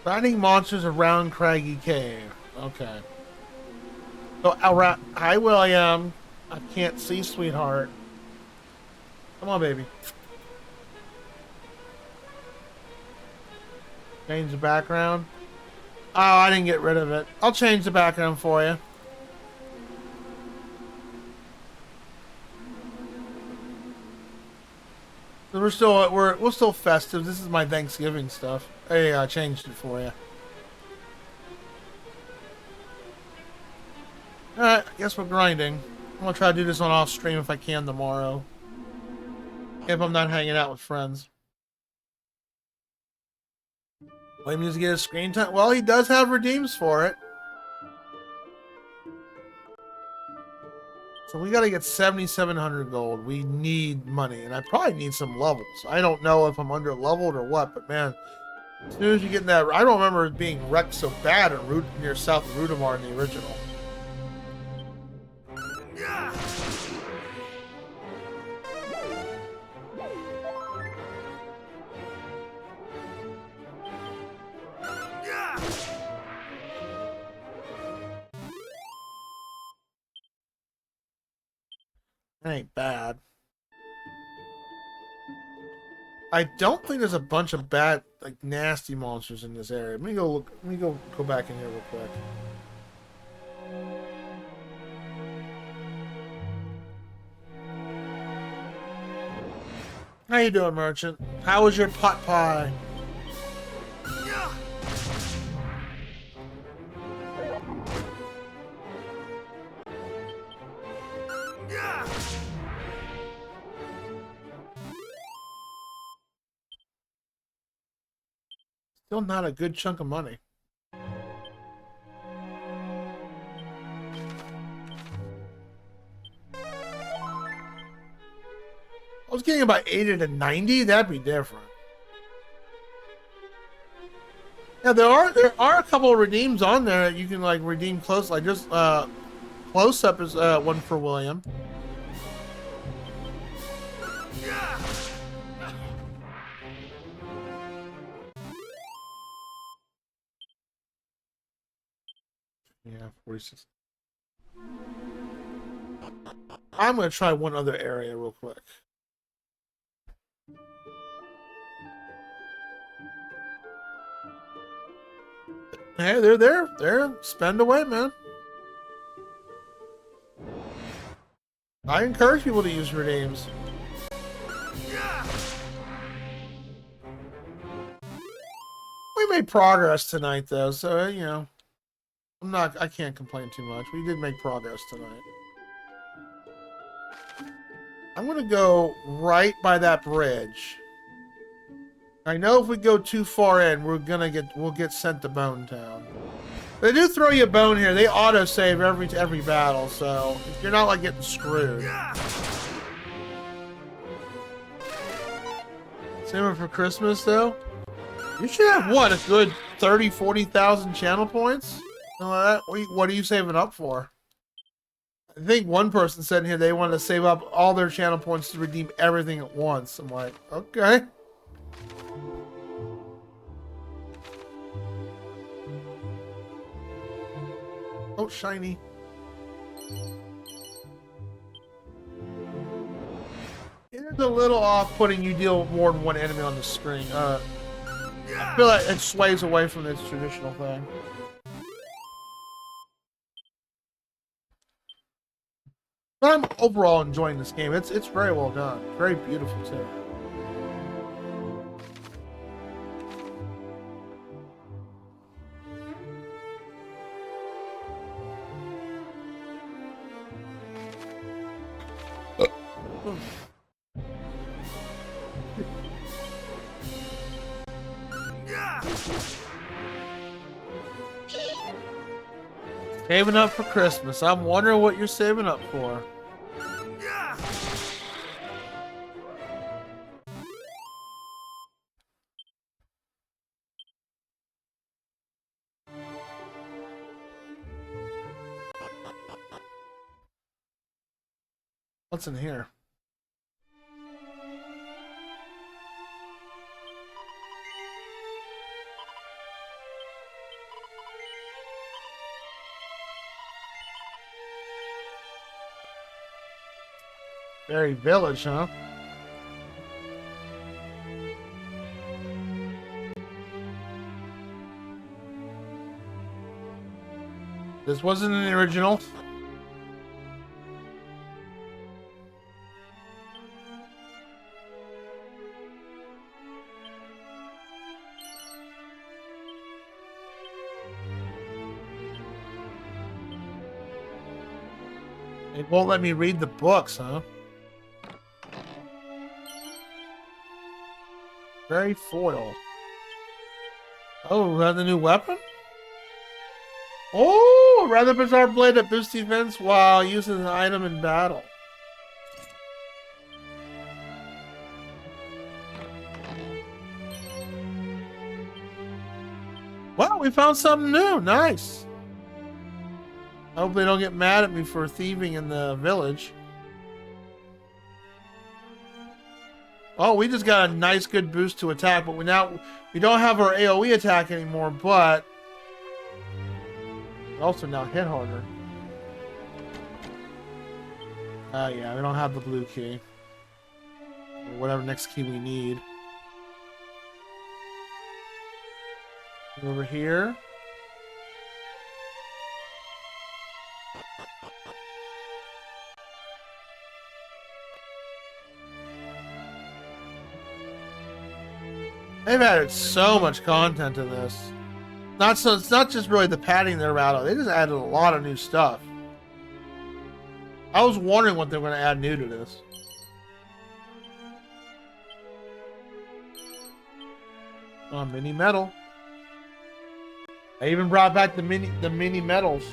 Finding monsters around Craggy Cave. Okay. So around. Hi, William. I can't see, sweetheart. Come on, baby. Change the background. Oh, I didn't get rid of it. I'll change the background for you. We're still festive. This is my Thanksgiving stuff. Hey, I changed it for you. Alright, I guess we're grinding. I'm gonna try to do this on off stream if I can tomorrow. If I'm not hanging out with friends. Blame you to get his screen time. Well, he does have redeems for it. So we gotta get 7,700 gold. We need money, and I probably need some levels. I don't know if I'm under leveled or what, but man, as soon as you get in that, I don't remember it being wrecked so bad in near south of Rudamar in the original. That ain't bad. I don't think there's a bunch of bad, like nasty monsters in this area. Let me go look. Let me go back in here real quick. How you doing, merchant? How was your pot pie? Still not a good chunk of money. I was getting about 80 to 90. That'd be different. Yeah, there are a couple of redeems on there that you can like redeem close. Like just close up is one for William. Yeah, 46. I'm gonna try one other area real quick. Hey, they're there. They're spend away, man. I encourage people to use redeems. We made progress tonight, though, so you know, I can't complain too much. We did make progress tonight. I'm gonna go right by that bridge. I know if we go too far in, we'll get sent to Bone Town. They do throw you a bone here. They auto save every battle, so you're not like getting screwed. Same for Christmas though. You should have what, a good 30, 40,000 channel points? What are you saving up for? I think one person said in here they wanted to save up all their channel points to redeem everything at once. I'm like, okay. Oh, shiny. It is a little off-putting you deal with more than one enemy on the screen. I feel like it sways away from its traditional thing. But I'm overall enjoying this game. It's very well done. Very beautiful too. Saving up for Christmas. I'm wondering what you're saving up for. What's in here? Very village, huh? This wasn't in the original. It won't let me read the books, huh? Very foil. Oh, is that the new weapon? Oh, rather bizarre blade that boosts defense while using an item in battle. Wow, we found something new. Nice. I hope they don't get mad at me for thieving in the village. Oh, we just got a nice good boost to attack, but we don't have our AoE attack anymore, but we also now hit harder. Yeah, we don't have the blue key. Or whatever next key we need. Over here. They've added so much content to this. It's not just really the padding they're out of. They just added a lot of new stuff. I was wondering what they're going to add new to this. Oh, mini medal. I even brought back the mini medals,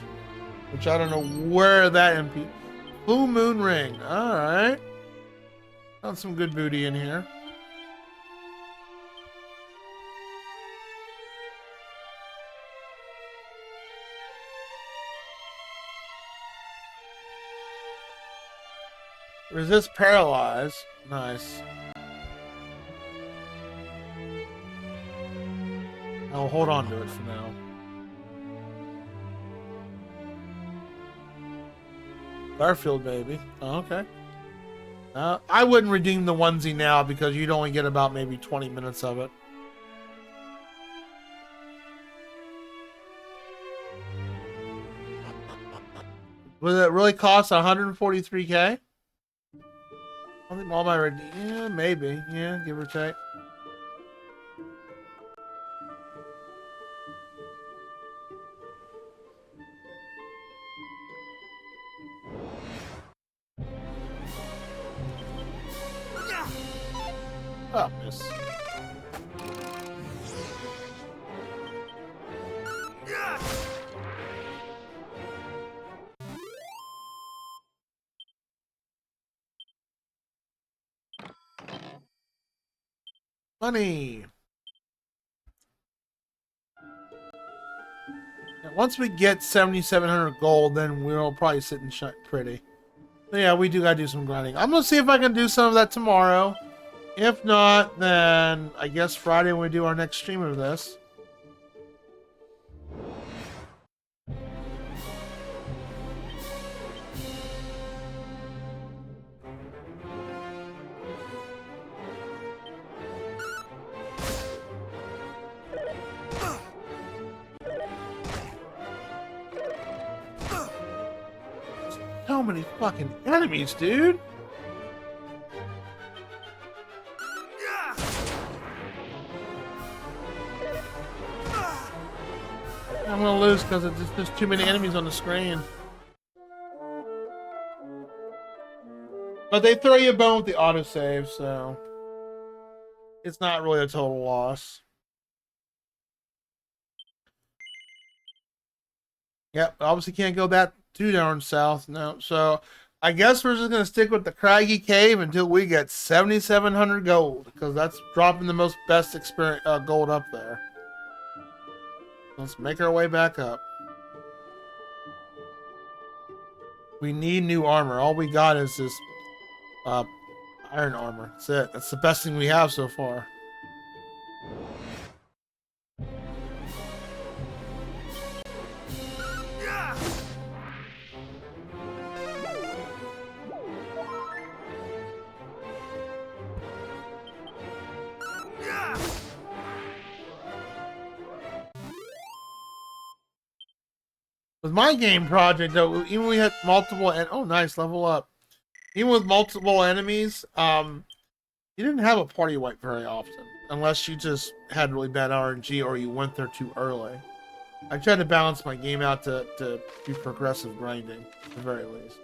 which I don't know where that MP. Full moon ring. All right. Found some good booty in here. Resist paralyze. Nice. I'll hold on to it for now. Garfield baby. Oh, okay. I wouldn't redeem the onesie now because you'd only get about maybe 20 minutes of it. Would it really cost 143k? I think all my yeah, maybe. Yeah, give or take. Oh, miss. Money. Now, once we get 7,700 gold, then we'll probably sit and shine pretty. But yeah, we do gotta do some grinding. I'm gonna see if I can do some of that tomorrow. If not, then I guess Friday when we do our next stream of this. So many fucking enemies, dude. I'm gonna lose because there's too many enemies on the screen. But they throw you a bone with the autosave, so it's not really a total loss. Yep, obviously can't go that too darn south, no. So I guess we're just gonna stick with the craggy cave until we get 7,700 gold, because that's dropping the most best experience gold up there. Let's make our way back up. We need new armor. All we got is this iron armor. That's it. That's the best thing we have so far. With my game project, though, even we had multiple and oh, nice level up. Even with multiple enemies, you didn't have a party wipe very often, unless you just had really bad RNG or you went there too early. I tried to balance my game out to do progressive grinding, at the very least.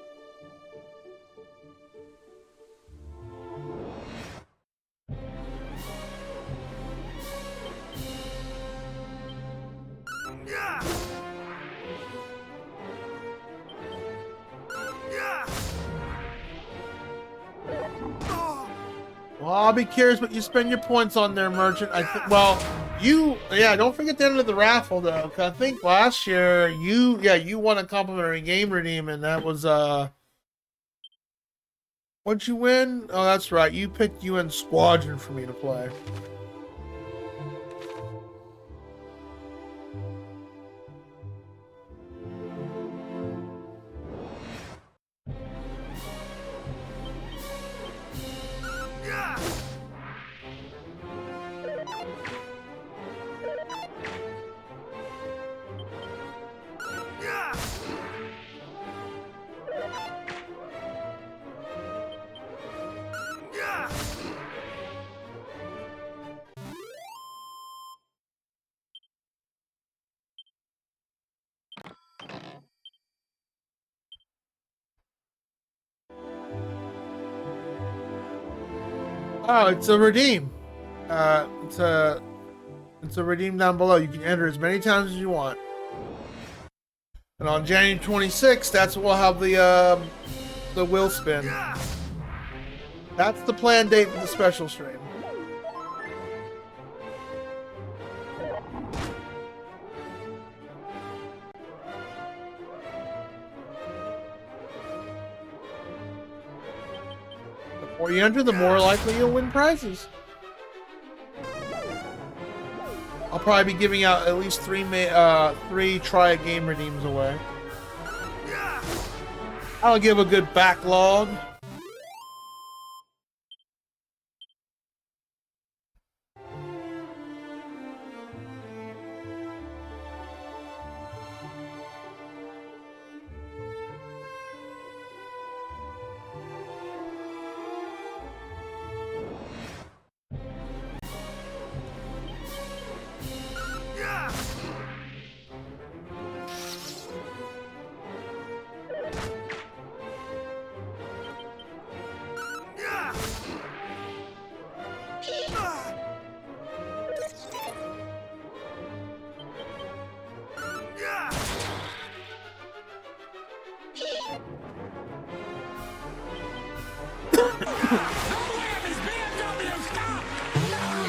Well, I'll be curious what you spend your points on there, merchant. Don't forget the end of the raffle though. 'Cause I think last year you won a complimentary game redeem, and that was what'd you win? Oh, that's right. You picked UN Squadron for me to play. Oh, it's a redeem. It's a redeem down below. You can enter as many times as you want. And on January 26th, that's when we'll have the wheel spin. That's the planned date for the special stream. The more you enter, the more likely you'll win prizes. I'll probably be giving out at least three try a game redeems away. I'll give a good backlog.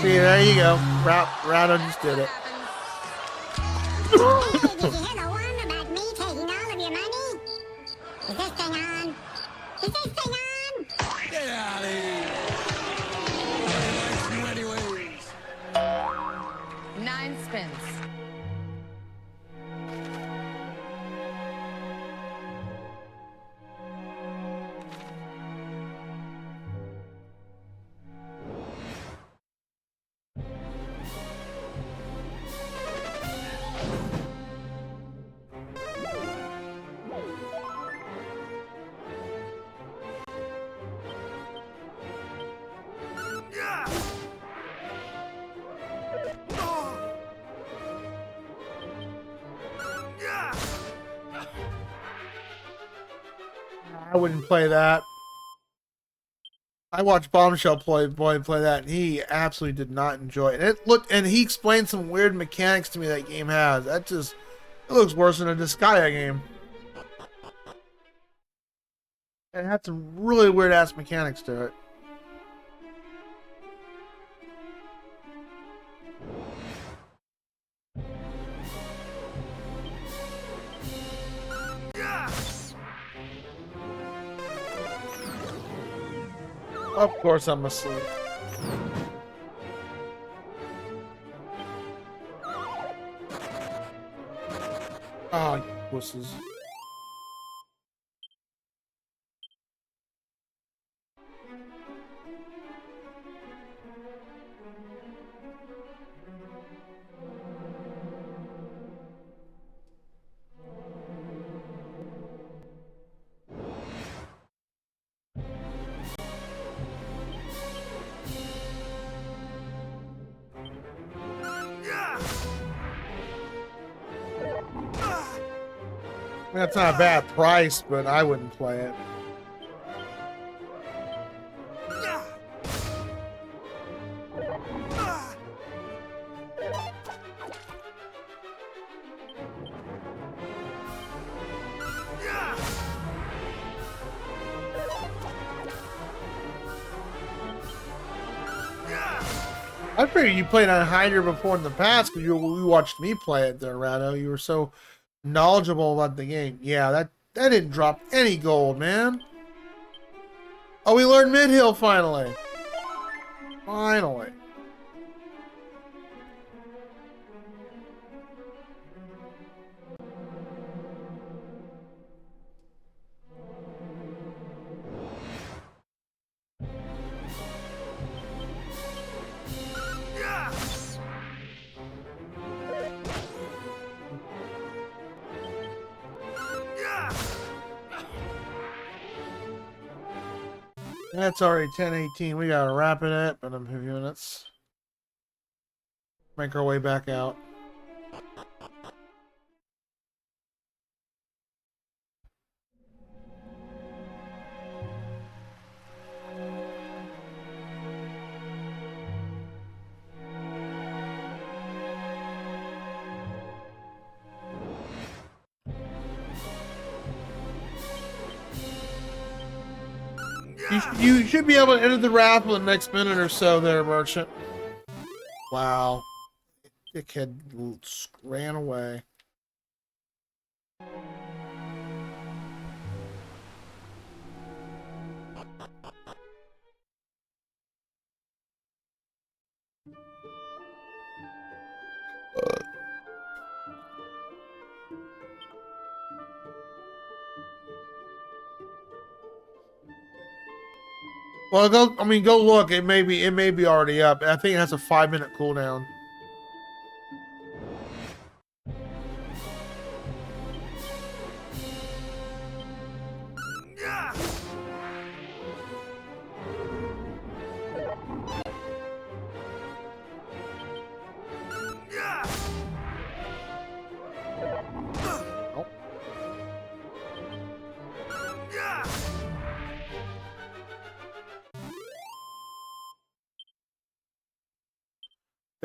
See, there you go. Rado just did it. Hey, did you hear the one about me taking all of your money? Is this thing on? Is this thing on? Get out of here! I like you anyways. 9 spins. I wouldn't play that. I watched Bombshell play that, and he absolutely did not enjoy it. And he explained some weird mechanics to me that game has. It looks worse than a Disgaea game. And it had some really weird ass mechanics to it. Of course I'm asleep. Oh, you wusses. That's not a bad price, but I wouldn't play it. I figured you played on Hider before in the past because we watched me play it there, Rado. You were so knowledgeable about the game. Yeah, that didn't drop any gold, man. Oh, we learned mid-hill finally. Finally. That's already 10:18. We gotta wrap it up in a few minutes. Make our way back out. You should be able to enter the raffle in the next minute or so there, merchant. Wow. Dickhead ran away. Well, go look. It may be already up. I think it has a 5-minute cooldown.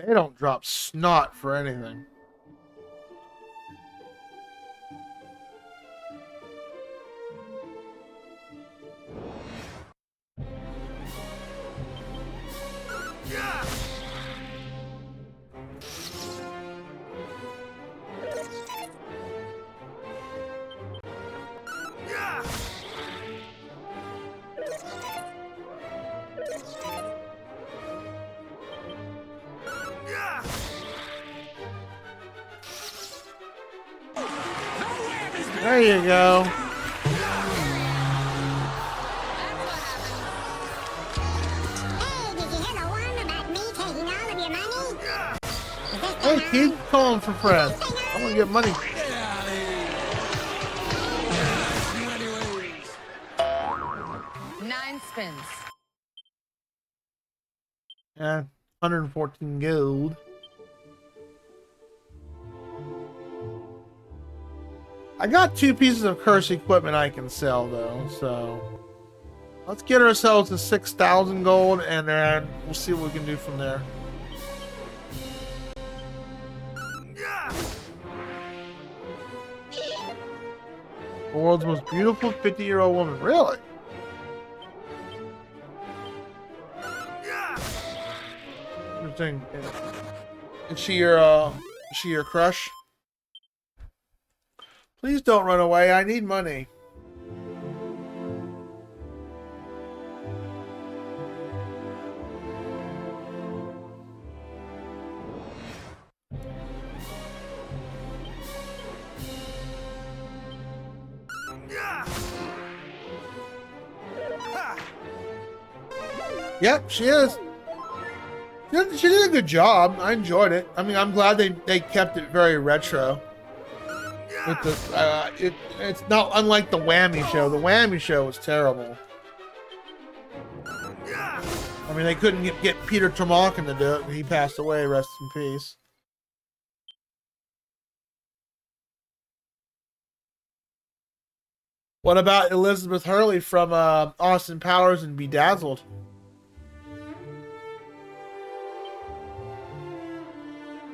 They don't drop snot for anything. There you go. Hey, keep calling for friends. I want to get money. Nine spins. Yeah, 114 gold. I got 2 pieces of cursed equipment I can sell though, so let's get ourselves to 6,000 gold and then we'll see what we can do from there. The world's most beautiful 50-year-old woman, really? Interesting. Is she your crush? Please don't run away. I need money. Yep, she is. She did a good job. I enjoyed it. I mean, I'm glad they kept it very retro. With the, it's not unlike the Whammy show. The Whammy show was terrible. I mean, they couldn't get Peter Tremalkin to do it. He passed away. Rest in peace. What about Elizabeth Hurley from Austin Powers and Bedazzled?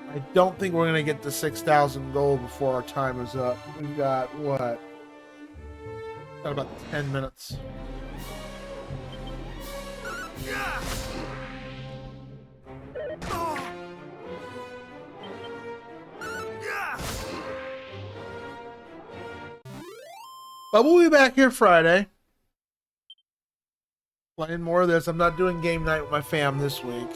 I don't think we're going to get to 6,000 gold before our time is up. We've got, what? Got about 10 minutes. But we'll be back here Friday. Playing more of this. I'm not doing game night with my fam this week.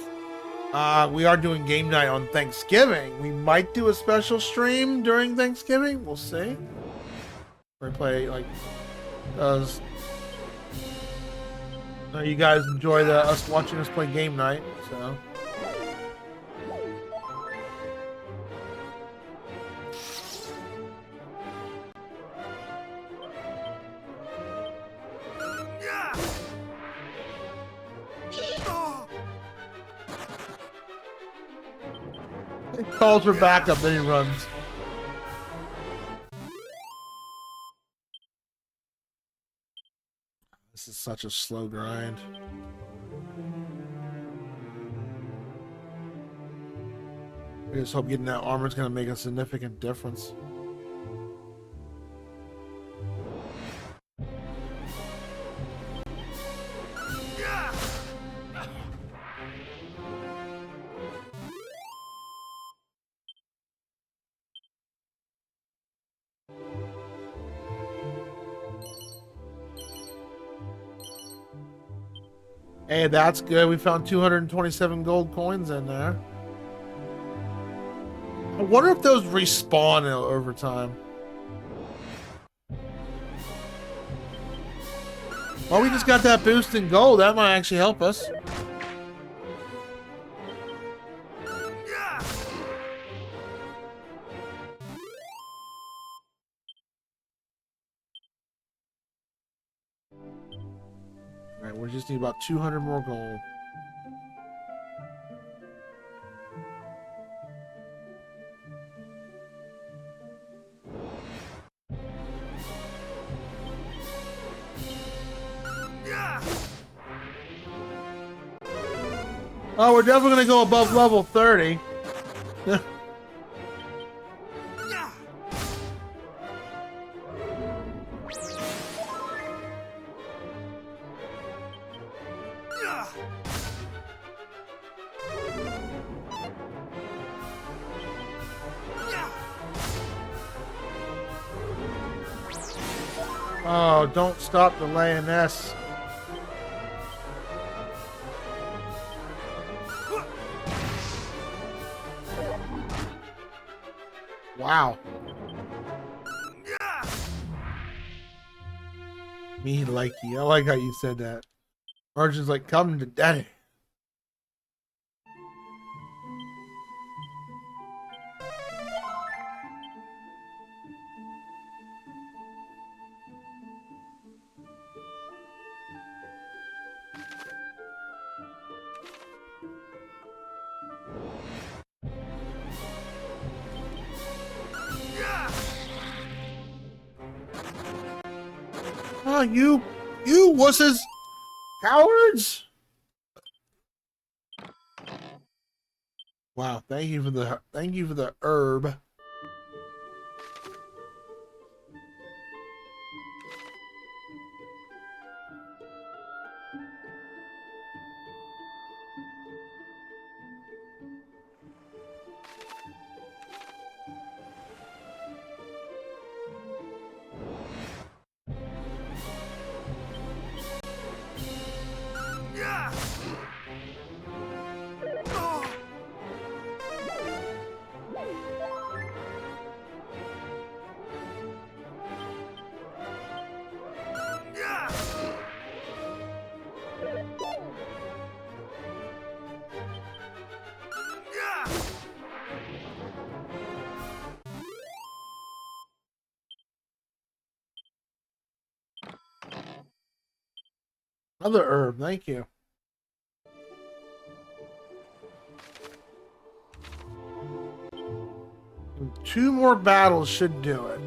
We are doing game night on Thanksgiving. We might do a special stream during Thanksgiving. We'll see. We play like does. You guys enjoy us watching us play game night, so. He calls for backup, then he runs. This is such a slow grind. I just hope getting that armor is going to make a significant difference. Hey, that's good. We found 227 gold coins in there. I wonder if those respawn over time. Well, we just got that boost in gold. That might actually help us. Alright, we just need about 200 more gold. Oh, we're definitely gonna go above level 30. Oh, don't stop delaying this. Wow. Me like you. I like how you said that. Arjun's like, come to daddy. Oh, you wusses, cowards! Wow, thank you for the herb. Another herb, thank you. Two more battles should do it.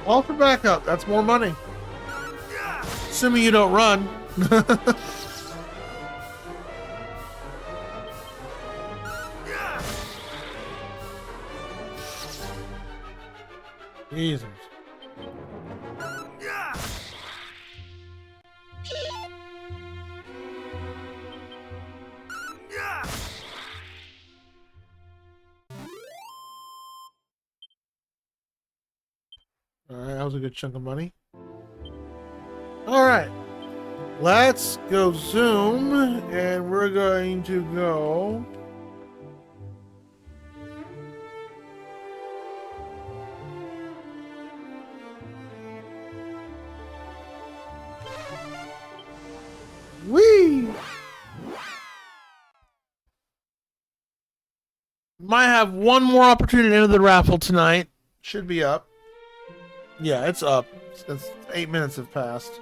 All for backup. That's more money. Assuming you don't run. Jesus. Alright, that was a good chunk of money. Alright. Let's go zoom, and we're going to go... Whee! Might have one more opportunity to enter the raffle tonight. Should be up. Yeah, it's up. It's 8 minutes have passed.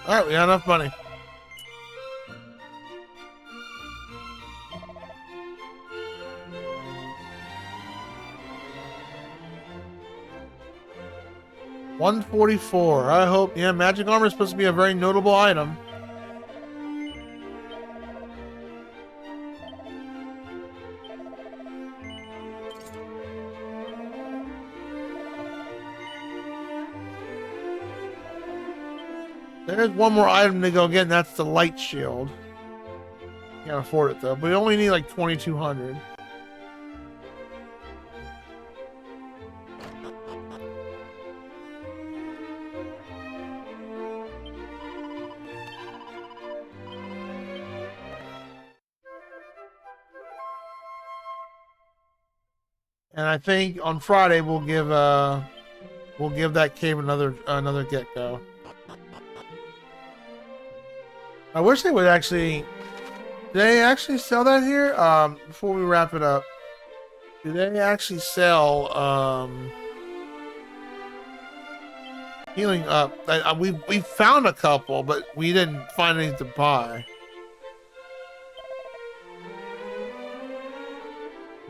Alright, we got enough money. $144. I hope. Yeah, magic armor is supposed to be a very notable item. There's one more item to go get, and that's the light shield. Can't afford it though. But we only need like 2,200. And I think on Friday we'll give that cave another get go. I wish they would actually. Do they actually sell that here? Before we wrap it up, do they actually sell healing up? We found a couple, but we didn't find any to buy.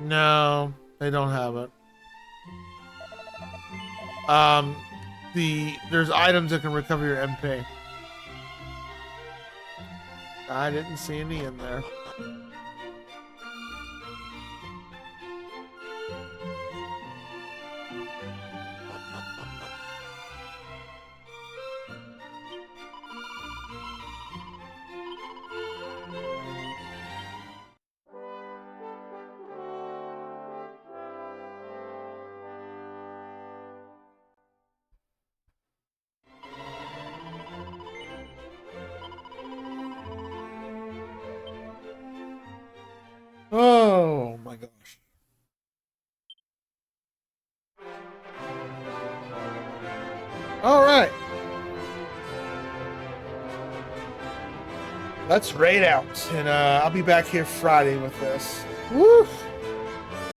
No, they don't have it. There's items that can recover your MP. I didn't see any in there. Oh my gosh. All right. Let's raid out, and I'll be back here Friday with this. Woo!